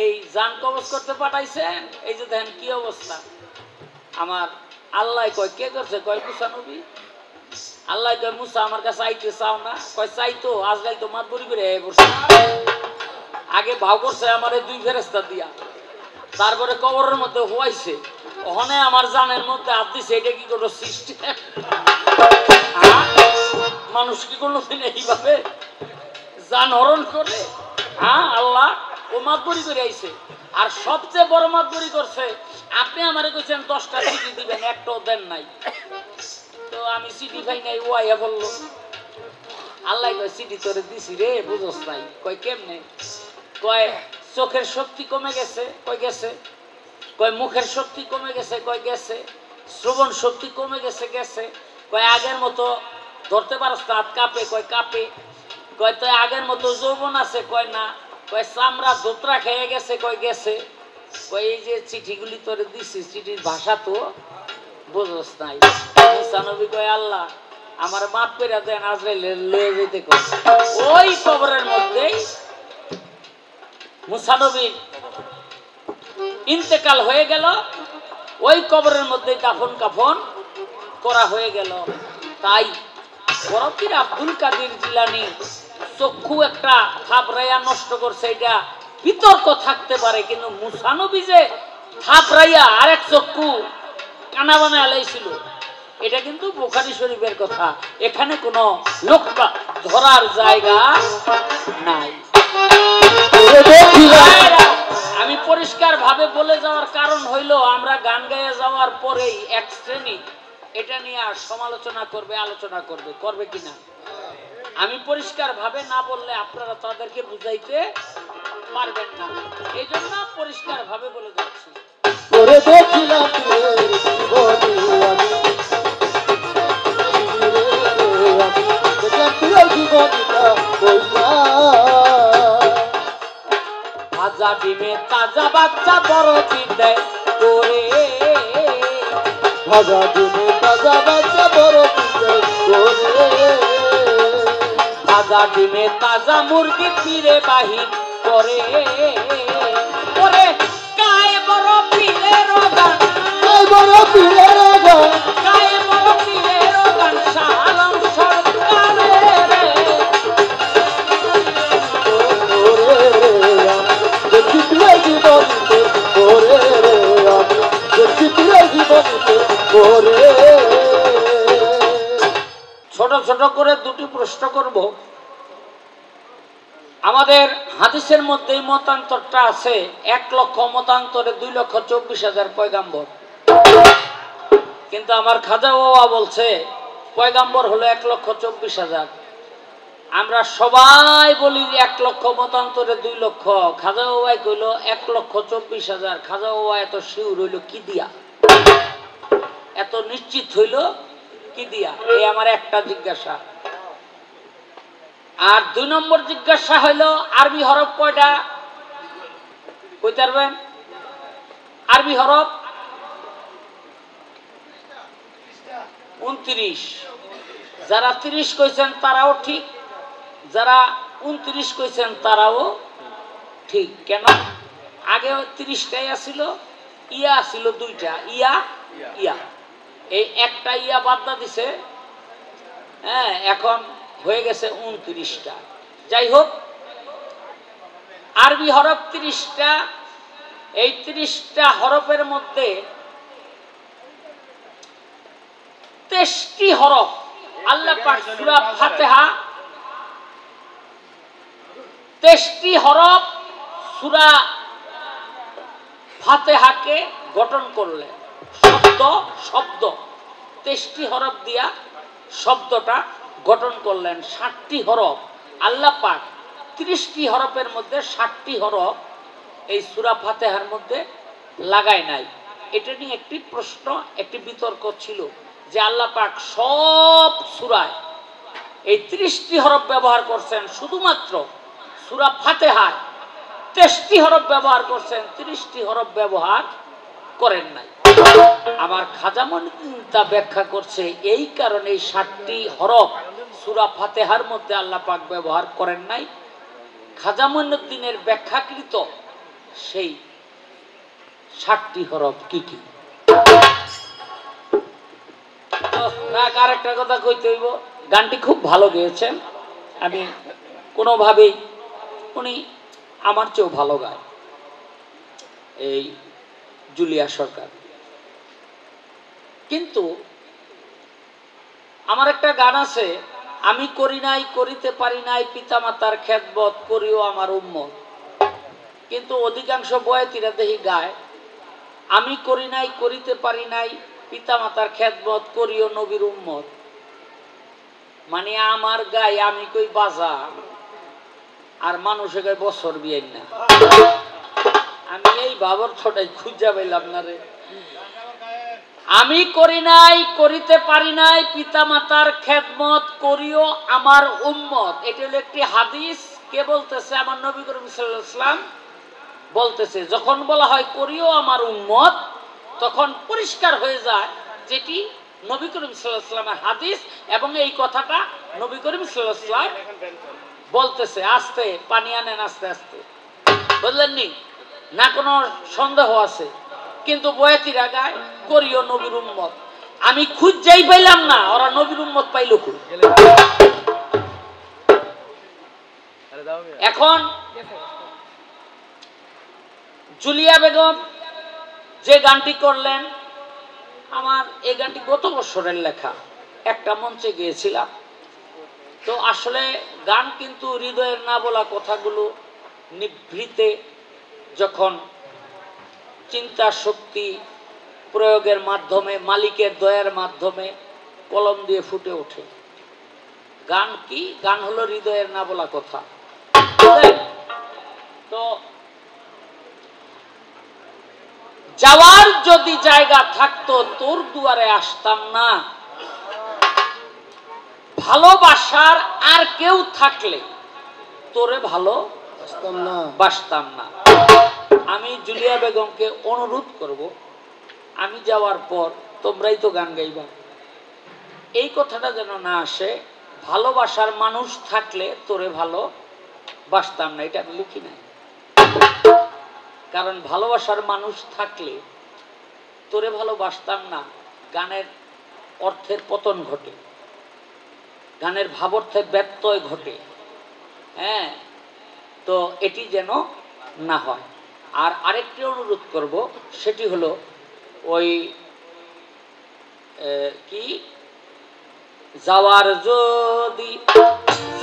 এই জান কবজ করতে পাঠাইছেন, এই যে দেখেন কি অবস্থা আমার। আল্লাহ কয় কে করছে? কয় মুসা নবী। আল্লাহ কয় মুসা আমার কাছে আইতে চাও না? কয় চাইতো, আজরাইল তো মাতবরি করে বসে। আগে ভাও করছে আমার 2 ফেরেশতা দিয়া, তারপরে কবরের মধ্যে হওয়াইছে, ওখানে আমার জানের মধ্যে হাত দিছে। এটা কি কোনো সিস্টেম? মানুষ কি কোনোদিন এইভাবে জান হরণ করে? হ্যাঁ, আল্লাহ ও মাতবরি করে আইছে। আর সবচেয়ে বড় মাতবরি করছে, আপনি আমারে কইছেন 10টা চিঠি দিবেন, একটাও দেন নাই। তো আমি চিঠি পাই নাই, ও আইয়া বললো। আল্লাহ কয় চিঠি তোরে দিছি রে, বুঝোস নাই। কয় কেমনে? কয় চোখের শক্তি কমে গেছে। কয় গেছে। কয় মুখের শক্তি কমে গেছে, কয় গেছে। শ্রবণ শক্তি কমে গেছে, গেছে। কয় আগের মতো ধরতে পারস না, হাত কাঁপে, কয় কাঁপে। কয় তো আগের মতো যৌবন আছে, কয় না। কয় চামড়া দোতরা খেয়ে গেছে, কয় গেছে। কয় এই যে চিঠিগুলি তোরে দিছি, চিঠির ভাষা তো বুঝস নাই। মুসা নবী কয় আল্লাহ আমার মাফ করে দেন, আজরাইলে লয়ে যেতে কয়। ওই কবরের মধ্যেই মুসা নবীর ইন্তেকাল হয়ে গেল, ওই কবরের মধ্যে দাফন কাফন করা হয়ে গেল। তাই বরফির আব্দুল কাদের জিলানী চক্ষু একটা থাপড়াইয়া নষ্ট করছে, এটা বিতর্ক থাকতে পারে, কিন্তু মুসা নবী যে থাপড়াইয়া আরেক চক্ষু কানা বানায় আলাইছিল, এটা কিন্তু বুখারী শরীফের কথা। এখানে কোনো লোকটা ধরার জায়গা নাই। আমি পরিষ্কার ভাবে বলে যাওয়ার কারণ হইল, আমরা গান গাইয়া যাওয়ার পরেই এক শ্রেণী এটা নিয়ে সমালোচনা করবে, আলোচনা করবে, করবে কিনা। আমি পরিষ্কার ভাবে না বললে আপনারা তাদেরকে বুঝাইতে পারবেন না, এই জন্য পরিষ্কার ভাবে বলে যাচ্ছি। ভাজা ডিমে তাজা বাচ্চা বড় চিন্তায় করে, ভাজা ডিমে তাজা বাচ্চা বড় চিন্তায় করে, ভাজা ডিমে তাজা মুরগি ফিরে বাহির করে, করে গায়ে বড় পীরের গান, গায়ে বড় পীরের গান, গায়ে বড় পীরের গান শালম সরকারের। ছোট ছোট করে দুটি প্রশ্ন করব। আমাদের হাদিসের মধ্যে মতান্তরটা আছে, 1 লক্ষ মতান্তরে 2,24,000 পয়গাম্বর, কিন্তু আমার খাজা বাবা বলছে পয়গাম্বর হলো 1,24,000। আমরা সবাই বলি 1 লক্ষ মতান্তরে 2 লক্ষ, খাজা বাবাই কইল 1,24,000। খাজা বাবা এত শিউর হইল কি দিয়া, এত নিশ্চিত হইল কি দিয়া, এই আমার একটা জিজ্ঞাসা। আর 2 নম্বর জিজ্ঞাসা হইল আরবি হরফ কয়টা কইতে পারবেন? আরবি হরফ 29। যারা 30 কইছেন তারাও ঠিক, যারা 29 কইছেন তারাও ঠিক। কেন? আগে 30টাই আসিল, ইয়া আসিল 2টা, ইয়া ইয়া, এই একটা ইয়া বাদ দিছে, হ্যাঁ, এখন হয়ে গেছে 29টা। যাই হোক, আরবি হরফ 30টা। এই 30টা হরফের মধ্যে 23টি হরফ আল্লাহ পাক সূরা ফাতিহা, 23টি হরফ সূরা ফাতিহাকে গঠন করলেন। শব্দ শব্দ 23টি হরফ দিয়া শব্দটা গঠন করলেন। 60টি হরফ আল্লাহ পাক 30টি হরফের মধ্যে 60টি হরফ এই সূরা ফাতিহার মধ্যে লাগায় নাই। এটা নিয়ে একটি প্রশ্ন, একটি বিতর্ক ছিল যে আল্লাহ পাক সব সূরায় এই 30টি হরফ ব্যবহার করছেন, শুধুমাত্র সূরা ফাতিহায় 23টি হরফ ব্যবহার করছেন, 30টি হরফ ব্যবহার করেন নাই। আমার খাজা মঈনুদ্দিন তা ব্যাখ্যা করছে এই কারণে 60টি হরফ সূরা ফাতিহার মধ্যে আল্লাহ পাক ব্যবহার করেন নাই। খাজা মঈনুদ্দিনের ব্যাখ্যাকৃত সেই 60টি হরফ কি কি? আরেকটা কথা কইতে হইব, গানটি খুব ভালো গেয়েছেন, আমি কোনোভাবেই, উনি আমার চেয়েও ভালো গায়, এই জুলিয়া সরকার। কিন্তু আমার একটা গান আছে, আমি করি নাই করিতে পারি নাই পিতামাতার খেদমত করিও আমার উম্মত। কিন্তু অধিকাংশ বয়াতিরা দেখি গায় আমি করি নাই করিতে পারি নাই পিতামাতার খেদমত করিও নবীর উম্মত। মানে আমার গায়ে আমি কই বাজা, আর মানুষে গায়ে বছর বিয়ে না। আমি এই বাবর ছোটাই খুঁজা পাইলাম না রে। আমি করি নাই, করিতে পারি নাই, পিতা মাতার খেদমত করিও আমার উম্মত। এটা হলো একটি হাদিস। কে বলতেছে? আমার নবী করিম সাল্লাল্লাহু আলাইহি ওয়াসাল্লাম বলতেছে। যখন বলা হয় করিও আমার উম্মত, তখন পরিষ্কার হয়ে যায় যেটি নবী করিম সাল্লাল্লাহু আলাইহি ওয়াসাল্লামের হাদিস, এবং এই কথাটা নবী করিম সাল্লাল্লাহু আলাইহি ওয়াসাল্লাম বলতেছে। আস্তে পানি আনেন, আস্তে আস্তে, বুঝলেন নি? না কোনো সন্দেহ আছে? কিন্তু বয়াতিরা গায় করিও নবীর উম্মত। আমি খুঁজেই পাইলাম না, ওরা নবীর উম্মত পাইল কই? এখন জুলিয়া বেগম যে গানটি করলেন, আমার এই গানটি গত বছরের লেখা, একটা মঞ্চে গিয়েছিলাম। তো আসলে গান কিন্তু হৃদয়ের না বলা কথাগুলো নিভৃতে যখন চিন্তা শক্তি প্রয়োগের মাধ্যমে, মালিকের দয়ার মাধ্যমে কলম দিয়ে ফুটে ওঠে। গান কি? গান হলো হৃদয়ের না বলা কথা। তো যাওয়ার যদি জায়গা থাকতো তোর দুয়ারে আসতাম না, ভালোবাসার আর কেউ থাকলে তোরে ভালো বাসতাম না। আমি জুলিয়া বেগমকে অনুরোধ করব, আমি যাওয়ার পর তোমরাই তো গান গাইবা, এই কথাটা যেন না আসে, ভালোবাসার মানুষ থাকলে তোরে ভালো বাসতাম না। এটা আমি লিখি নাই, কারণ ভালোবাসার মানুষ থাকলে তোরে ভালোবাসতাম না, গানের অর্থের পতন ঘটে, গানের ভাবার্থের ব্যত্যয় ঘটে। হ্যাঁ, তো এটি যেন না হয়। আর আরেকটি অনুরোধ করব, সেটি হলো ওই কি, যাওয়ার যদি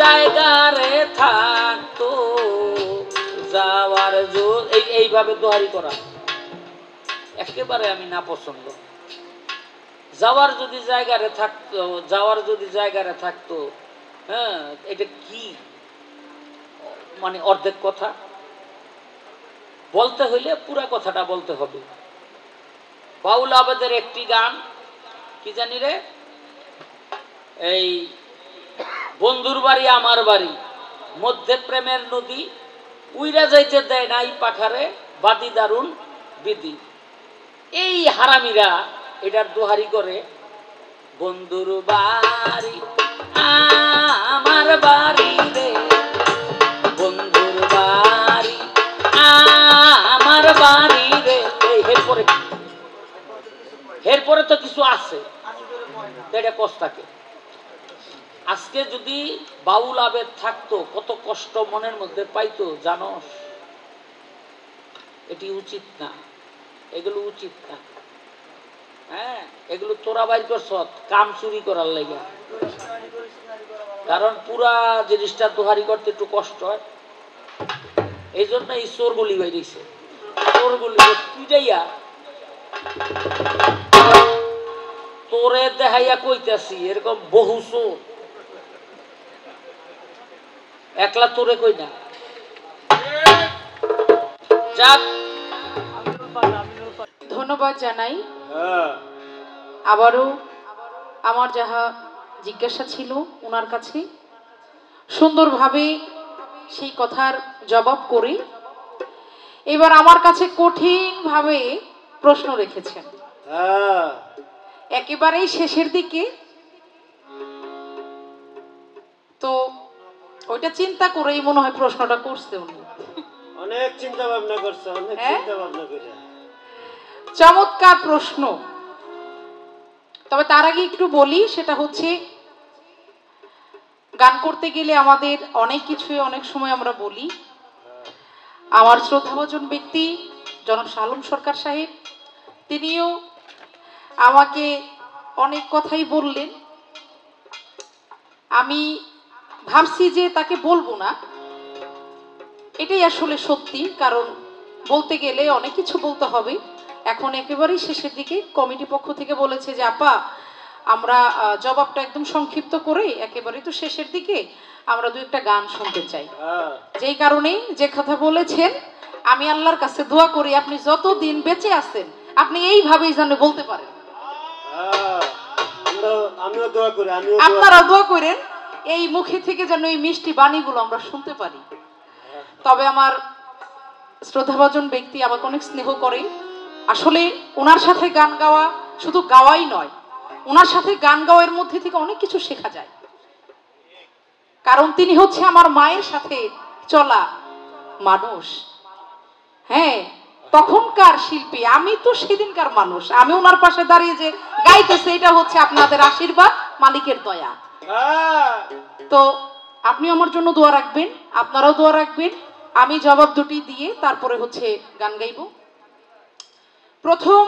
জায়গা রে থাকতো, যাওয়ার এইভাবে দোহারি করা একেবারে আমি না পছন্দ। যাওয়ার যদি জায়গারে থাকতো, যাওয়ার যদি জায়গারে থাকতো, হ্যাঁ, এটা কি মানে অর্ধেক কথা বলতে হইলে পুরা কথাটা বলতে হবে। বাউল আবেদের একটি গান কি জানি রে, এই বন্ধুর বাড়ি আমার বাড়ি, মধ্যে প্রেমের নদী, উইরা যাইতে দেয় নাই পাখারে, বাদি দারুণ বিধি। এই হারামিরা এটার দোহারি করে, বন্ধুর বাড়ি আমার বাড়ি রে, বন্ধুর বাড়ি আমার বাড়ি রে। এরপরে তো কিছু আছে, এটা কষ্টাকে। আজকে যদি বাউল আবেদ থাকতো, কত কষ্ট মনের মধ্যে পাইতো জানোস? এটি উচিত না, এগুলো উচিত না। হ্যাঁ, এগুলো তোরা বাইর করছ কাম চুরি করার লাগে, কারণ পুরা জিনিসটা দোহারি করতে একটু কষ্ট হয়। এই জন্য এই চোরগুলি বাইরেছে, চোরগুলি পিটাইয়া তোরে দেখাইয়া কইতাছি, এরকম বহু চোর, একলা তোরে কই না। যাক, ধন্যবাদ জানাই। আবারও আমার যাহা জিজ্ঞাসা ছিল ওনার কাছে সুন্দরভাবে সেই কথার জবাব করে এবার আমার কাছে কঠিনভাবে প্রশ্ন রেখেছেন। একেবারেই শেষের দিকে, তো ওইটা চিন্তা করেই মনে হয় প্রশ্নটা করছে উনি। অনেক চিন্তা ভাবনা করছে, অনেক চিন্তা ভাবনা করে। চমৎকার প্রশ্ন। তবে তার আগে একটু বলি, সেটা হচ্ছে গান করতে গেলে আমাদের অনেক কিছু অনেক সময় আমরা বলি। আমার শ্রদ্ধাভাজন ব্যক্তি জনাব শালম সরকার সাহেব, তিনিও আমাকে অনেক কথাই বললেন। আমি ভাবছি যে তাকে বলবো না, এটাই আসলে সত্যি, কারণ বলতে গেলে অনেক কিছু বলতে হবে। এখন একেবারেই শেষের দিকে কমিটি পক্ষ থেকে বলেছে যে আপা, আমরা জবাবটা একদম সংক্ষিপ্ত করে একেবারে তো শেষের দিকে আমরা দু একটা গান শুনতে চাই। যেই কারণে যে কথা বলেছেন আমি আল্লাহর কাছে দোয়া করি আপনি যতদিন বেঁচে আছেন আপনি এইভাবেই যেন বলতে পারেন। আমিও দোয়া করি, আপনারা দোয়া করেন এই মুখে থেকে যেন এই মিষ্টি বাণীগুলো আমরা শুনতে পারি। তবে আমার শ্রদ্ধাভাজন ব্যক্তি আমাকে অনেক স্নেহ করে। আসলে ওনার সাথে গান গাওয়া শুধু গাওয়াই নয়, ওনার সাথে গান গাওয়ার মধ্যে থেকে অনেক কিছু শেখা যায়। কারণ তিনি হচ্ছে আমার মায়ের সাথে চলা মানুষ। হ্যাঁ, তখনকার শিল্পী, আমি তো সেদিনকার মানুষ। আমি ওনার পাশে দাঁড়িয়ে যে গাইতেছে এটা হচ্ছে আপনাদের আশীর্বাদ, মালিকের দয়া। তো আপনি আমার জন্য দোয়া রাখবেন, আপনারাও দোয়া রাখবেন। আমি জবাব দুটি দিয়ে তারপরে হচ্ছে গান গাইব। প্রথম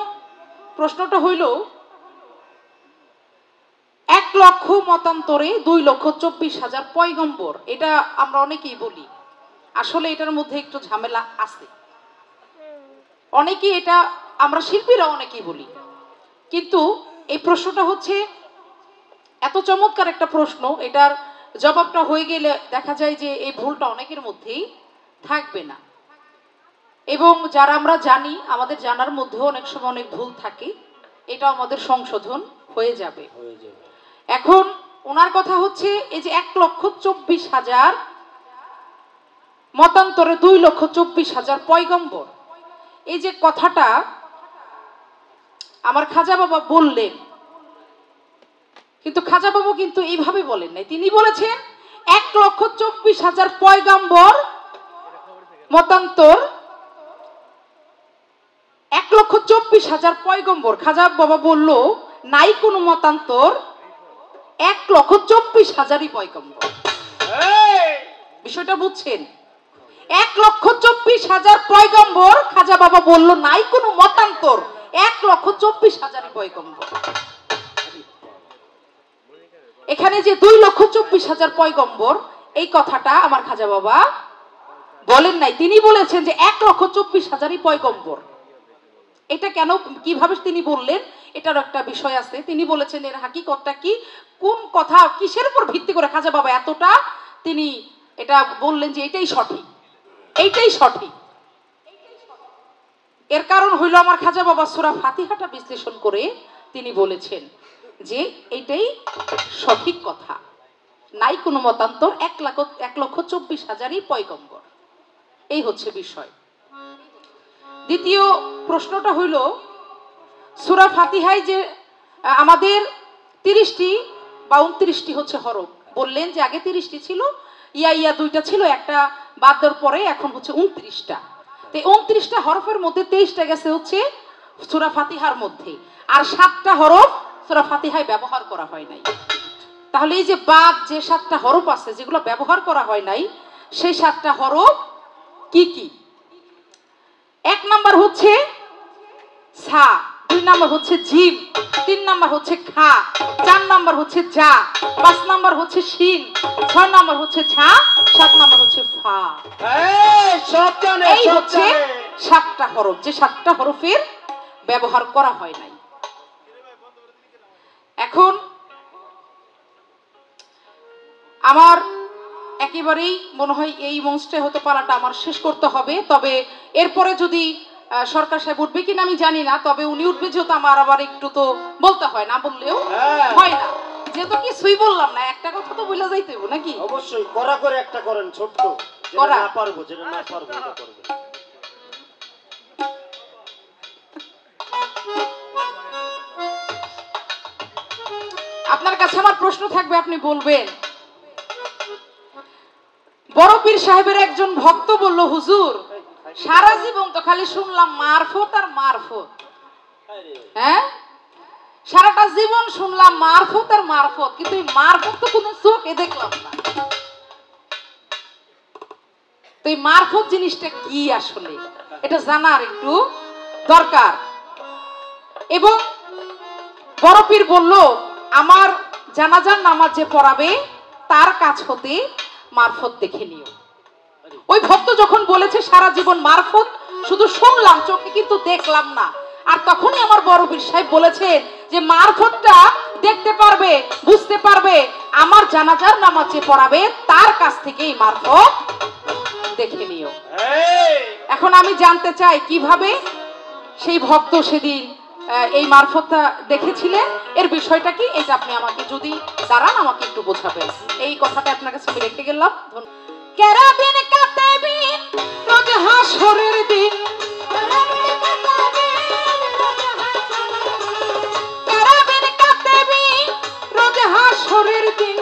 প্রশ্নটা হইল 1 লক্ষ মতান্তরে 2,24,000 পয়গম্বর। এটা আমরা অনেকেই বলি, আসলে এটার মধ্যে একটু ঝামেলা আছে। অনেকেই এটা আমরা শিল্পীরা অনেকেই বলি, কিন্তু এই প্রশ্নটা হচ্ছে এত চমৎকার একটা প্রশ্ন, এটার জবাবটা হয়ে গেলে দেখা যায় যে এই ভুলটা অনেকের মধ্যেই থাকবে না। এবং যারা আমরা জানি, আমাদের জানার মধ্যেও অনেক সময় অনেক ভুল থাকে, এটা আমাদের সংশোধন হয়ে যাবে। এখন ওনার কথা হচ্ছে এই যে 1,24,000 মতান্তরে 2,24,000 পয়গম্বর, এই যে কথাটা আমার খাজা বাবা বললেন, কিন্তু খাজা বাবু কিন্তু এইভাবে বলেন নাই। তিনি বলেছেন 1,24,000 পয়গম্বর মতান্তর, 1,24,000 পয়গম্বর। খাজা বাবা বলল নাই কোনো মতান্তর, 1,24,000ই পয়গম্বর। বিষয়টা বুঝছেন? 1,24,000 পয়গম্বর, খাজা বাবা বলল নাই কোনো মতান্তর, 1,24,000ই পয়গম্বর। এখানে যে 2,24,000 পয়গম্বর, এই কথাটা আমার খাজা বাবা বলেন নাই। তিনি বলেছেন যে 1,24,000ই পয়গম্বর। এটা কেন, কিভাবে তিনি বললেন, এটার একটা বিষয় আছে। তিনি বলেছেন এর হাকিকতটা কি, কোন কথা, কিসের উপর ভিত্তি করে খাজা বাবা এতটা তিনি এটা বললেন যে এটাই সঠিক, এইটাই সঠিক। এর কারণ হইল আমার খাজা বাবা সূরা ফাতিহাটা বিশ্লেষণ করে তিনি বলেছেন যে এটাই সঠিক কথা, নাই কোনো মতান্তর, 1,24,000ই পয়গম্বর। এই হচ্ছে বিষয়। দ্বিতীয় প্রশ্নটা হইল সূরা ফাতিহায় যে আমাদের 30টি বা 29টি হচ্ছে হরফ, বললেন যে আগে 30টি ছিল, ইয়া 2টা ছিল, একটা বাদ দেওয়ার পরে এখন হচ্ছে 29টা। তো 29টা হরফের মধ্যে 23টা গেছে হচ্ছে সূরা ফাতিহার মধ্যে, আর 7টা হরফ সূরা ফাতিহায় ব্যবহার করা হয় নাই। তাহলে এই যে বাদ যে 7টা হরফ আছে যেগুলো ব্যবহার করা হয় নাই, সেই 7টা হরফ কি কি? 1 নাম্বার হচ্ছে সা, 2 নাম্বার হচ্ছে জিম, 3 নাম্বার হচ্ছে খা, 4 নাম্বার হচ্ছে জা, 5 নাম্বার হচ্ছে শিন, 6 নাম্বার হচ্ছে ঝা, 7 নাম্বার হচ্ছে ফা। এই হচ্ছে 7টা হরফ, যে 7টা হরফের ব্যবহার করা হয় নাই। এখন আমার একেবারেই মনে হয় এই মঞ্চে হতে পারাটা আমার শেষ করতে হবে। তবে এরপরে যদি সরকার সাহেব উঠবে কিনা আমি জানি না, তবে উনি উঠবে যেহেতু আমার আবার একটু তো বলতে হয়, না বললেও হয় না, যেহেতু কিছুই বললাম না, একটা কথা তো বলে যাইতে হবে নাকি? অবশ্যই করা করে একটা করেন, ছোট্ট, যেটা না পারবো, যেটা না পারবো এটা করবে। আপনার কাছে আমার প্রশ্ন থাকবে, আপনি বলবেন। বড় পীর সাহেবের একজন ভক্ত বলল, হুজুর সারা জীবন তো খালি শুনলাম মারফত আর মারফত, হ্যাঁ সারাটা জীবন শুনলাম মারফত আর মারফত, কিন্তু এই মারফত তো কোনো চোখে দেখলাম না। তো এই মারফত জিনিসটা কি আসলে, এটা জানার একটু দরকার। এবং বড় পীর বলল, আমার জানাজার নামাজ যে পড়াবে তার কাছ হতে মারফত দেখে নিও। ওই ভক্ত যখন বলেছে সারা জীবন মারফত শুধু শুনলাম, চোখে কিন্তু দেখলাম না, আর তখনই আমার বড় পীর সাহেব বলেছেন যে মারফতটা দেখতে পারবে, বুঝতে পারবে আমার জানাজার নামাজ যে পড়াবে তার কাছ থেকেই মারফত দেখে নিও। এখন আমি জানতে চাই কিভাবে সেই ভক্ত সেদিন এই মারফতটা দেখেছিলেন, এর বিষয়টা কি, এটা আপনি আমাকে যদি দাঁড়ান আমাকে একটু বোঝাবেন। এই কথাটা আপনার কাছে আমি রেখে গেলাম। কেরাবিন কাতেবিন রোজ হাসরের দিন, কেরাবিন কাতেবিন রোজ হাসরের দিন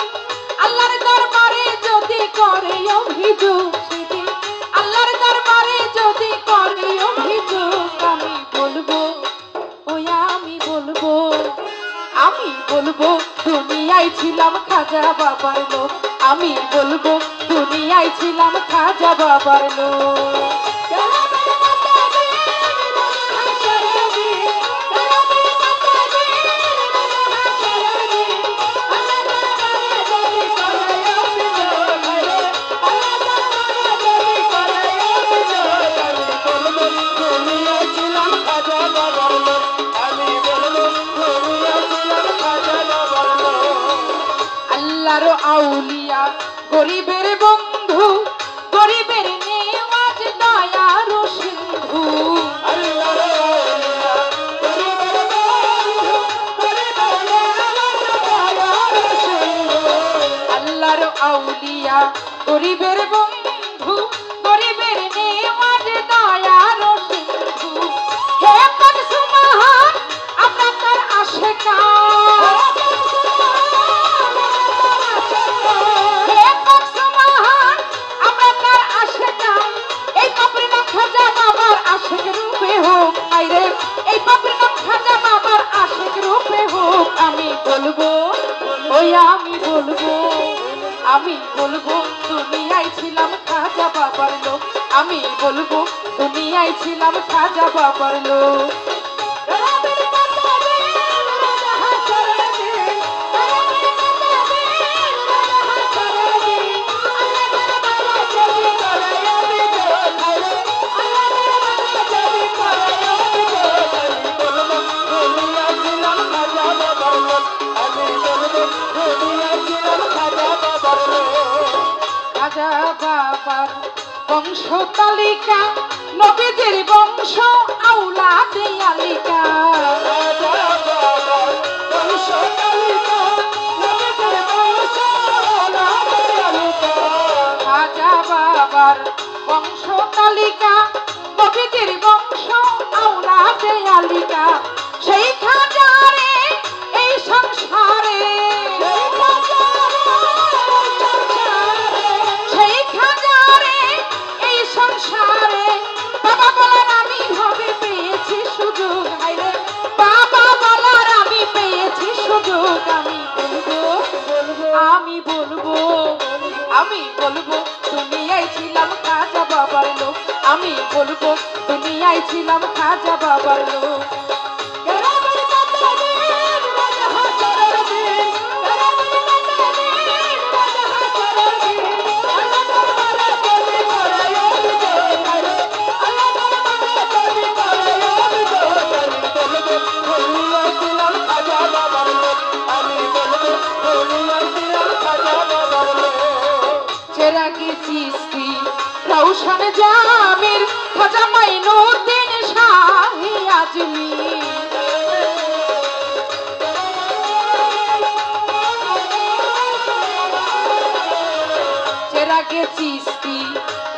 আল্লাহর দরবারে যদি করে অভিযোগ, সেদিন আল্লাহর দরবারে যদি করে অভিযোগ আমি বলবো, ওই আমি বলবো, আমি বলবো দুনিয়ায় ছিলাম খাজা বাবার লোক, আমি বলবো দুনিয়ায় ছিলাম খাজা বাবার লোক। আল্লাহর আউলিয়া গরিবের বন্ধু, গরিবের নেওয়াজ দয়ার সিন্ধু, আল্লাহর আউলিয়া গরিবের বন্ধু, গরিবের নেওয়াজ দয়ার সিন্ধু, আল্লাহর আউলিয়া গরিবের বন্ধু, গরিবের নেওয়াজ দয়ার সিন্ধু। হে কনসুমাহান আমরা তার আশিকা, আমি বলবো, ওই আমি বলবো, আমি বলবো দুনিয়ায় ছিলাম খাজা বাবার লোক, আমি বলবো দুনিয়ায় ছিলাম খাজা বাবার লোক। খাজা বাবার বংশ তালিকা নবীজির বংশ আওলাদে আলিকা, বংশ তালিকা নবীজির বংশ আওলাদে আলিকা, খাজা বাবার বংশ তালিকা নবীজির বংশ আওলাদে আলিকা। সেই খাজারে এই সংসারে, সেই খাজারে এই সংসারে বাবা বলার আমি ভাবে পেয়েছি সুযোগ, হায়রে বাবা বলার আমি পেয়েছি সুযোগ। আমি বলবো, আমি বলবো, আমি বলবো দুনিয়ায় ছিলাম খাজা বাবার লোক, আমি বলবো দুনিয়ায় ছিলাম খাজা বাবার লোক। চেরাগি চিশতি রওশন জামির খাজা মাইনুদ্দিন শাহী আজমির, চেরাগি চিশতি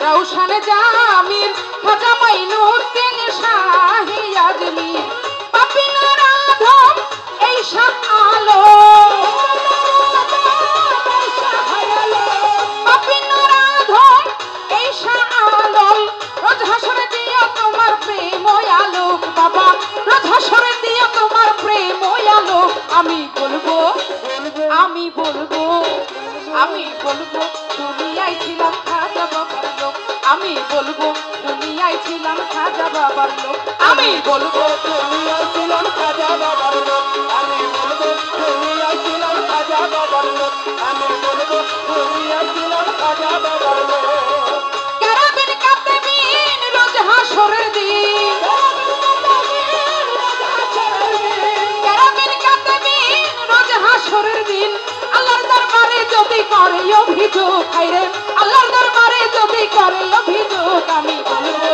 রওশন জামির খাজা মাইনুদ্দিন শাহী আজমির। পাপিনার আধম এই শাহ আলো, পাপিনার আধম এই শাহ আলোল রোজ হাসরে দিও তোমার প্রেম আলোক, বাবা রোজ হাসরে দিও তোমার প্রেম আলোক। আমি বলবো, আমি বলবো, আমি বলবো দুনিয়ায় ছিলাম খাজা বাবার লোক, আমি বলবো দুনিয়ায় ছিলাম খাজা বাবার লোক, আমি বলবো দুনিয়ায় ছিলাম খাজা বাবার লোক, আমি বলবো দুনিয়ায় ছিলাম খাজা বাবার লোক, আমি বলবো দুনিয়ায় ছিলাম খাজা বাবার লোক। কেরাবিন কাতেবিন রোজ হাসরের দিন, কেরাবিন কাতেবিন রোজ হাসরের দিন আল্লাহর দরবারে যদি করে অভিযোগ, হায়রে আল্লাহর দরবারে যদি করে অভিযোগ আমি বলবো,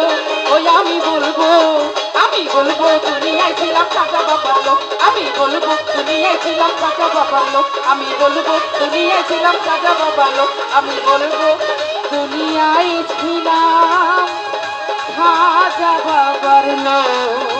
দুনিয়ায় ছিলাম খাজা বাবার লোক আমি বলবো দুনিয়ায় ছিলাম খাজা বাবার লোক আমি বলবো দুনিয়ায় ছিলাম খাজা বাবার লোক আমি বলবো দুনিয়ায় ছিলাম খাজা বাবার লোক